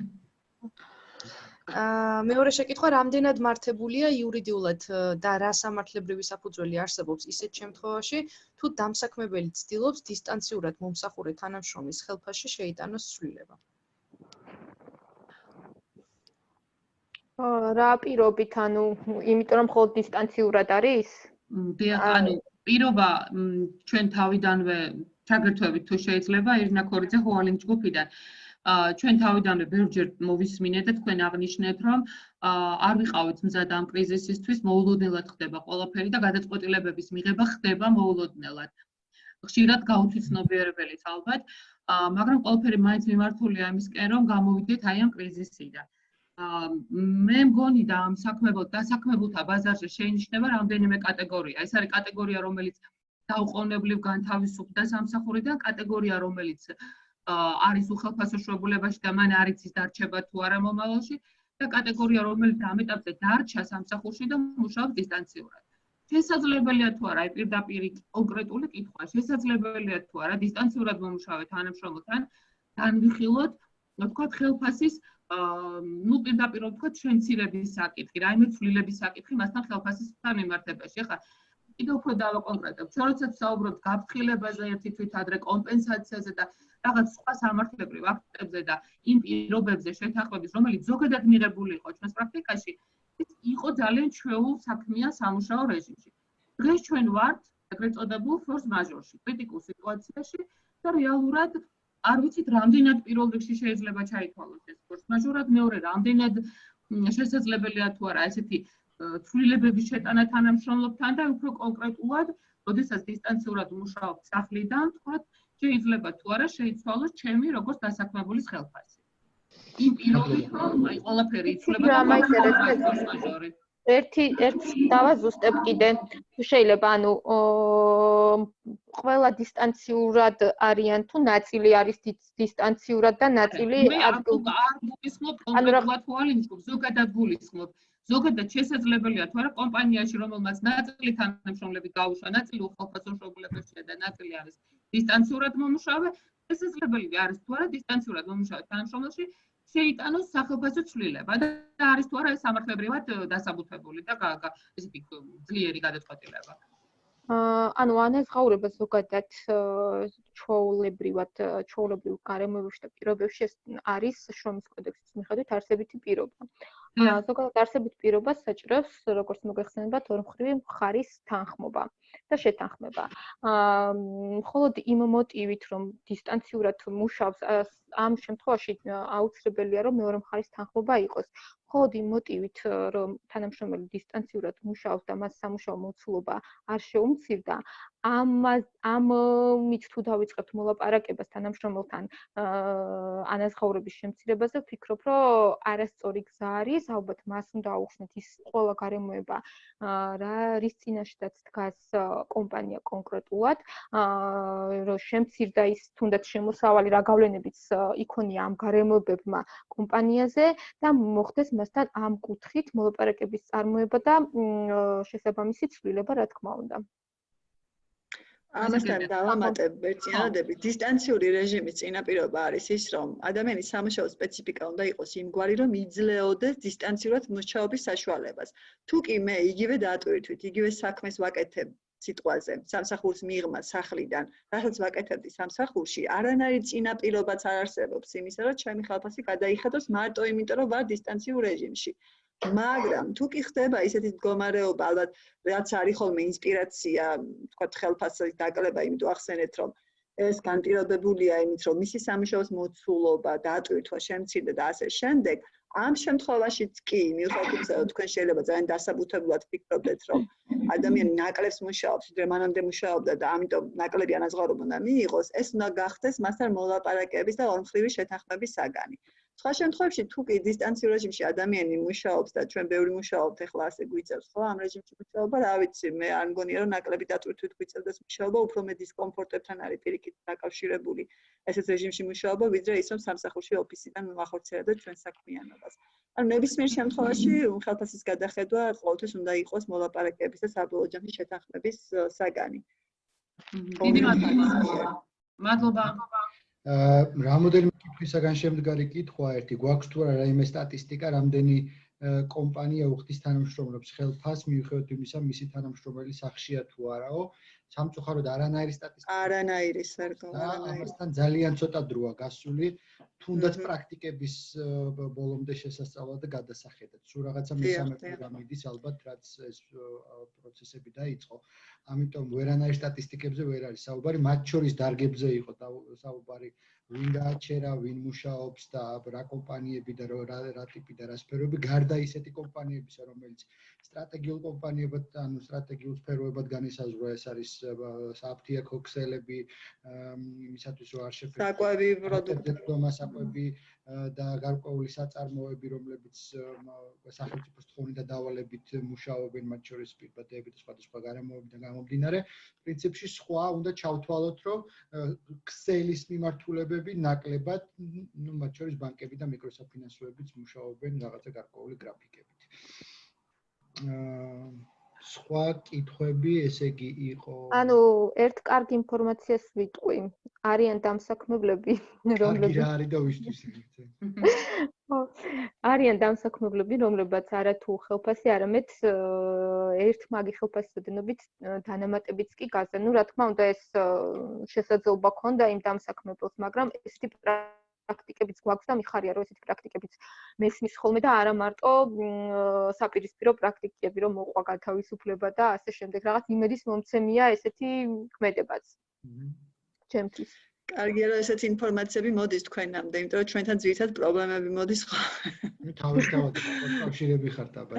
მეორე შეკითხვა რამდენად მართებულია იურიდიულად და რა სამართლებრივი საფუძველი არსებობს ისეთ შემთხვევაში თუ დამსაქმებელი ცდილობს დისტანციურად მომსახურე თანამშრომლის ხელფასში შეიტანოს ცვლილება. რა პირობით, ანუ იმიტომ რომ მხოლოდ დისტანციურად არის? ანუ პირობა ჩვენ თავიდანვე ჩაგერთვებით თუ შეიძლება ირინა ქორიძე ჰოალინგ ჯგუფიდან ჩვენ თავიდანვე ბევრჯერ მოვისმინეთ და თქვენ აღნიშნეთ, რომ არ ვიყავით მზად ამ კრიზისისთვის, მოულოდნელად ხდება ყველაფერი და გადაწყვეტილებების მიღება ხდება მოულოდნელად. ხშირად გაუთვითცნობიერებელიც ალბათ, მაგრამ ყველაფერი მაინც მიმართულია იმისკენ, რომ გამოვიდეთ აი ამ კრიზისიდან. მე მგონი და ამ დასაქმებულთა ბაზარზე შეინიშნება რამდენიმე კატეგორია. ეს არის კატეგორია, რომელიც დაუყოვნებლივ განთავისუფლდა სამსახურიდან, კატეგორია, რომელიც არის უხელფასო შრომულებაში და მან არ იცის დარჩება თუ არა მომავალში და კატეგორია, რომელიც ამ ეტაპზე დარჩა სამსახურში და მუშაობს დისტანციურად. შესაძლებელია თუ არა პირდაპირ კონკრეტული კითხვა, შესაძლებელია თუ არა დისტანციურად მომუშავე თანამშრომელთან განვიხილოთ, ვთქვათ, ხელფასის პირდაპირ ვთქვათ, შემცირების საკითხი, რაიმე ცვლილების საკითხი მასთან ხელფასისთან მიმართებაში. ახლა კიდევ უფრო დავაკონკრეტებ, როდესაც ვსაუბრობთ გაფრთხილებაზე, ერთი თვით ადრე კომპენსაციაზე და რაღაც სხვა სამართლებრივ აქტებზე და იმ პირობებზე შეთანხმების, რომელიც ზოგადად მიღებული იყო ჩვენს პრაქტიკაში, ის იყო ძალიან ჩვეულ საქმიან სამუშაო რეჟიმში. დღეს ჩვენ ვართ ეგრეთ წოდებულ ფორს მაჟორში, კრიტიკულ სიტუაციაში და რეალურად არ ვიცით რამდენად პირველ რიგში შეიძლება ჩაითვალოს ეს ფორს მაჟორად, მეორე რამდენად შესაძლებელია თუ არა ესეთი ცვლილებების შეტანა თანამშრომლებთან და უფრო კონკრეტულად, როდესაც დისტანციურად მუშაობთ სახლიდან, თქვათ, შეიძლება თუ არა შეიცვალოს ჩემი როგორც დასაქმებულის ხელფასი. იმ პირობით რომ აი ყველაფერი იცვლება და მაჟორი. ერთი დავაზუსტებ კიდე. თუ შეიძლება, ანუ ყველა დისტანციურად არიან თუ ნაწილი არის დისტანციურად და ნაწილი არ გულისხმობ კონკრეტულად ჰოალინგ ჯგუფს, ზოგადად გულისხმობ. ზოგადად შესაძლებელია თუ არა კომპანიაში, რომელმაც ნაწილი თანამშრომლები გაუშვა, ნაწილი უხელფასო შრომულებაშია და ნაწილი არის დისტანციურად მომუშავე, შესაძლებელი არის თუ არა დისტანციურად მომუშავე თანამშრომელში შეიტანოს სახელფასო ცვლილება და არის თუ არა ეს სამართლებრივად დასაბუთებული და ესეთი ძლიერი გადაწყვეტილება. ანუ ანაზღაურება ზოგადად ჩვეულებრივ გარემოებებში და პირობებში არის შრომის კოდექსის მიხედვით არსებითი პირობა. ზოგადად არსებით პირობას საჭიროს, როგორც მოგეხსენებათ, ორმხრივი მხარის თანხმობა და შეთანხმება. მხოლოდ იმ მოტივით, რომ დისტანციურად მუშაობს, ამ შემთხვევაში აუცილებელია, რომ მეორე მხარის თანხმობა იყოს. მხოლოდ იმ მოტივით, რომ თანამშრომელი დისტანციურად მუშაობს და მას სამუშაო მოცულობა არ შეუმცირდა, ამით თუ დავიწყებთ მოლაპარაკებას თანამშრომელთან ანაზღაურების შემცირებაზე, ვფიქრობ, რომ არასწორი გზა არის, ალბათ მას უნდა აუხსნათ ის ყველა გარემოება, რის წინაშეც დგას კომპანია კონკრეტულად, რომ შემცირდა ის თუნდაც შემოსავალი რა გავლენებიც იქონია ამ გარემოებებმა კომპანიაზე და მოხდეს იმასთან ამ კუთხით მოლაპარაკების წარმოება და შესაბამისი ცვლილება, რა თქმა უნდა. ამასთან დავამატებ ერთიანადები, დისტანციური რეჟიმის წინაპირობა არის ის, რომ ადამიანის სამუშაო სპეციფიკა უნდა იყოს იმგვარი, რომ იძლეოდეს დისტანციურად მუშაობის საშუალებას. თუ კი მე იგივე დაატვირთვით, იგივე საქმეს ვაკეთებ სიტყვაზე, სამსახურს მიღმა სახლიდან, რასაც ვაკეთებდი სამსახურში, არანაირი წინაპირობაც არ არსებობს იმისა, რომ ჩემი ხალხი გადაიხედოს მარტო იმიტომ, რომ ვარ დისტანციურ რეჟიმში. მაგრამ თუ კი ხდება ისეთი მდგომარეობა, ალბათ რაც არის ხოლმე ინსპირაცია, თქვათ ხელფასის დაკლება, იმიტომ ახსენეთ, რომ ეს განპირობებულია იმით, რომ მისი სამუშაოს მოცულობა, დაატვირთვა შემცირდა და ასე შემდეგ. ამ შემთხვევაშიც კი, მიუხედავად იმისა, რომ თქვენ შეიძლება ძალიან დასაბუთებულად ფიქრობდეთ, რომ ადამიანი ნაკლებს მუშაობს, ვიდრე მანამდე მუშაობდა და ამიტომ ნაკლები ანაზღაურება უნდა მიიღოს, ეს უნდა გახდეს მასთან მოლაპარაკების და ორმხრივი შეთანხმების საგანი. სხვა შემთხვევაში თუ კი დისტანციურ რეჟიმში ადამიანი მუშაობს და ჩვენ ბევრი მუშაობთ, ახლა ასე გვიწევს, ხო, ამ რეჟიმში მუშაობა, რა ვიცი, მე არ მგონია, რომ ნაკლები დატვირთვით გვიწევდეს მუშაობა, უფრო მეტ დისკომფორტებთან არის პირიქით დაკავშირებული ესეთ რეჟიმში მუშაობა, ვიდრე ის, რომ სამსახურში ოფისიდან ვახორციელებდეთ ჩვენ საქმიანობას. ანუ ნებისმიერ შემთხვევაში ხელფასის გადახედვა ყოველთვის უნდა იყოს მოლაპარაკების და საბოლოო ჯამში შეთანხმების საგანი. დიდი მადლობა. რამოდენიმე კითხვისაგან შემდგარი კითხვა ერთი გვაქვს თუ არა რაიმე სტატისტიკა, რამდენი კომპანია უხდის თანამშრომლებს ხელფასს, მიუხედავად იმისა, მისი თანამშრომელი სახლშია თუ არაო, სამწუხაროდ არანაირი სტატისტიკა. არანაირი სერგო, არანაირი. ამასთან ძალიან ცოტა დროა გასული, თუნდაც პრაქტიკების ბოლომდე შესასწავლად და გადასახედად. სულ რაღაცა მესამე პროგრამიდის ალბათ რაც ეს პროცესები დაიწყო. ამიტომ ვერანაირ სტატისტიკებზე ვერ არის საუბარი, მათ შორის დარგებზე იყო საუბარი, ვინ გააჩერა, ვინ მუშაობს და რა კომპანიები და რა ტიპი და რა სფეროები, გარდა ისეთი კომპანიებისა, რომელიც სტრატეგიულ კომპანიებად, ანუ სტრატეგიულ სფეროებად განისაზღვრა, ეს არის საფთიაქო ქსელები, იმისათვის რომ არ შეფერდოს საკვები პროდუქტები, საკვები და გარკვეული საწარმოები, რომლებიც სახელმწიფოს თხოვნით და დავალებით მუშაობენ, მათ შორის პირბადეები და სხვადასხვა გარემოებიდან გამომდინარე, პრინციპში სხვა უნდა ჩავთვალოთ, რომ ქსელის მიმართულებები ნაკლებად, მათ შორის ბანკები და მიკროსაფინანსოებიც მუშაობენ რაღაცა გარკვეული გრაფიკებით. სხვა კითხვები, ესე იგი იყო. ანუ ერთ კარგ ინფორმაციას ვიტყვი. არიან დამსაქმებლები, რომლებიც არის და ვისთვის იგივე. არიან დამსაქმებლები, რომლებიც არათუ ხელფასი, არამედ ერთ მაგი ხელფასის ოდენობით დანამატებიც კი გაზა. ნუ რა თქმა უნდა ეს შესაძლებლობა ქონდა იმ დამსაქმებელს, მაგრამ ესეთი პრაქტიკებიც გვაქვს და მიხარია რომ ესეთი პრაქტიკებიც მესმის ხოლმე და არა მარტო საპირისპირო პრაქტიკები რომ მოყვა გათავისუფლება და ასე შემდეგ რაღაც იმედის მომცემია ესეთი ქმედებაც. ჩემთვის. კარგია რომ ესეთი ინფორმაციები მოდის თქვენამდე, იმიტომ რომ ჩვენთან ძირითადად პრობლემები მოდის ხო? თავისთავად კავშირები ხართ აბა.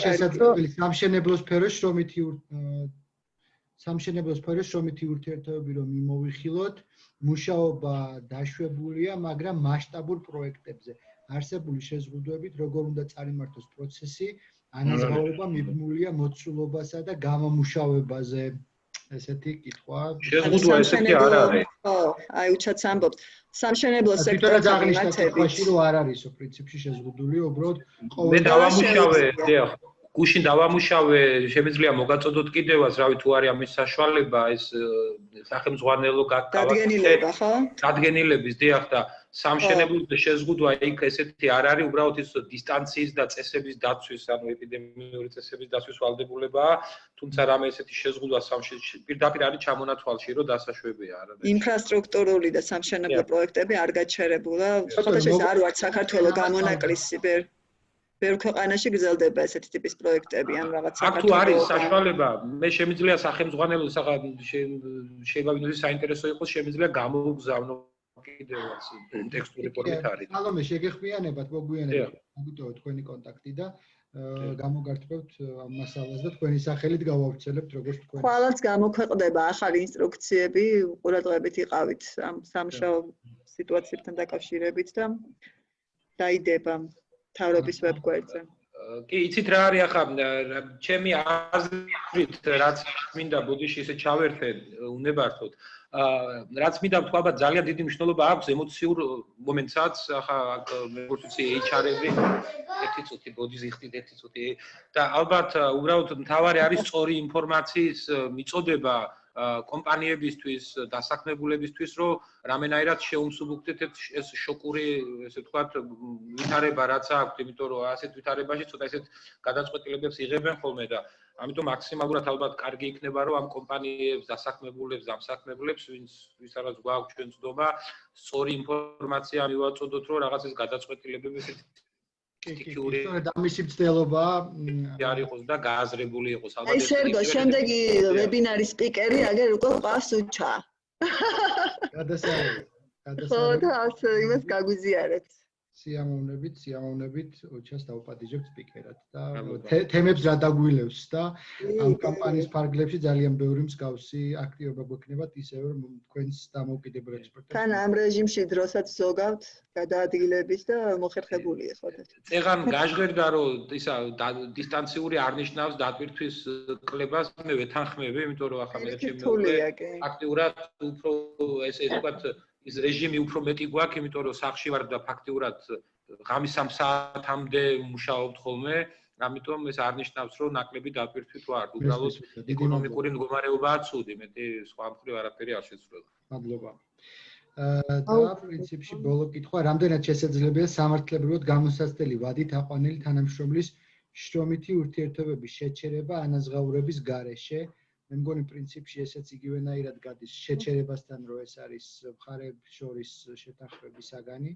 შესაძლებელი სამშენებლო სფეროს შრომითი ურთიერთობები რომ მიმოვიხილოთ, მუშაობა დაშვებულია, მაგრამ მასშტაბურ პროექტებზე. არსებული შეზღუდვებით, როგორ უნდა წარიმართოს პროცესი, ანაზღაურება მიბმულია მოცულობასა და გამომუშავებაზე. ესეთი კითხვა. შეზღუდვა ესეთი არ არის. ხო, აი უჩაც ამბობთ. სამშენებლო სექტორში მათემატიკაში რო არ არისო პრინციპში შეზღუდული, უბრალოდ მე დავამუშავე, დიახ. გუშინ დავამუშავე, შემიძლია მოგაწოდოთ კიდევაც, რავი თუ არის ამის საშუალება, ეს სახელმძღვანელო დადგენილება, ხო? დადგენილების, დიახ და სამშენებლო შეზღუდვა იქ ესეთი არ არის, უბრალოდ ის დისტანციის და წესების დაცვის, ანუ ეპიდემიური წესების დაცვის ვალდებულებაა, თუმცა რამე ესეთი შეზღუდვა პირდაპირ არის ჩამონათვალში, რომ დასაშვებია არა. ინფრასტრუქტურული და სამშენებლო პროექტები არ გაჩერებულა, შესაძლოა არ ვარ საქართველოს გამონაკლისი ბევრ ქვეყანაში გრძელდება ესეთი ტიპის პროექტები ან რაღაც აქ თუ არის საშუალება, მე შემიძლია სახელმძღვანელო შეიძლება ვინმე საინტერესო იყოს, შემიძლია გამოგზავნო კიდევაც ტექსტური ფორმით არის. სალომე შეგეხმიანებათ, მოგვიანებით მოგიტოვოთ თქვენი კონტაქტი და გამოგართმევთ ამ მასალას და თქვენი სახელით გავავრცელებთ როგორც თქვენ. ხვალაც გამოქვეყნდება ახალი ინსტრუქციები, ყურადღებით იყავით ამ სამშაო სიტუაციებთან დაკავშირებით და დაიდება თავრობის ვებგვერდზე. კი, იცით რა არის ახლა ჩემი აზრით, რაც მინდა ბოდიში ესე ჩავერთე, უნებართოთ. რაც მინდა ვთქვა, ალბათ ძალიან დიდი მნიშვნელობა აქვს ემოციურ მომენტსაც, ახლა როგორც ვიცი, HR-ები ერთი წუთი ბოდის იხდით, ერთი წუთი და ალბათ უბრალოდ მთავარი არის სწორი ინფორმაციის მიწოდება კომპანიებისთვის, დასაქმებულებისთვის, რომ რამენაირად შეუმსუბუქდეთ ეს შოკური, ესე ვთქვათ, ვითარება რაც აქვს, იმიტომ რომ ასეთ ვითარებაში ცოტა ესეთ გადაწყვეტილებებს იღებენ ხოლმე და ამიტომ მაქსიმალურად ალბათ კარგი იქნება, რომ ამ კომპანიებს, დასაქმებულებს, დამსაქმებულებს, ვისაც გვაქვს ჩვენ ცდომა, სწორი ინფორმაცია მივაწოდოთ, რომ რაღაც ეს გადაწყვეტილებები ესეთ ისე დამისი მცდელობა არ იყოს და გააზრებული იყოს. ალბათ ეს სერგო შემდეგი ვებინარის სპიკერი აგერ უკვე ყავს უჩა. გადასარევი. ხო და ასე იმას გაგვიზიარეთ. სიამოვნებით ოჩას დავუპატიჟებთ სპიკერად და თემებს რა დაგვილევს და ამ კამპანიის ფარგლებში ძალიან ბევრი მსგავსი აქტივობა გვექნებათ ისევე რომ თქვენს დამოუკიდებელ ექსპერტებს თან ამ რეჟიმში დროსაც ზოგავთ გადაადგილების და მოხერხებული ხოთ. წეღან გაჟღერდა რომ ისა დისტანციური არ ნიშნავს დატვირთვის კლებას მე ვეთანხმები, იმიტომ რომ ახლა მე ჩემი აქტიურად უფრო ესე ვთქვათ ის რეჟიმი უფრო მეტი გვაქვს, იმიტომ რომ სახში ვარ და ფაქტიურად ღამის 3 საათამდე მუშაობთ ხოლმე, ამიტომ ეს არ ნიშნავს, რომ ნაკლები დატვირთვით ვარ. უბრალოდ ეკონომიკური მდგომარეობაა ცუდი, მეტი სხვა მხრივ არაფერი არ შეცვლა. მადლობა. და პრინციპში ბოლო კითხვა, რამდენად შესაძლებელია სამართლებრივად გამოსაცდელი ვადით აყვანილი თანამშრომლის შრომითი ურთიერთობების შეჩერება ანაზღაურების გარეშე? მე მგონი პრინციპში ესეც იგივენაირად გადის შეჩერებასთან, რომ ეს არის მხარებს შორის შეთანხმების საგანი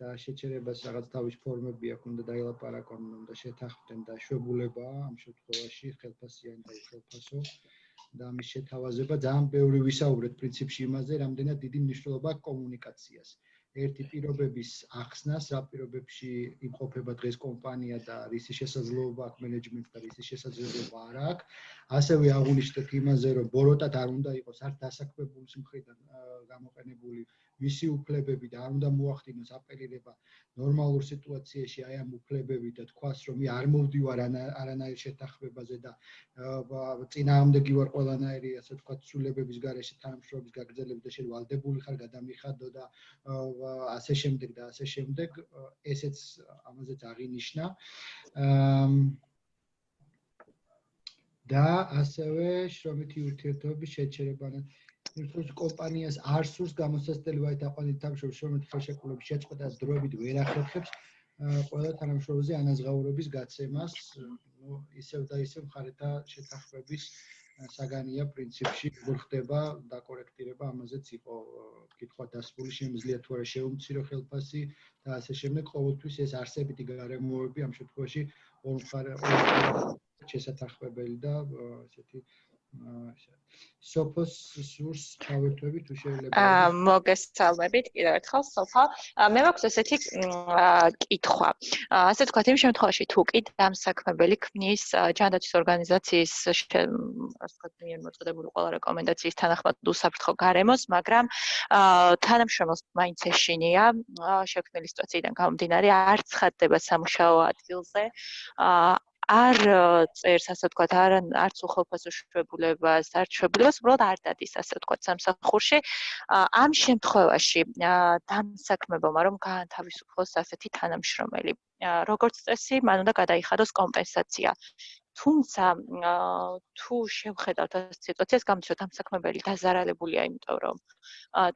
და შეჩერებას რაღაც თავის ფორმები აქვს, უნდა დაილაპარაკონ, უნდა შეთანხმდნენ და შვებულება ამ შემთხვევაში ხელფასიანი და უხელფასო და ამის შეთავაზება ძალიან ბევრი ვისაუბრეთ პრინციპში იმაზე, რამდენად დიდი მნიშვნელობა აქვს კომუნიკაციას. ერთი პირობების ახსნას, რა პირობებში იმყოფება დღეს კომპანია და რისი შესაძლებლობა აქვს მენეჯმენტს და რისი შესაძლებლობა არ აქვს. ასევე აღუნიშნეთ იმაზე, რომ ბოროტად არ უნდა იყოს არც დასაქმებულის მხრიდან გამოყენებული მისი უფლებები და არ უნდა მოახდინოს აპელირება ნორმალურ სიტუაციაში აი ამ უფლებები და თქვას, რომ მე არ მოვდივარ არანაირ შეთანხმებაზე და წინააღმდეგი ვარ ყველანაირი, ასე ვთქვათ, ცვლილებების გარეშე თანამშრომლობის გაგრძელებით და შენ ვალდებული ხარ გადამიხადო და ასე შემდეგ და ასე შემდეგ, ესეც ამაზეც აღინიშნა. და ასევე შრომითი ურთიერთობების შეჩერება ერთ კომპანიას არ სურს გამოსაცდელი ვადით აყვანილი თანამშრომლის შრომითი ხელშეკრულების შეწყვეტა დროებით ვერ ახერხებს ყველა თანამშრომელზე ანაზღაურების გაცემას, ისევ და ისევ მხარეთა შეთანხმების საგანია პრინციპში, როგორ ხდება დაკორექტირება, ამაზეც იყო კითხვა დასმული, შემიძლია თუ არა შეუმცირო ხელფასი და ასე შემდეგ, ყოველთვის ეს არსებითი გარემოებები ამ შემთხვევაში ორ შესათანხმებელი და ესეთი სოფოს სურს ჩავერთვები თუ შეიძლება მოგესალმებით კიდევ ერთხელ სოფა მე მაქვს ესეთი კითხვა ასე ვთქვათ იმ შემთხვევაში თუ კი დამსაქმებელი ქმნის ჯანდაცვის ორგანიზაციის ასე ვთქვათ მიერ მოწოდებული ყველა რეკომენდაციის თანახმად უსაფრთხო გარემოს მაგრამ თანამშრომელს მაინც ეშინია შექმნილი სიტუაციიდან გამომდინარე არ ცხადდება სამუშაო ადგილზე არ წერს ასე ვთქვათ არც უხელფასო შვებულებას, არც შვებულებას უბრალოდ არ დადის ასე ვთქვათ სამსახურში. ამ შემთხვევაში დამსაქმებელმა რომ გაანთავისუფლოს ასეთი თანამშრომელი, როგორც წესი, მან უნდა გადაიხადოს კომპენსაცია. თუმცა თუ შევხედავთ ამ სიტუაციას, გამჩნდა დამსაქმებელი დაზარალებულია, იმიტომ რომ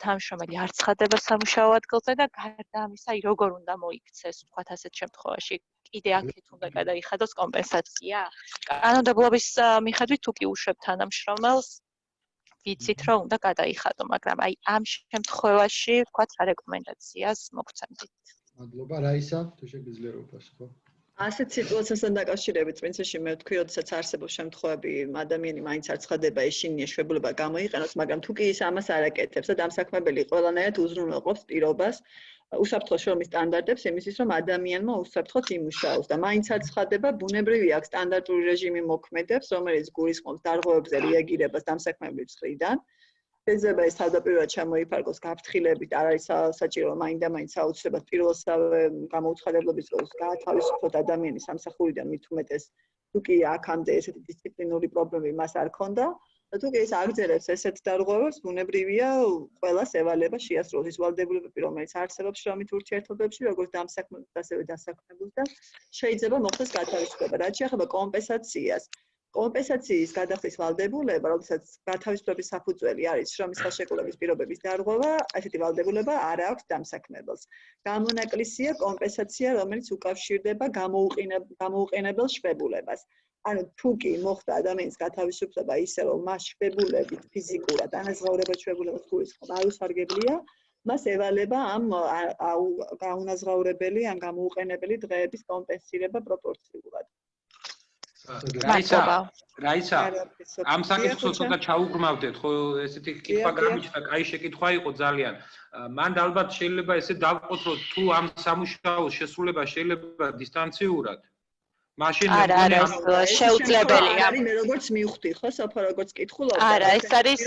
თანამშრომელი არ ცხადდება სამუშაო ადგილზე და გარდა ამისა, როგორ უნდა მოიქცეს, ვთქვათ ასეთ შემთხვევაში კიდე აქეთ უნდა გადაიხადოს კომპენსაცია. კანონმდებლობის მიხედვით თუ კი უშვებ თანამშრომელს, ვიცით რომ უნდა გადაიხადო, მაგრამ აი ამ შემთხვევაში ვთქვათ რა რეკომენდაციას მოგცემდით. მადლობა, რაისა, თუ შეგიძლია რომ упаსხო. ასეთ სიტუაციასთან დაკავშირებით პრინციპში მე ვთქვი, როდესაც არსებობს შემთხვევები, ადამიანი მაინც არ ცხადდება, ეშინია შვებულება გამოიყენოს, მაგრამ თუ კი ის ამას არ აკეთებს და დამსაქმებელი ყველანაირად უზრუნველყოფს პირობას უსაფრთხო შრომის სტანდარტებს იმისთვის, რომ ადამიანმა უსაფრთხოდ იმუშაოს და მაინც არ ცხადდება, ბუნებრივი აქვს სტანდარტული რეჟიმი მოქმედებს, რომელიც გულისხმობს დარღვევებზე რეაგირებას დამსაქმებლის მხრიდან. შეიძლება ეს თავდაპირველად ჩამოიფარგოს გაფრთხილებით, არ არის საჭირო მაინდა-მაინც აუცილებლად პირველსავე გამოუცხადებლობის დროს გაათავისუფლოთ ადამიანის სამსახურიდან, მით უმეტეს თუ კი აქამდე ესეთი დისციპლინური პრობლემები მას არ ქონდა და თუ კი ეს აგრძელებს ესეთ დარღვევებს, ბუნებრივია ყველას ევალება შეასრულოს ის ვალდებულებები, რომელიც არსებობს შრომით ურთიერთობებში, როგორც დამსაქმებელს, ასევე დასაქმებულს და შეიძლება მოხდეს გათავისუფლება. რაც შეეხება კომპენსაციას, კომპენსაციის გადახდის ვალდებულება, როდესაც გათავისუფლების საფუძველი არის შრომის ხელშეკრულების პირობების დარღვევა, ასეთი ვალდებულება არ აქვს დამსაქმებელს. გამონაკლისია კომპენსაცია, რომელიც უკავშირდება გამოუყენებელ შფებულებას. ანუ თუ კი მოხდა ადამიანის გათავისუფლება ისე, რომ მას შფებულებით ფიზიკურად ანაზღაურება შფებულებას გულისხმობ არ უსარგებლია, მას ევალება ამ გაუნაზღაურებელი ან გამოუყენებელი დღეების კომპენსირება პროპორციულად. რაისა, ამ საკითხს ცოტა ჩაუღრმავდეთ, ხო, ესეთი კითხვა გამიჩნდა, კაი შეკითხვა იყო ძალიან. მან ალბათ შეიძლება ესე დავყოთ, რომ თუ ამ სამუშაოს შესრულება შეიძლება დისტანციურად, მაშინ არა, შეუძლებელია. არის მე როგორც მივხვდი, ხო, სოფო როგორც კითხულობ. არა, ეს არის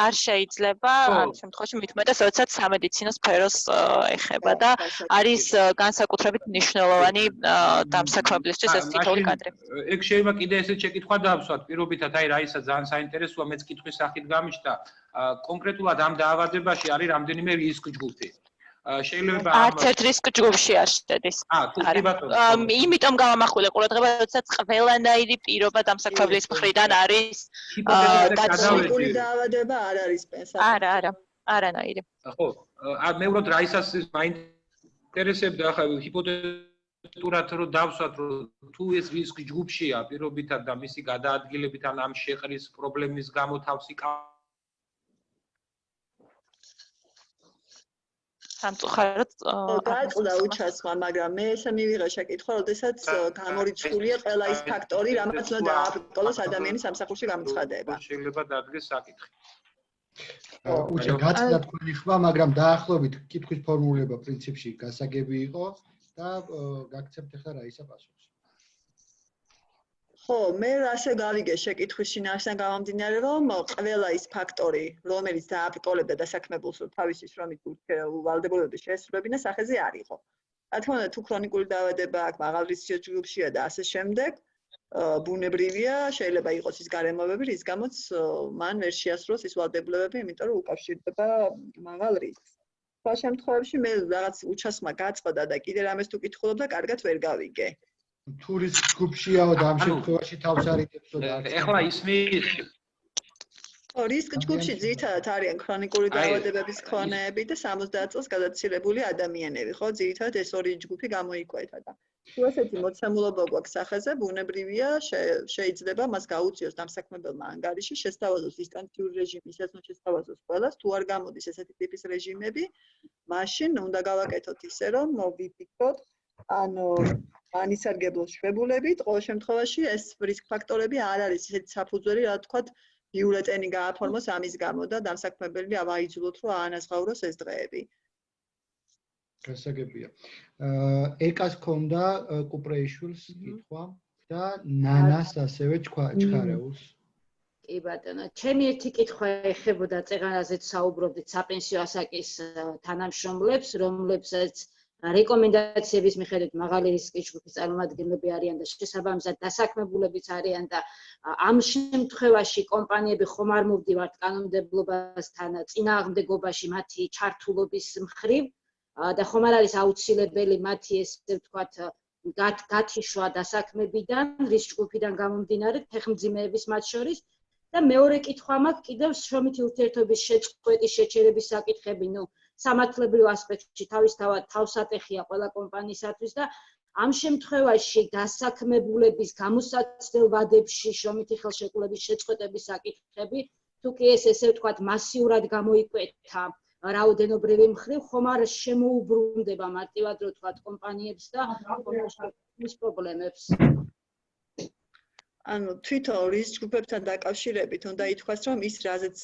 არ შეიძლება, ამ შემთხვევაში მithumetas, როდესაც სამედიცინო სფეროს ეხება და არის განსაკუთრებით მნიშვნელოვანი დამსაქმებლისთვის ეს თითოეული კადრი. ეგ შეიძლება კიდე ესეთ შეკითხვა დავსვათ, პირობითად, აი რაისა ძალიან საინტერესოა, მეც კითხვის სახით გამიჩნდა, კონკრეტულად ამ დაავადებაში არის რამდენიმე რისკ ჯგუფი. შეიძლება არც ერთ რისკ ჯგუფში არ შედის. იმიტომ გავამახვილე ყურადღება, როდესაც ყველანაირი პირობა დამსაქმებლის მხრიდან არის გაცილებული დაავადება არ არის პენსია. არა, არანაირი. ხო, მე ვუყურებ რაისას მაინტერესებდა ახლა ჰიპოთეტურად რომ დავსვათ, რომ თუ ეს რისკ ჯგუფშია პირობითად და მისი გადაადგილებით ან ამ შეყრის პრობლემის გამო თავს სამწუხაროდ გაწყდა უჩასმა, მაგრამ მე ესე მივიღე შეკითხვა, როდესაც გამორიცხულია ყველა ის ფაქტორი, რამაც უნდა დააბრკოლოს ადამიანის სამსახურში გამოცხადება. შეიძლება დადგეს საკითხი. უჩა გაწყდა თქვენი ხმა, მაგრამ დაახლოებით კითხვის ფორმულირება პრინციპში გასაგები იყო და გაგცემთ ახლა რაისა პასუხს. ხო, მე ასე გავიგე შეკითხვის შინაარსიდან გამომდინარე, რომ ყველა ის ფაქტორი, რომელიც დააბრკოლებდა დასაქმებულს თავისი შრომით ვალდებულებების შესრულებინა სახეზე არ იყო. რა თქმა უნდა, თუ ქრონიკული დაავადება აქვს, მაღალ რისკის ჯგუფშია და ასე შემდეგ, ბუნებრივია, შეიძლება იყოს ის გარემოებები, რის გამოც მან ვერ შეასრულოს ის ვალდებულებები, იმიტომ რომ უკავშირდება მაღალ რისკს. სხვა შემთხვევებში მე რაღაც უჩასმა გაწყდა და კიდე რამეს თუ კითხულობდა, კარგად ვერ გავიგე. თუ რისკ ჯგუფშიაო და ამ შემთხვევაში თავს არიდებსო და ეხლა ისმის რისკ ჯგუფში ძირითადად არიან ქრონიკული დაავადებების მქონეები და 70 წელს გადაცილებული ადამიანები, ხო, ძირითადად ეს ორი ჯგუფი გამოიკვეთა და თუ ესეთი მოცემულობა გვაქვს სახეზე, ბუნებრივია, შეიძლება მას გაუწიოს დამსაქმებელმა ანგარიში, შესთავაზოს დისტანციური რეჟიმი, ისეც შესთავაზოს ყველას, თუ არ გამოდის ესეთი ტიპის რეჟიმები, მაშინ უნდა გავაკეთოთ ისე, რომ ვიფიქროთ, ანუ განისარგებლოს შფებულებით, ყოველ შემთხვევაში ეს რისკ ფაქტორები არ არის ისეთი საფუძველი, რა თქვათ, ბიულეტენი გააფორმოს ამის გამო და დამსაქმებელი ავაიძულოთ, რომ აანაზღაუროს ეს დღეები. გასაგებია. ეკას ქონდა კუპრეიშვილს კითხვა და ნანას ასევე ჩხარეულს. კი ბატონო, ჩემი ერთი კითხვა ეხებოდა წეღანაზეც საუბრობდით საპენსიო ასაკის თანამშრომლებს, რომლებსაც რეკომენდაციების მიხედვით მაღალი რისკის ჯგუფის წარმომადგენლები არიან და შესაბამისად დასაქმებულებიც არიან და ამ შემთხვევაში კომპანიები ხომ არ მოვდივართ კანონმდებლობასთან წინააღმდეგობაში მათი ჩართულობის მხრივ და ხომ არ არის აუცილებელი მათი ესე ვთქვათ გათიშვა დასაქმებიდან რისკ ჯგუფიდან გამომდინარე თეხმძიმეების მათ შორის და მეორე კითხვა მაქვს კიდევ შრომითი ურთიერთობის შეწყვეტის შეჩერების საკითხები, სამართლებრივ ასპექტში თავისთავად თავსატეხია ყველა კომპანიისათვის და ამ შემთხვევაში დასაქმებულების გამოსაცდელ ვადებში შრომითი ხელშეკრულების შეწყვეტების საკითხები, თუ კი ეს ესე ვთქვათ მასიურად გამოიკვეთა რაოდენობრივი მხრივ, ხომ არ შემოუბრუნდება მარტივად რო ვთქვათ კომპანიებს და კომპანიის პრობლემებს. ანუ თვითონ რის ჯგუფებთან დაკავშირებით უნდა ითქვას, რომ ის რაზეც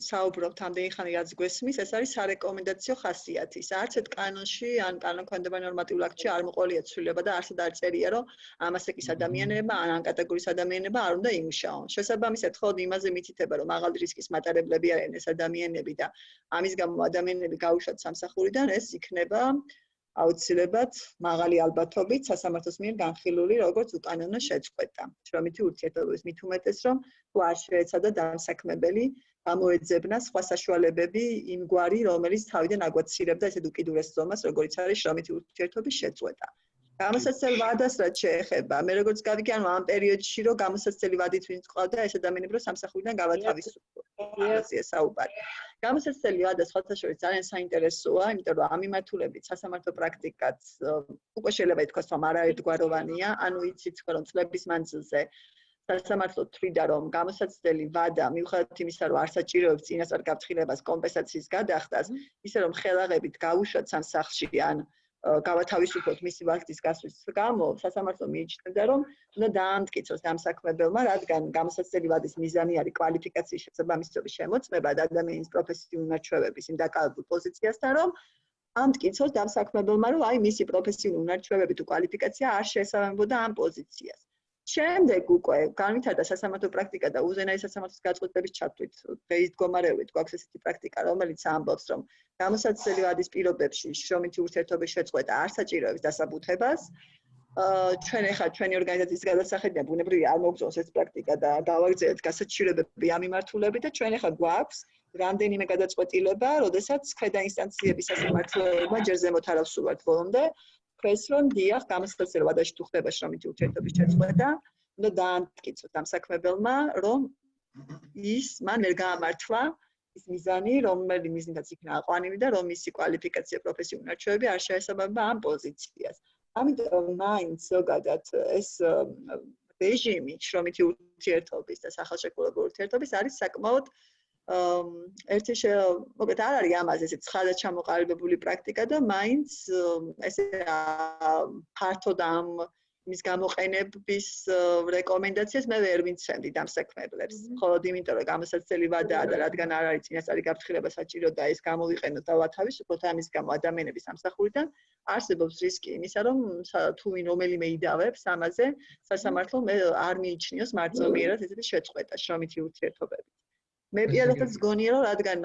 საუბრობთ ამდენი ხანი რაც გვესმის, ეს არის სარეკომენდაციო ხასიათის. არც ერთ კანონში ან კანონქვემდებარე ნორმატიულ აქტში არ მოყოლია ცვლილება და არსად არ წერია, რომ ამასაკის ადამიანებმა ან კატეგორიის ადამიანებმა არ უნდა იმუშაონ. შესაბამისად, ხოლმე იმაზე მითითება, რომ მაღალი რისკის მატარებლები არიან ეს ადამიანები და ამის გამო ადამიანები გაუშვათ სამსახურიდან, ეს იქნება აუცილებლად მაღალი ალბათობით სასამართლოს მიერ განხილული როგორც უკანონო შეწყვეტა. შრომითი ურთიერთობების მით უმეტეს, რომ თუ არ შეეცადა დამსაქმებელი გამოეძებნა სხვა საშუალებები იმგვარი, რომელიც თავიდან აგვაცილებდა ესეთ უკიდურეს ზომას, როგორიც არის შრომითი ურთიერთობის შეწყვეტა. გამოსაცდელ ვადას რაც შეეხება, მე როგორც გავიგე, ანუ ამ პერიოდში რომ გამოსაცდელი ვადით ვინც ყავდა, ეს ადამიანები რომ სამსახურიდან გავათავისუფლოთ. ამაზე საუბარი. გამოსაცდელი ვადა სხვათა შორის ძალიან საინტერესოა, იმიტომ რომ ამ მიმართულებით სასამართლო პრაქტიკაც უკვე შეიძლება ითქვას, რომ არაერთგვაროვანია, ანუ იცით რომ წლების მანძილზე სასამართლო თვლიდა, რომ გამოსაცდელი ვადა მიუხედავად იმისა, რომ არ საჭიროებს წინასწარ გაფრთხილებას კომპენსაციის გადახდას, ისე რომ ხელაღებით გაუშვათ სამსახში ან გავათავისუფლოთ მისი ვახტის გასვლის გამო, სასამართლო მიიჩნევდა, რომ უნდა დაამტკიცოს დამსაქმებელმა, რადგან გამოსაცდელი ვადის მიზანი არის კვალიფიკაციის შესაბამისობის შემოწმება და ადამიანის პროფესიული უნარჩვევების იმ დაკავებულ პოზიციასთან, რომ ამტკიცოს დამსაქმებელმა, რომ აი მისი პროფესიული უნარჩვევები თუ კვალიფიკაცია არ შეესაბამებოდა ამ პოზიციას. შემდეგ უკვე განვითარდა სასამართლო პრაქტიკა და უზენაესი სასამართლოს გაწყვეტილების ჩათვლით დღეის მდგომარეობით გვაქვს ესეთი პრაქტიკა, რომელიც ამბობს, რომ გამოსაცდელი ვადის პირობებში შრომითი ურთიერთობის შეწყვეტა არ საჭიროებს დასაბუთებას. ჩვენ ახლა ჩვენი ორგანიზაციის გადასახედიდან ბუნებრივია არ მოგწონს ეს პრაქტიკა და გავაგრძელებთ გასაჩივრებები ამ მიმართულებით და ჩვენ ახლა გვაქვს რამდენიმე გადაწყვეტილება, როდესაც ქვედა ინსტანციების სასამართლოებმა ჯერ ზემოთ არ ავსულვართ ბოლომდე. Ქვეს რომ დიახ, გამოსაცდელ ვადაში თუ ხდება შრომითი ურთიერთობის შეწყვეტა, უნდა დაამტკიცოს დამსაქმებელმა, რომ მან ვერ გაამართლა ის მიზანი, რომელი მიზნითაც იქნა აყვანილი და რომ მისი კვალიფიკაცია პროფესიული უნარჩვევები არ შეესაბამება ამ პოზიციას. ამიტომ მაინც ზოგადად ეს რეჟიმი შრომითი ურთიერთობის და სახელშეკრულებრივი ურთიერთობის არის საკმაოდ ერთი მოკლედ არ არის ამაზე ესეც ხალხად ჩამოყალიბებული პრაქტიკა და მაინც ესე ფართოდ ამ მის გამოყენების რეკომენდაციას მე ვერ ვინცემდი დამსაქმებლებს. მხოლოდ იმიტომ რომ გამოსაცდელი ვადაა და რადგან არ არის წინასწარი გაფრთხილება საჭირო და ეს გამოვიყენოთ და ვათავისუფლოთ ამის გამო ადამიანების სამსახურიდან არსებობს რისკი იმისა, რომ თუ ვინ რომელიმე იდავებს ამაზე სასამართლომ არ მიიჩნიოს მარტივიერად ესეთი შეწყვეტა შრომითი ურთიერთობებით. მე პირადად გონია, რომ რადგან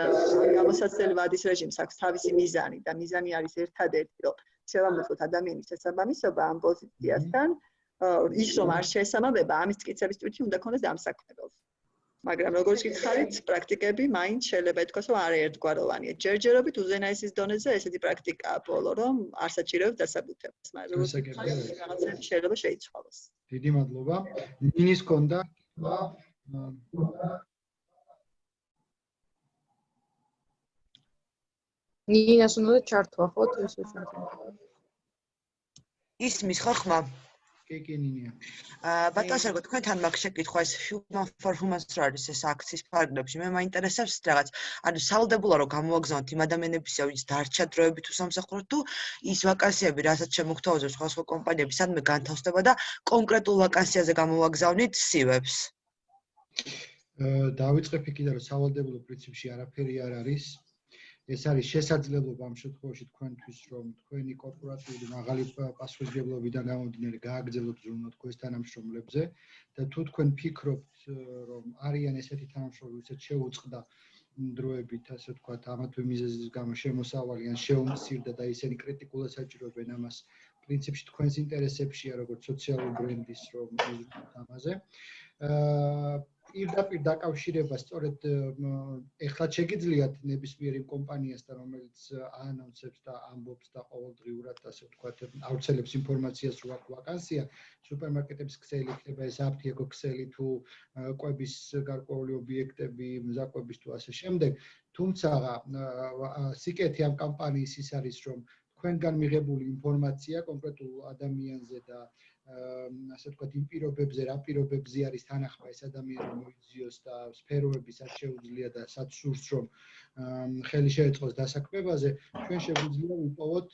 გამოსაცდელი ვადის რეჟიმს აქვს თავისი მიზანი და მიზანი არის ერთადერთი, რომ შევამოწმოთ ადამიანის შესაბამისობა ამ პოზიციასთან, ის რომ არ შეესაბამება, ამის მტკიცების თვითი უნდა ქონდეს დამსაქმებელს. მაგრამ როგორც გითხარით, პრაქტიკები მაინც შეიძლება ითქვას, რომ არაერთგვაროვანია. ჯერჯერობით უზენაესის დონეზე ესეთი პრაქტიკაა ბოლო, რომ არ საჭიროებს დასაბუთებას, მაგრამ რაღაცები შეიძლება შეიცვალოს. დიდი მადლობა. ნინის კონდა ნინას უნდა ჩართვა, ხო, თუ ისე ჩართვა. ისმის ხო ხმა? კი, ნინია. ბატონო სერგო, თქვენთან მაქვს შეკითხვა ეს Human for Humans რა არის ეს აქციის ფარგლებში. მე მაინტერესებს რაღაც, ანუ სავალდებულო რომ გამოვაგზავნოთ იმ ადამიანებისა, ვინც დარჩა დროებით თუ სამსახურში თუ ის ვაკანსიები, რასაც შემოგთავაზებს სხვა კომპანიები, სადმე განთავსდება და კონკრეტულ ვაკანსიაზე გამოვაგზავნით CV-ებს. დავიწყებ იქიდან რომ სავალდებულო პრინციპში არაფერი არ არის. ეს არის შესაძლებლობა ამ შემთხვევაში თქვენთვის, რომ თქვენი კორპორატიული მაღალი პასუხისმგებლობიდან გამომდინარე გააგრძელოთ ზრუნვა თქვენს თანამშრომლებზე და თუ თქვენ ფიქრობთ, რომ არიან ესეთი თანამშრომლები, ვისაც შეუწყდა დროებით, ასე ვთქვათ, ამა თუ მიზეზის გამო შემოსავალი ან შეუმცირდა და ისინი კრიტიკულად საჭიროებენ ამას, პრინციპში თქვენს ინტერესებშია, როგორც სოციალური ბრენდის, რომ იზრდოთ ამაზე. პირდაპირ დაკავშირება სწორედ ეხლა შეგიძლიათ ნებისმიერ იმ კომპანიასთან, რომელიც აანონსებს და ამბობს და ყოველდღიურად ასე ვთქვათ, ავრცელებს ინფორმაციას, რომ აქვს ვაკანსია, სუპერმარკეტების ქსელი იქნება ეს აფთიაქო ქსელი თუ კვების გარკვეული ობიექტები, მზაკვების თუ ასე შემდეგ. თუმცა სიკეთე ამ კამპანიის ის არის, რომ თქვენგან მიღებული ინფორმაცია კონკრეტულ ადამიანზე და ასე ვთქვათ, იმ პირობებზე, რა პირობებზე არის თანახმა ეს ადამიანი მოიძიოს და სფეროებიც არ შეუძლია და სადაც სურს, რომ ხელი შეეწყოს დასაქმებაზე, ჩვენ შეგვიძლია ვიპოვოთ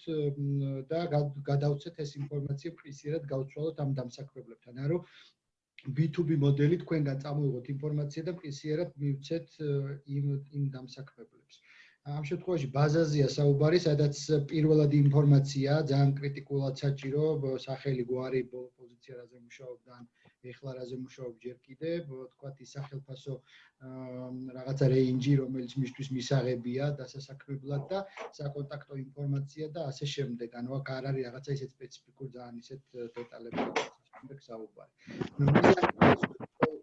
და გადავცეთ ეს ინფორმაცია პრინციპად გავცვალოთ ამ დამსაქმებლებთან. ანუ B2B მოდელი თქვენგან წამოიღოთ ინფორმაცია და მყისიერად მივცეთ იმ დამსაქმებლებს. ამ შემთხვევაში ბაზაზია საუბარი, სადაც პირველადი ინფორმაცია ძალიან კრიტიკულად საჭირო, სახელი, გვარი, პოზიცია რაზე მუშაობდა, ეხლა რაზე მუშაობ ჯერ კიდე, თქვათ ის სახელფასო რაღაცა რეინჯი, რომელიც მისთვის მისაღებია დასასაქმებლად და საკონტაქტო ინფორმაცია და ასე შემდეგ. ანუ აქ არ არის რაღაცა ისეთ სპეციფიკურ ძალიან ისეთ დეტალებში, შემდეგ საუბარი.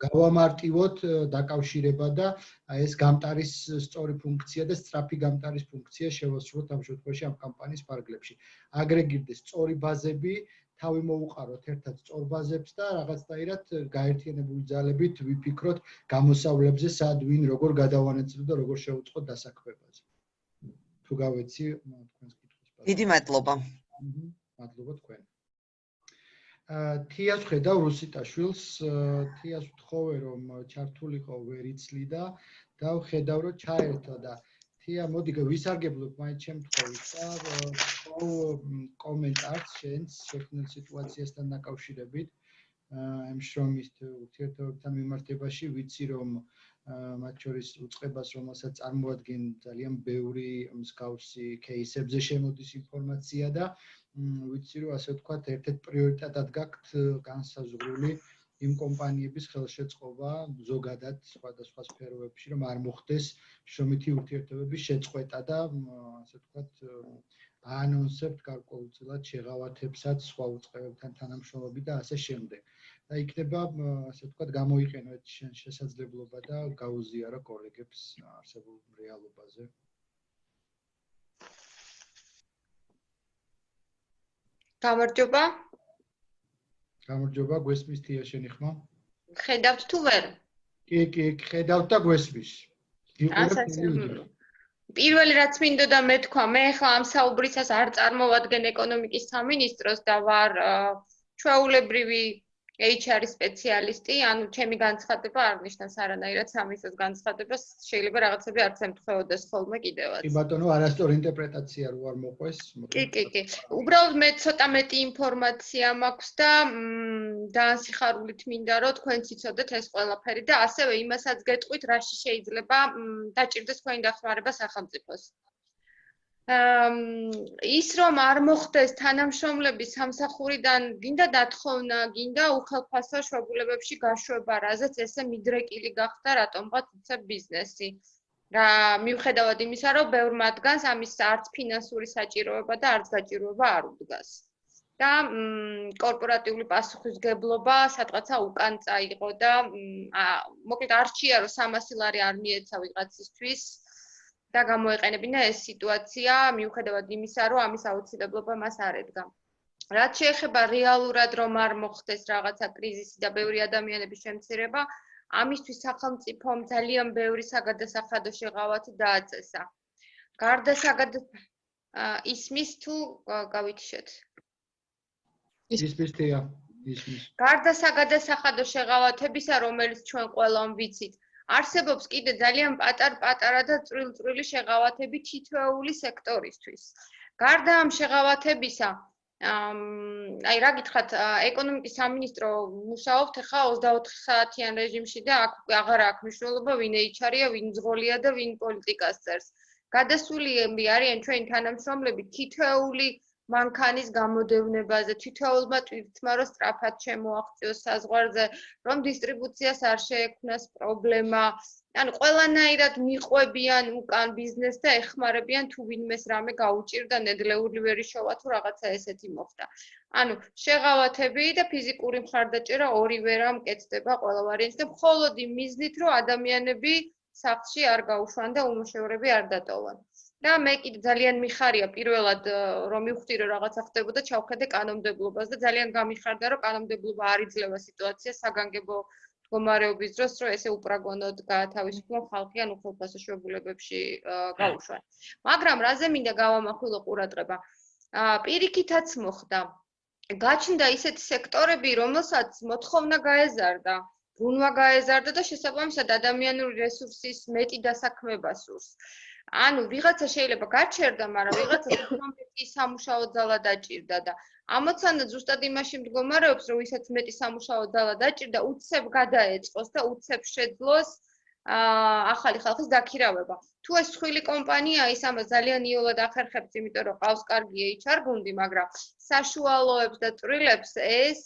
გავამარტივოთ დაკავშირება და ეს გამტარის სწორი ფუნქცია და სწრაფი გამტარის ფუნქცია შევასრულოთ ამ შემთხვევაში ამ კამპანიის ფარგლებში. აგრეგირდეს სწორი ბაზები, თავი მოუყაროთ ერთად სწორ ბაზებს და რაღაცნაირად გაერთიანებული ძალებით ვიფიქროთ გამოსავლებზე, სად ვინ როგორ გადავანაწილოთ და როგორ შევუწყოთ დასაქმებაზე. თუ გავეცი თქვენს კითხვას. დიდი მადლობა. მადლობა თქვენ. თიას ხედავ რუსიტაშვილს, თიას ვთხოვე რომ ჩართულიყო ვერ იცლიდა და ვხედავ რომ ჩაერთო და თია მოდი ვისარგებლობ მაინც შემთხვევით და კომენტარს შენს შექმნილ სიტუაციასთან დაკავშირებით ამ შრომის ურთიერთობებთან მიმართებაში ვიცი რომ მათ შორის უწყებას რომელსაც წარმოადგენ ძალიან ბევრი მსგავსი кейსებზე შემოდის ინფორმაცია და ვიცი რომ ასე ვთქვათ ერთ-ერთ პრიორიტეტად გაქვთ განსაზღვრული იმ კომპანიების ხელშეწყობა ზოგადად სხვადასხვა სფეროებში რომ არ მოხდეს შრომითი ურთიერთობების შეწყვეტა და ასე ვთქვათ აანონსებთ გარკვეულწილად შეღავათებსაც სხვა უწყებებთან თანამშრომლობით და ასე შემდეგ. და იქნება ასე ვთქვათ გამოიყენოთ შესაძლებლობა და გაუზიარო კოლეგებს არსებულ რეალობაზე. გამარჯობა. გამარჯობა, გვესმის თია შენი ხმა? ხედავთ თუ ვერ? კი, ხედავთ და გვესმის. პირველი რაც მინდოდა მეთქვა, მე ახლა ამ საუბრისას არ წარმოვადგენ ეკონომიკის სამინისტროს და ვარ ჩვეულებრივი HR-ის სპეციალისტი, ანუ ჩემი განცხადება არ ნიშნავს არანაირად სამისოს განცხადებას, შეიძლება რაღაცები არც ემთხვეოდეს ხოლმე კიდევაც. კი ბატონო, არასწორი ინტერპრეტაცია რო არ მოყვეს. კი. უბრალოდ მე ცოტა მეტი ინფორმაცია მაქვს და ძალიან სიხარულით მინდა რომ თქვენც იცოდეთ ეს ყველაფერი და ასევე იმასაც გეტყვით, რაში შეიძლება დაჭირდეს თქვენი დახმარება სახელმწიფოს. ის რომ არ მოხდეს თანამშრომლების სამსახურიდან გინდა დათხოვნა, გინდა უხელფასო შრომებებში გაშვება, რაზეც ესე მიდრეკილი გახდა რატომღაც უცებ ბიზნესი. რა მიუხედავად იმისა, რომ ბევრ მათგანს ამის არც ფინანსური საჭიროება და არც გაჭიროება არ უდგას. და კორპორატიული პასუხისმგებლობა სადღაცა უკან წაიღო და მოკლედ არჩია რომ 300 ლარი არ მიეცა ვიღაცისთვის და გამოეყენებინა ეს სიტუაცია მიუხედავად იმისა, რომ ამის აუცილებლობა მას არ ედგა. რაც შეეხება რეალურად რომ არ მოხდეს რაღაცა კრიზისი და ბევრი ადამიანების შემცირება, ამისთვის სახელმწიფომ ძალიან ბევრი საგადასახადო შეღავათი დააწესა. გარდა ისმის თუ გავიქიშეთ. გარდა საგადასახადო შეღავათებისა, რომელიც ჩვენ ყველამ ვიცით, არსებობს კიდე ძალიან პატარ-პატარა და წვრილ-წვრილი შეღავათები თითოეული სექტორისთვის. გარდა ამ შეღავათებისა, აი რა გითხრათ, ეკონომიკის სამინისტრო მუშაობთ ახლა 24 საათიან რეჟიმში და აღარ აქვს მნიშვნელობა ვინ HR-ია, ვინ ძღოლია და ვინ პოლიტიკას წერს. გადასულები არიან ჩვენი თანამშრომლები თითოეული მანქანის გამოდევნებაზე, თითოეულმა ტვირთმა რომ სწრაფად შემოაღწიოს საზღვარზე, რომ დისტრიბუციას არ შეექმნას პრობლემა. ანუ ყველანაირად მიყვებიან უკან ბიზნესს და ეხმარებიან თუ ვინმეს რამე გაუჭირდა ნედლეული ვერ იშოვა თუ რაღაცა ესეთი მოხდა. ანუ შეღავათები და ფიზიკური მხარდაჭერა ორივე რამ კეთდება ყველა ვარიანტში და მხოლოდ იმ მიზნით რომ ადამიანები სახლში არ გაუშვან და უმუშევრები არ დატოვან. და მე კიდე ძალიან მიხარია პირველად რომ მივხვდი რომ რაღაცა ხდებოდა ჩავხედე კანონმდებლობას და ძალიან გამიხარდა რომ კანონმდებლობა არ იძლევა სიტუაციას საგანგებო მდგომარეობის დროს რომ ესე უპრაგონოდ გაათავისუფლონ ხალხი ან უხელფასო შეგულებებში გაუშვან. მაგრამ რაზე მინდა გავამახვილო ყურადღება. პირიქითაც მოხდა. გაჩნდა ისეთი სექტორები, რომელსაც მოთხოვნა გაეზარდა, ბრუნვა გაეზარდა და შესაბამისად ადამიანური რესურსის მეტი დასაქმება სურს. ანუ ვიღაცა შეიძლება გაჩერდა, მაგრამ ვიღაცა უფრო მეტი სამუშაო ძალა დაჭირდა და ამოცანა ზუსტად იმაში მდგომარეობს, რომ ვისაც მეტი სამუშაო დალა დაჭირდა, უცებ გადაეწყოს და უცებ შეძლოს ახალი ხალხის დაქირავება. თუ ეს სხვილი კომპანია ის ამას ძალიან იოლად ახერხებს, იმიტომ რომ ყავს კარგი HR გუნდი, მაგრამ საშუალოებს და წვრილებს ეს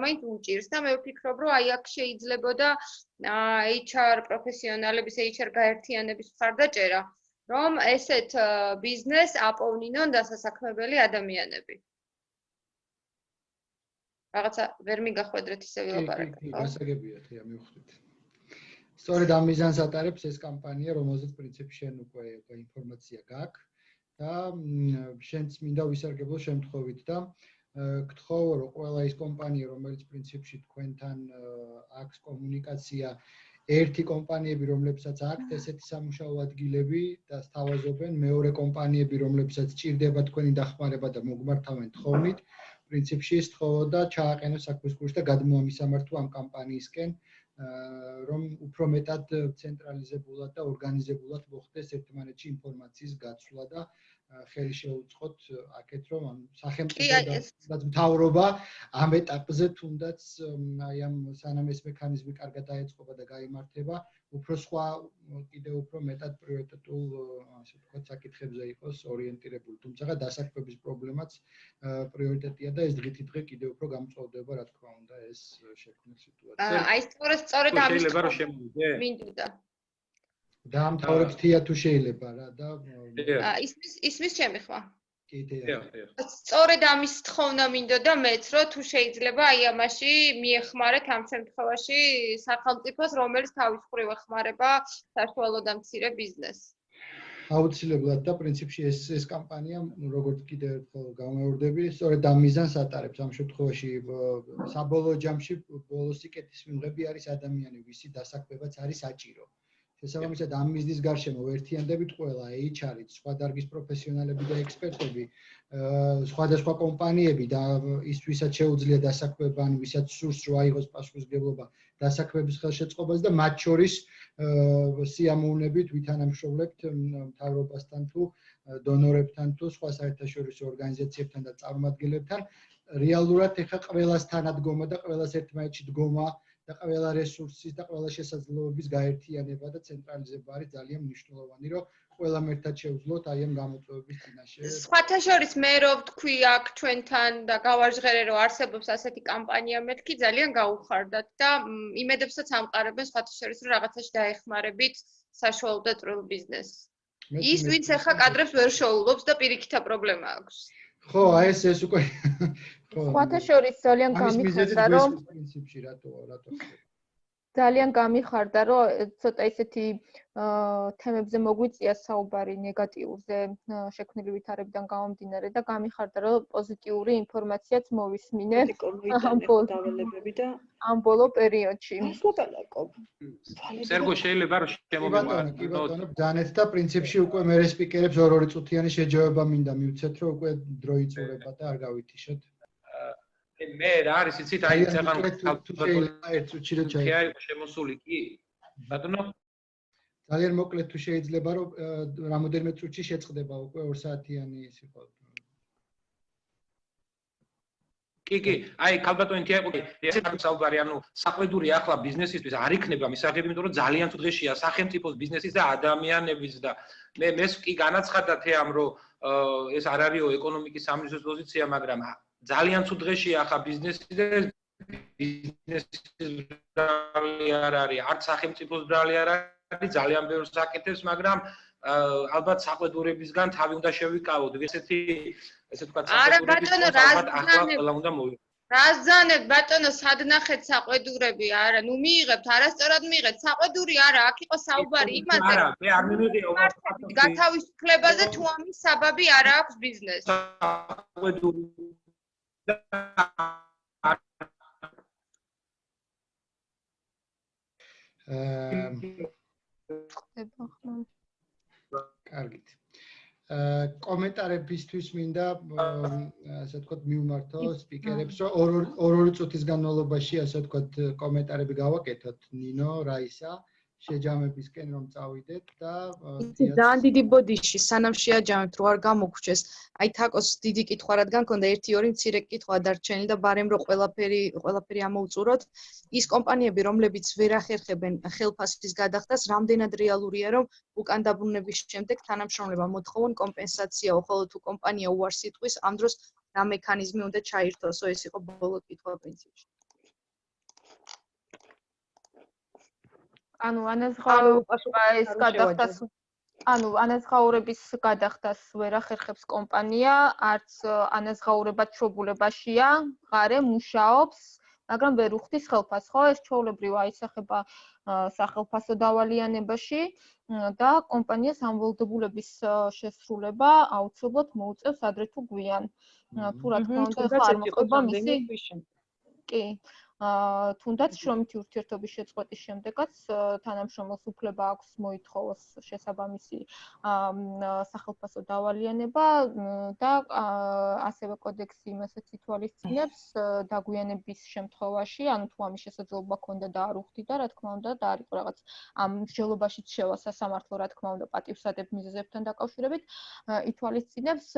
მაინც უჭირს და მე ვფიქრობ, რომ აი აქ შეიძლებოდა HR პროფესიონალების, HR გაერთიანების მხარდაჭერა, რომ ესეთ ბიზნეს აპოვნინონ დასასაქმებელი ადამიანები. რაღაცა ვერ მიგახვედრეთ ისე ვილაპარაკე. გასაგებია თია მივხვდით. სწორედ ამ მიზანს ატარებს ეს კამპანია, რომელზეც პრინციპში შენ უკვე ინფორმაცია გაქვს და შენც მინდა ვისარგებლო შემთხვევით და გთხოვ, რომ ყველა ის კომპანია, რომელიც პრინციპში თქვენთან აქვს კომუნიკაცია, ერთი კომპანიები, რომლებსაც აქვთ ესეთი სამუშაო ადგილები და სთავაზობენ, მეორე კომპანიები, რომლებსაც ჭირდება თქვენი დახმარება და მოგმართავენ თხოვნით, პრინციპში სთხოვოდა ჩააყენოს საქმის კურსი და გადმოამისამართო ამ კამპანიისკენ, რომ უფრო მეტად ცენტრალიზებულად და ორგანიზებულად მოხდეს ერთმანეთში ინფორმაციის გაცვლა და ხელი შეუწყოთ აქეთ რომ სახელმწიფო და მთავრობა ამ ეტაპზე თუნდაც აი ამ სანამ ეს მექანიზმი კარგად დაეწყობა და გაიმართება უფრო სხვა კიდევ უფრო მეტად პრიორიტეტულ ასე ვთქვათ საკითხებზე იყოს ორიენტირებული თუმცა დასაქმების პრობლემაც პრიორიტეტია და ეს დღითიდღე კიდევ უფრო გამწვავდება რა თქმა უნდა ეს შექმნილ სიტუაციას აი სწორედ ამის მინდოდა დაამთავრებს თია თუ შეიძლება რა და ისმის ჩემი ხმა სწორედ ამის თხოვნა მინდოდა მეც რომ თუ შეიძლება აი ამაში მიეხმარეთ ამ შემთხვევაში სახელმწიფოს რომელიც თავის მხრივ ეხმარება საშუალო და მცირე ბიზნესს აუცილებლად და პრინციპში ეს კამპანია როგორც კიდევ ერთხელ გამეორდები სწორედ ამ მიზანს ატარებს ამ შემთხვევაში საბოლოო ჯამში ბოლო სიკეთის მიღები არის ადამიანი ვისი დასაქმებაც არის საჭირო შესაბამისად ამ მიზნის გარშემო ვერთიანდებით ყველა HR-ით, სხვა დარგის პროფესიონალები და ექსპერტები, სხვადასხვა კომპანიები და ის ვისაც შეუძლია დასაქმება, ან ვისაც სურს რომ აიღოს პასუხისმგებლობა დასაქმების ხელშეწყობას და მათ შორის სიამოვნებით ვითანამშრომლებთ მთავრობასთან თუ დონორებთან თუ სხვა საერთაშორისო ორგანიზაციებთან და წარმომადგენლებთან რეალურად ეხა ყველას თანადგომა და ყველას ერთმანეთში დგომა და ყველა რესურსის და ყველა შესაძლებლობის გაერთიანება და ცენტრალიზება არის ძალიან მნიშვნელოვანი, რომ ყველამ ერთად შევძლოთ აი ამ გამოწვევების წინაშე. სხვათა შორის მე რო ვთქვი აქ ჩვენთან და გავაჟღერე რომ არსებობს ასეთი კამპანია მეთქი ძალიან გაუხარდათ და იმედებსაც ამყარებენ სხვათა შორის რომ რაღაცაში დაეხმარებით საშუალო და წვრილ ბიზნესს. ის ვინც ახლა კადრებს ვერ შოულობს და პირიქითა პრობლემა აქვს. ხო, აი ეს უკვე სხვათა შორის ძალიან გამიხარდა რომ პრინციპში რატო ძალიან გამიხარდა რომ ცოტა ისეთი თემებზე მოგვიწია საუბარი ნეგატიურზე შექმნილი ვითარებიდან გამომდინარე და გამიხარდა რომ პოზიტიური ინფორმაციაც მოვისმინე ამ ბოლო პერიოდში. სერგო შეიძლება რომ შემოვიყვანოთ. კი ბატონო, ბძანეთ და პრინციპში უკვე მე სპიკერებს ორ-ორი წუთიანი შეჯავება მინდა მივცეთ რომ უკვე დრო იწურება და არ გავითიშოთ. მე რა არის იცით აი ცეღან ერთ წუთში რო ჩაი შემოსული კი ბატონო ძალიან მოკლედ თუ შეიძლება რომ რამოდენიმე წუთში შეწყდება უკვე 2 საათიანი ის იყო კი აი ქალბატონი თიაყო ესეთ არის საუბარი ანუ საყვედური ახლა ბიზნესისთვის არ იქნება მისაღები იმიტომ რომ ძალიან თუ დღეშია სახელმწიფოს ბიზნესის და ადამიანების და მე კი განაცხადა თეამ რომ ეს არ არისო ეკონომიკის სამინისტროს პოზიცია მაგრამ ძალიან თუ დღეშია ახლა ბიზნესი და ბიზნესის ბრალი არ არის არც სახელმწიფოს ბრალი არ არის ძალიან ბევრს აკეთებს მაგრამ ალბათ საყვედურებისგან თავი უნდა შევიკავოთ ესეთი ესე ვთქვათ საყვედურების რაზანებ ბატონო სადნახეთ საყვედურები არა ნუ მიიღებთ არასწორად მიიღეთ საყვედური არა აქ იყო საუბარი იმაზე არა მე არ მივიღია გათავისუფლებაზე თუ ამის საბაბი არა აქვს ბიზნესს საყვედური კარგით. კომენტარებისთვის მინდა ასე ვთქვათ მივმართო სპიკერებს რომ ორ-ორი წუთის განმავლობაში ასე ვთქვათ კომენტარები გავაკეთოთ ნინო, რაისა შეჯამებისკენ რომ წავიდეთ და ძალიან დიდი ბოდიში სანამ შეაჯამებთ რო არ გამოგვრჩეს აი თაკოს დიდი კითხვა რადგან მქონდა 1-2 მცირე კითხვა დარჩენილი და ბარემ რო ყველაფერი ამოუწუროთ ის კომპანიები რომლებიც ვერ ახერხებენ ხელფასის გადახდას რამდენად რეალურია რომ უკან დაბრუნების შემდეგ თანამშრომლებმა მოთხოვონ კომპენსაციაო ხოლო თუ კომპანია უარს იტყვის ამ დროს რა მექანიზმი უნდა ჩაირთვასო ეს იყო ბოლო კითხვა პრინციპში ანაზღაურების გადახდას ვერ ახერხებს კომპანია, არც ანაზღაურება ჩრობულებაშია, ღარე მუშაობს, მაგრამ ვერ უხდის ხელფასს, ხო? ეს ჩვეულებრივ აისახება სახელფასო დავალიანებაში და კომპანიას ამ ვალდებულების შესრულება აუცილებლად მოუწევს ადრე თუ გვიან. თუ რა თქმა უნდა, არ მოხდება მისი კი. თუნდაც შრომითი ურთიერთობის შეწყვეტის შემდეგაც თანამშრომელს უფლება აქვს მოითხოვოს შესაბამისი სახელფასო დავალიანება და ასევე კოდექსი იმასაც ითვალისწინებს დაგვიანების შემთხვევაში, ანუ თუ ამის შესაძლებლობა ქონდა და არ უხდიდა, რა თქმა უნდა, და არ იყო რაღაც ამ მსჯელობაშიც შევა სასამართლო, რა თქმა უნდა, პატივსადებ მიზეზებთან დაკავშირებით, ითვალისწინებს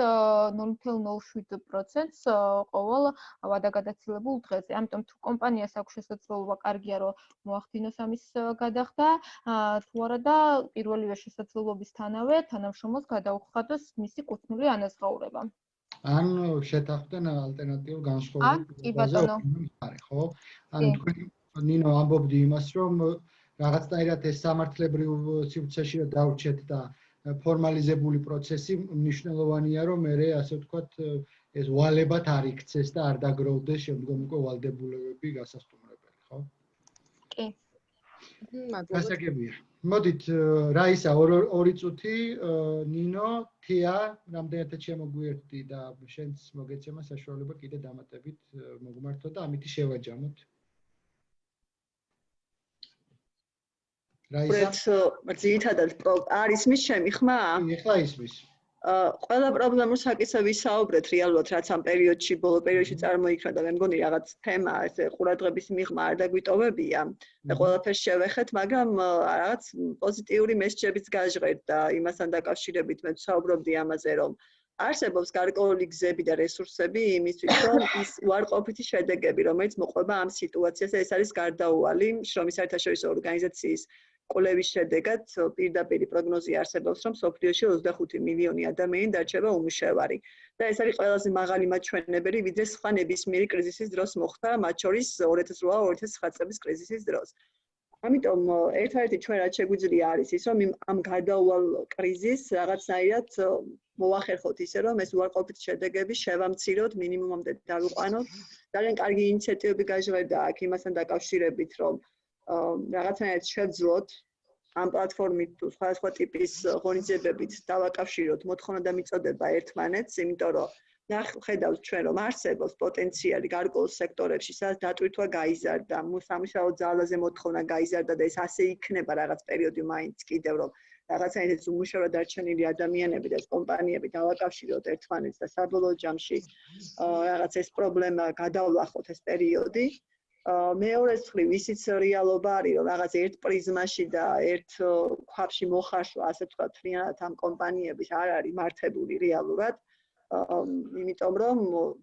0.07%-ს ყოველ ვადაგადაცილებულ დღეზე. ამიტომ თუ კომპანიას აქვს შესაძლებლობა კარგია რომ მოახდინოს ამის გადახდა, თუ არა და პირველივე შესაძლებლობისთანავე თანამშრომელს გადაუხადოს მისი კუთვნილი ანაზღაურება. ან შეთანხმდნენ ალტერნატიულ განსხვავებაზე, ხო? ან თქვენ ნინო ამბობდი იმას, რომ რაღაცნაირად ეს სამართლებრივ სივრცეში დავრჩეთ და ფორმალიზებული პროცესი მნიშვნელოვანია, რომ მე ასე ვთქვათ ეს ვალებად არ იქცეს და არ დაგროვდეს შემდგომ უკვე ვალდებულებები გასასტუმრებელი, ხო? კი. გასაგებია. მოდით, რაისა 2 წუთი, ნინო, თია, რამდენადაც შემოგვიერთდი და შენც მოგეცემა საშუალება კიდე დამატებით მოგმართო და ამით შევაჯამოთ. რაისა, ძირითადად არის მის ჩემი ხმა? ეხლა ისმის. ყველა პრობლემურ საკითხზე ვისაუბრეთ რეალურად, რაც ამ პერიოდში, ბოლო პერიოდში წარმოიქნა და მე მგონი რაღაც თემა, ესე ყურადღების მიღმა არ დაგვიტოვებია და ყველაფერს შევეხეთ, მაგრამ რაღაც პოზიტიური მესეჯებიც გაჟღერთ და იმასთან დაკავშირებით მე ვსაუბრობდი ამაზე, რომ არსებობს გარკვეული გზები და რესურსები იმისთვის, რომ ის უარყოფითი შედეგები, რომელიც მოყვება ამ სიტუაციას, ეს არის გარდაუვალი შრომის საერთაშორისო ორგანიზაციის კვლევის შედეგად პირდაპირ პროგნოზი არსებობს, რომ სოფლიოში 25 მილიონი ადამიანი დარჩება უმუშევარი. და ეს არის ყველაზე მაღალი მაჩვენებელი, ვიდრე სხვა ნებისმიერი კრიზისის დროს მოხდა, მათ შორის 2008-2009 წლების კრიზისის დროს. ამიტომ ერთ-ერთი ჩვენ რაც შეგვიძლია არის ის, რომ ამ გარდაუვალ კრიზისს რაღაცნაირად მოვახერხოთ ისე, რომ ეს უარყოფითი შედეგები შევამციროთ, მინიმუმამდე დავიყვანოთ. ძალიან კარგი ინიციატივები გაჟღერდა აქ იმასთან დაკავშირებით, რომ რაღაცნაირად შევძლოთ ამ პლატფორმით თუ სხვადასხვა ტიპის ღონისძიებებით დავაკავშიროთ მოთხოვნა და მიწოდება ერთმანეთს, იმიტომ რომ ხედავთ ჩვენ რომ არსებობს პოტენციალი გარკვეულ სექტორებში, სადაც დატვირთვა გაიზარდა, სამუშაო ძალაზე მოთხოვნა გაიზარდა და ეს ასე იქნება რაღაც პერიოდი მაინც კიდევ რომ რაღაცნაირად უმუშევრად დარჩენილი ადამიანები და კომპანიები დავაკავშიროთ ერთმანეთს და საბოლოო ჯამში რაღაც ეს პრობლემა გადავლახოთ ეს პერიოდი. მეორეს მხრივ ისიც რეალობა არის, რომ რაღაც ერთ პრიზმაში და ერთ ქვაბში მოხარშვა, ასე ვთქვათ, თლიანად ამ კომპანიების არ არის მართებული რეალურად. იმიტომ რომ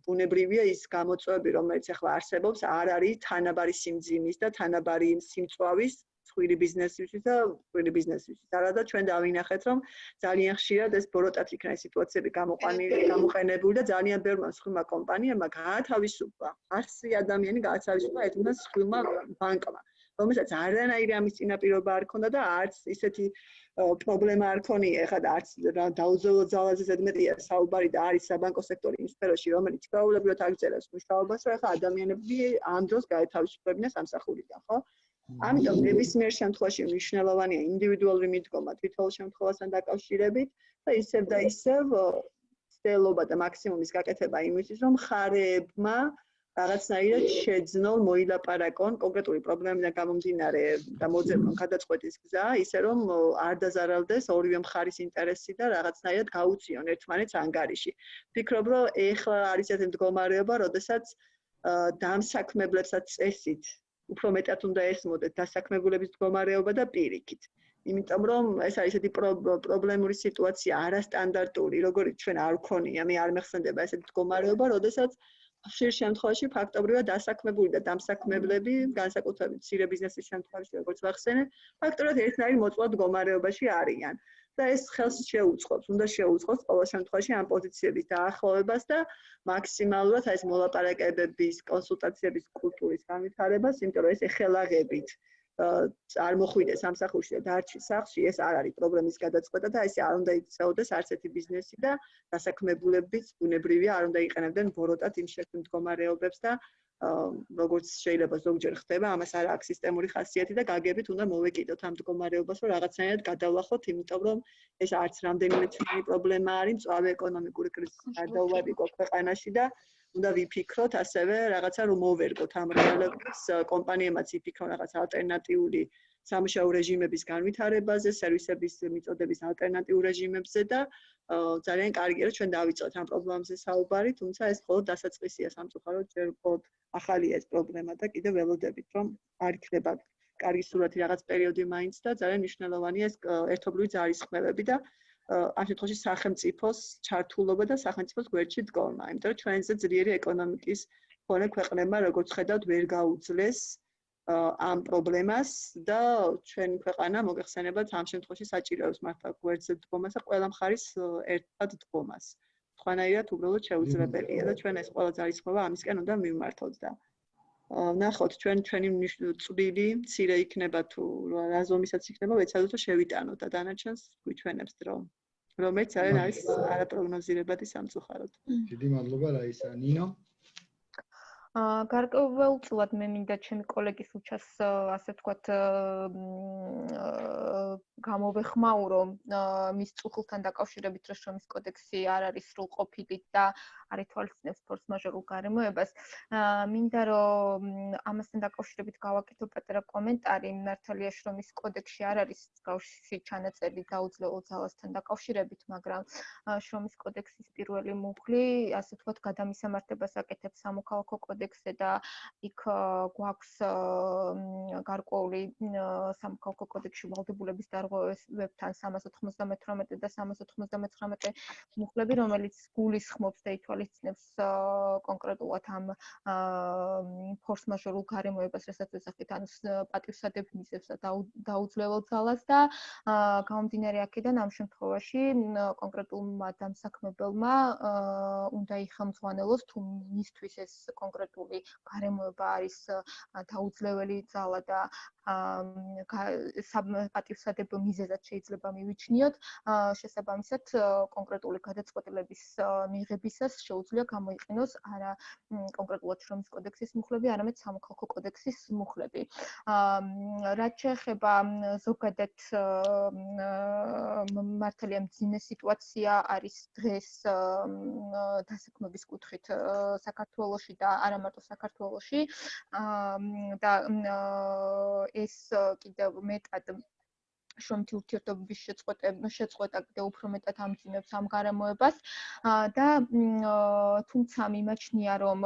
ბუნებრივია ის გამოწვევები, რომელიც ახლა არსებობს, არ არის თანაბარი სიმძიმის და თანაბარი სიმწვავის სხვილი ბიზნესისთვის და სხვილი ბიზნესისთვის. არა და ჩვენ დავინახეთ, რომ ძალიან ხშირად ეს ბოროტად იქნა სიტუაციები გამოყენებული და ძალიან ბევრმა სხვilma კომპანიებმა გაათავისუფლა 100 ადამიანი გაათავისუფლა ერთმანეთს სხვilma ბანკმა, რომელსაც არანაირი ამის წინაპირობა არ ქონდა და არც ისეთი პრობლემა არ ქონია, ეხლა და არც დაუძველო ძალაზე ზედმეტია საუბარი და არის საბანკო სექტორი იმ სფეროში, რომელიც ჩვეულებრივად აგრძელებს მუშაობას, რომ ეხლა ადამიანები ამ დროს გაეთავისუფლებინა სამსახურიდან, ხო? ამიტომ ნებისმიერ შემთხვევაში მნიშვნელოვანია ინდივიდუალური მიდგომა თითოეულ შემთხვევასთან დაკავშირებით და ისევ და ისევ ცდელობა და მაქსიმუმის გაკეთება იმისთვის, რომ მხარეებმა რაღაცნაირად შეძნონ, მოილაპარაკონ კონკრეტული პრობლემიდან გამომდინარე და მოძებნონ გადაწყვეტის გზა, ისე რომ არ დაზარალდეს ორივე მხარის ინტერესი და რაღაცნაირად გაუწიონ ერთმანეთს ანგარიში. ვფიქრობ, რომ ეხლა არის ეს მდგომარეობა, როდესაც დამსაქმებლებსაც წესით უფრო მეტად უნდა ესმოდეთ დასაქმებულების მდგომარეობა და პირიქით. იმიტომ რომ ეს არის ესეთი პრობლემური სიტუაცია, არასტანდარტული, როგორიც ჩვენ არ ვქონია, მე არ მეხსენდება ესეთი მდგომარეობა, როდესაც ხშირ შემთხვევაში ფაქტობრივად დასაქმებული და დამსაქმებლები, განსაკუთრებით მცირე ბიზნესის შემთხვევაში, როგორც ვახსენეთ, ფაქტობრივად ერთნაირ მოწყვლად მდგომარეობაში არიან. და ეს ხელს შეუწყობს, უნდა შეუწყოს ყოველ შემთხვევაში ამ პოზიციების დაახლოვებას და მაქსიმალურად ეს მოლაპარაკებების, კონსულტაციების კულტურის განვითარებას, იმიტომ რომ ეს ეხელაღებით არ მოხვიდეს სამსახურში და დარჩის სახლში, ეს არ არის პრობლემის გადაწყვეტა და ესე არ უნდა იქცეოდეს არც ერთი ბიზნესი და დასაქმებულებიც ბუნებრივია არ უნდა იყენებდნენ ბოროტად იმ შექმნილ მდგომარეობებს და როგორც შეიძლება ზოგჯერ ხდება, ამას არ აქვს სისტემური ხასიათი და გაგებით უნდა მოვეკიდოთ ამ მდგომარეობას, რომ რაღაცნაირად გადავლახოთ, იმიტომ რომ ეს არც რამდენიმე წლიანი პრობლემა არის, მწვავე ეკონომიკური კრიზისის გარდაუვალი ქვეყანაში და უნდა ვიფიქროთ ასევე რაღაცა რომ მოვერგოთ ამ რეალობას, კომპანიებმაც იფიქრონ რაღაც ალტერნატიული სამუშაო რეჟიმების განვითარებაზე, სერვისების მიწოდების ალტერნატიულ რეჟიმებზე და ძალიან კარგია რომ ჩვენ დავიწყოთ ამ პრობლემებზე საუბარი, თუმცა ეს მხოლოდ დასაწყისია სამწუხაროდ, ჯერ მხოლოდ ახალია ეს პრობლემა და კიდევ ველოდებით რომ არ იქნება კარგი სურათი რაღაც პერიოდი მაინც და ძალიან მნიშვნელოვანია ეს ერთობლივი ძალისხმევები და ამ შემთხვევაში სახელმწიფოს ჩართულობა და სახელმწიფოს გვერდში დგომა, იმიტომ რომ ჩვენზე ძლიერი ეკონომიკის მქონე ქვეყნებმა როგორც ხედავთ ვერ გაუძლეს ამ პრობლემას და ჩვენი ქვეყანა მოგეხსენებათ ამ შემთხვევაში საჭიროებს მართლა გვერდზე დგომას და ყველა მხარის ერთად დგომას. სხვანაირად უბრალოდ შეუძლებელია და ჩვენ ეს ყველა ძალისხმევა ამისკენ უნდა მივმართოთ და ნახოთ ჩვენი წვლილი მცირე იქნება თუ რა ზომისაც იქნება ვეცადოთ რომ შევიტანოთ და დანარჩენს გვიჩვენებს დრო რომელიც არის არაპროგნოზირებადი სამწუხაროდ. დიდი მადლობა რაისა. ნინო გარკვეულწილად მე მინდა ჩემი კოლეგის უჩას ასე ვთქვათ გამოვეხმაურო მის წუხილთან დაკავშირებით რომ შრომის კოდექსი არ არის სრულყოფილი და არ ითვალისწინებს ფორს-მაჟორულ გარემოებას. მინდა რომ ამასთან დაკავშირებით გავაკეთო პატარა კომენტარი. მართალია შრომის კოდექსში არ არის მსგავსი ჩანაწერი დაუძლეველ ძალასთან დაკავშირებით, მაგრამ შრომის კოდექსის პირველი მუხლი, ასე ვთქვათ, გადამისამართებას აკეთებს სამოქალაქო კოდექსზე და იქ გვაქვს გარკვეული სამოქალაქო კოდექსში ვალდებულების დარღვევებთან 398 და 399 მუხლები, რომელიც გულისხმობს და ითვალისწინებს კონკრეტულად ამ ფორს-მაჟორულ გარემოებას, რასაც ვეძახით, ანუ პატივსადებ მიზეზს და დაუძლეველ ძალას და გამომდინარე აქედან ამ შემთხვევაში კონკრეტულმა დამსაქმებელმა უნდა იხელმძღვანელოს თუ მისთვის ეს კონკრეტული გარემოება არის დაუძლეველი ძალა და პატივსადებ მიზეზად შეიძლება მივიჩნიოთ, შესაბამისად კონკრეტული გადაწყვეტილების მიღებისას შეუძლია გამოიყენოს არა კონკრეტულად შრომის კოდექსის მუხლები, არამედ სამოქალაქო კოდექსის მუხლები. რაც შეეხება ზოგადად მართალია მძიმე სიტუაცია არის დღეს დასაქმების კუთხით საქართველოში და არა მარტო საქართველოში და ეს კიდევ მეტად შრომითი ურთიერთობების შეწყვეტა კიდევ უფრო მეტად ამძიმებს ამ გარემოებას და თუმცა მიმაჩნია რომ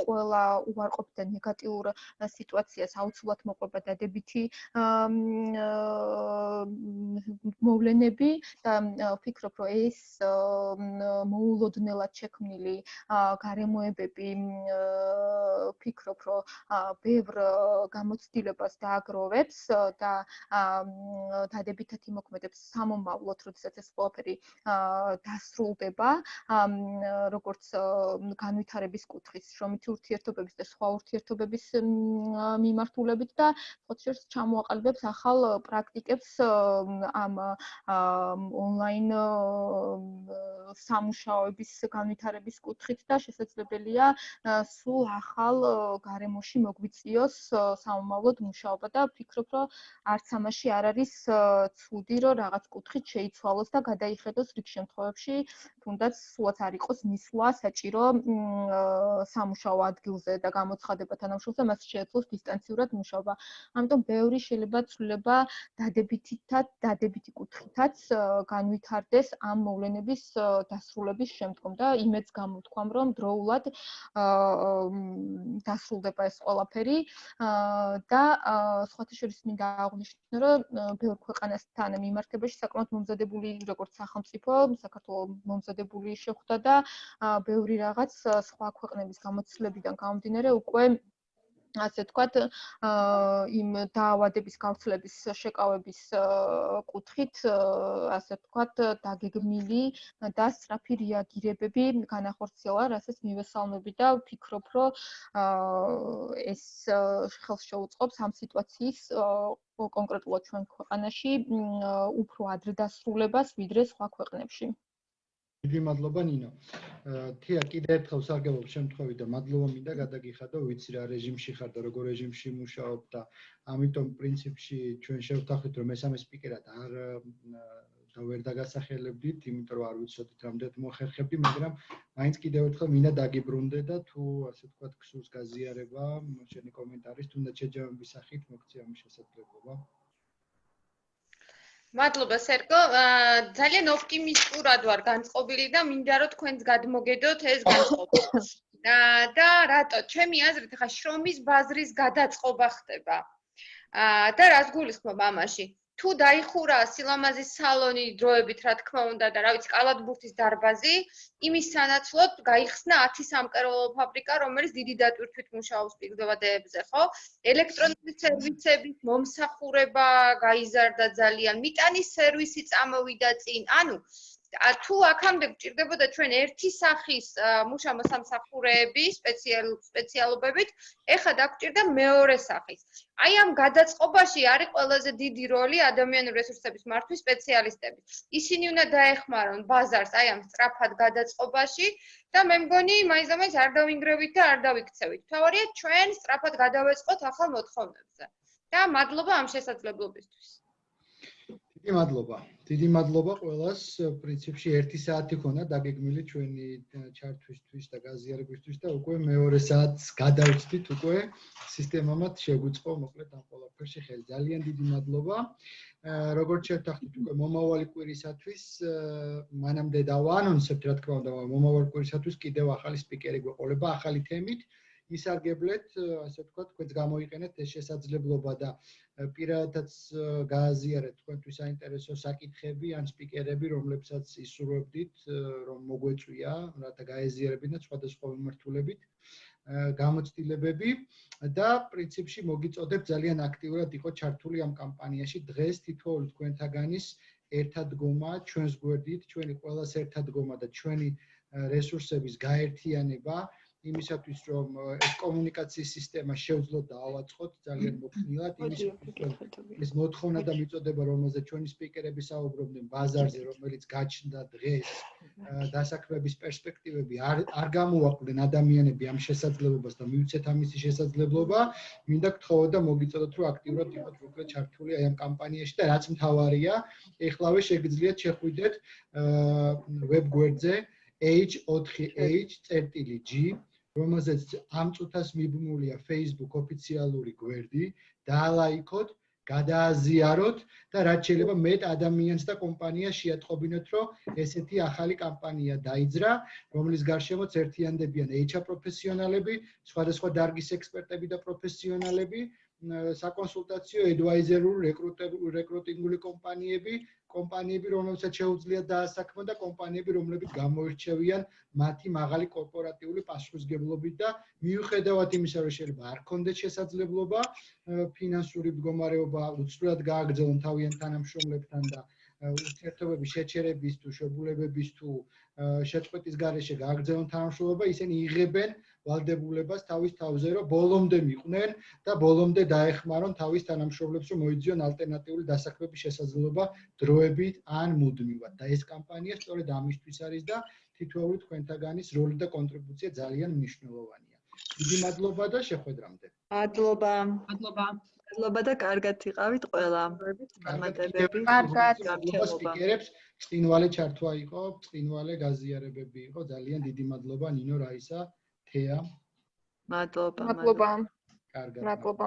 ყველა უარყოფდა ნეგატიურ სიტუაციას აუცილებლად მოყვება დადებითი მოვლენები და ვფიქრობ რომ ეს მოულოდნელად შექმნილი გარემოებები ვფიქრობ რომ ბევრ გამოცდილებას დააგროვებს და დადებითად იმოქმედებს სამომავლოდ, როდესაც ეს ყველაფერი დასრულდება, როგორც განვითარების კუთხის, შრომითი ურთიერთობების და სხვა ურთიერთობების მიმართულებით და ხოთშერს ჩამოაყალიბებს ახალ პრაქტიკებს ამ ონლაინ სამუშაოების განვითარების კუთხით და შესაძლებელია სულ ახალ გარემოში მოგვიწიოს სამომავლოდ მუშაობა და ვფიქრობ, რომ არც ამაში არ არის ცუდი, რომ რაღაც კუთხით შეიცვალოს და გადაიხედოს რიგ შემთხვევებში, თუნდაც სულაც არ იყოს მისვლა საჭირო სამუშაო ადგილზე და გამოცხადება თანამშრომელს და მას შეეძლოს დისტანციურად მუშაობა. ამიტომ ბევრი შეიძლება ცვლილება დადებითი კუთხითაც განვითარდეს ამ მოვლენების დასრულების შემდგომ და იმედს გამოთქვამ, რომ დროულად დასრულდება ეს ყველაფერი და სხვათა შორის მინდა აღვნიშნო, რომ ბევრ ქვეყანასთან მიმართებაში საკმაოდ მომზადებული როგორც სახელმწიფო, საქართველოს მომზადებული შეხვდა და ბევრი რაღაც სხვა ქვეყნების გამოცდილებიდან გამომდინარე უკვე ასე ვთქვათ, იმ დაავადების გავრცელების შეკავების კუთხით, ასე ვთქვათ, დაგეგმილი და სწრაფი რეაგირებები განახორციელა, რასაც მივესალმები და ვფიქრობ, რომ ეს ხელს შეუწყობს ამ სიტუაციის კონკრეტულად ჩვენ ქვეყანაში უფრო ადრე დასრულებას, ვიდრე სხვა ქვეყნებში. დიდი მადლობა ნინო. თია კიდე ერთხელ სარგებლობ შემთხვევით და მადლობა მინდა გადაგიხადო, ვიცი რა რეჟიმში ხარ და როგორ რეჟიმში მუშაობ და ამიტომ პრინციპში ჩვენ შევთანხმდით რომ მესამე სპიკერად ვერ დაგასახელებდით, იმიტომ რომ არ ვიცოდით რამდენად მოხერხებდი, მაგრამ მაინც კიდევ ერთხელ მინდა დაგიბრუნდე და თუ ასე ვთქვათ გსურს გაზიარება, შენი კომენტარის თუნდაც შეჯამების სახით მოგცე ამის შესაძლებლობა. მადლობა სერგო, ძალიან ოპტიმისტურად ვარ განწყობილი და მინდა რომ თქვენს გადმოგედოთ ეს განწყობა. და რატო? ჩემი აზრით ახლა შრომის ბაზრის გადაწყობა ხდება. და რას გულისხმობ ამაში? თუ დაიხურა სილამაზის სალონი დროებით, რა თქმა უნდა და რა ვიცი, კალათბურთის დარბაზი, იმის სანაცვლოდ გაიხსნა 10 სამკერვალო ფაბრიკა, რომელიც დიდი დატვირთვით მუშაობს პირდაპირებზე, ხო? ელექტრონული სერვისების მომსახურება გაიზარდა ძალიან, მიტანის სერვისი წამოვიდა წინ. ანუ თუ აქამდე გჭირდებოდა ჩვენ ერთი სახის მოსამსახურეები სპეციალობებით, ეხლა დაგჭირდა მეორე სახის. აი ამ გადაწყობაში არის ყველაზე დიდი როლი ადამიანური რესურსების მართვის სპეციალისტების. ისინი უნდა დაეხმარონ ბაზარს აი ამ სწრაფად გადაწყობაში და მე მგონი მაინც არ დავინგრევით და არ დავიქცევით. თავარია ჩვენ სწრაფად გადავეწყოთ ახალ მოთხოვნებზე. და მადლობა ამ შესაძლებლობისთვის. დიდი მადლობა ყველას. პრინციპში 1 საათი ქონა დაგეგმილი ჩვენი ჩართვისთვის და გაზიარებისთვის და უკვე მეორე საათს გადავწვით უკვე სისტემამად შეგვიწყო მოკლედ ამ ყველაფერში ხელი. ძალიან დიდი მადლობა. როგორც შევთანხმდით უკვე მომავალი კვირისათვის მანამდე დავაანონსებთ რა თქმა უნდა, მომავალი კვირისათვის კიდევ ახალი სპიკერი გვეყოლება ახალი თემით. ისარგებლეთ, ასე ვთქვათ, თქვენც გამოიყენეთ ეს შესაძლებლობა და პირადადაც გააზიარეთ თქვენთვის საინტერესო საკითხები ან სპიკერები, რომლებსაც ისურვებდით, რომ მოგვეწვია, რათა გაეზიარებინათ სხვადასხვა მიმართულებით გამოცდილებები და პრინციპში მოგიწოდებ ძალიან აქტიურად იყო ჩართული ამ კამპანიაში. დღეს თითოეული თქვენთაგანის ერთადგომა, ჩვენს გვერდით, ჩვენი ყველას ერთადგომა და ჩვენი რესურსების გაერთიანება იმისათვის რომ ეს კომუნიკაციის სისტემა შევძლოთ და ავაწყოთ ძალიან მოხნილად ეს მოთხოვნა და მიწოდება რომელზეც ჩვენი სპიკერები საუბრობდნენ ბაზარზე რომელიც გაჩნდა დღეს დასაქმების პერსპექტივები არ გამოაკლენ ადამიანები ამ შესაძლებლობას და მივცეთ ამისი შესაძლებლობა მინდა გთხოვოთ და მოგიწოდოთ რომ აქტიურად იყოთ უკვე ჩართული აი ამ კამპანიაში და რაც მთავარია ეხლავე შეგიძლიათ შეხვიდეთ ვებ გვერდზე h4h.g რომელზეც ამ წუთას მიბმულია Facebook ოფიციალური გვერდი, დაალაიქოთ, გადააზიაროთ და რაც შეიძლება მეტ ადამიანს და კომპანიას შეატყობინოთ, რომ ესეთი ახალი კამპანია დაიძრა, რომლის გარშემოც ერთიანდებიან HR პროფესიონალები, სხვადასხვა დარგის ექსპერტები და პროფესიონალები, საკონსულტაციო, ადვაიზერული, რეკრუტინგული კომპანიები, რომლებსაც შეუძლიათ დაასაქმო და კომპანიები, რომლებიც გამოირჩევიან მათი მაღალი კორპორატიული პასუხისმგებლობით და მიუხედავად იმისა, რომ შეიძლება არ ქონდეთ შესაძლებლობა ფინანსური მდგომარეობა უცვლელად გააგრძელონ თავიანთ თანამშრომლებთან და ურთიერთობების შეჩერების თუ შეგულებების თუ შეწყვეტის გარეშე გააგრძელონ თანამშრომლობა, ისინი იღებენ ვალდებულებას თავის თავზე, რომ ბოლომდე მიყვნენ და ბოლომდე დაეხმარონ თავის თანამშრომლებს, რომ მოიძიონ ალტერნატიული დასაქმების შესაძლებლობა დროებით ან მუდმივად. და ეს კამპანია სწორედ ამისთვის არის და თითოეული თქვენთაგანის როლი და კონტრიბუცია ძალიან მნიშვნელოვანია. დიდი მადლობა და შეხვედრამდე. მადლობა. მადლობა და კარგად იყავით ყველა. დამატებები. კარგად. სპიკერებს წინვალე ჩართვა იყო, წინვალე გაზიარებები იყო. ძალიან დიდი მადლობა ნინო, რაისა, თეა. მადლობა. მადლობა. კარგად. მადლობა.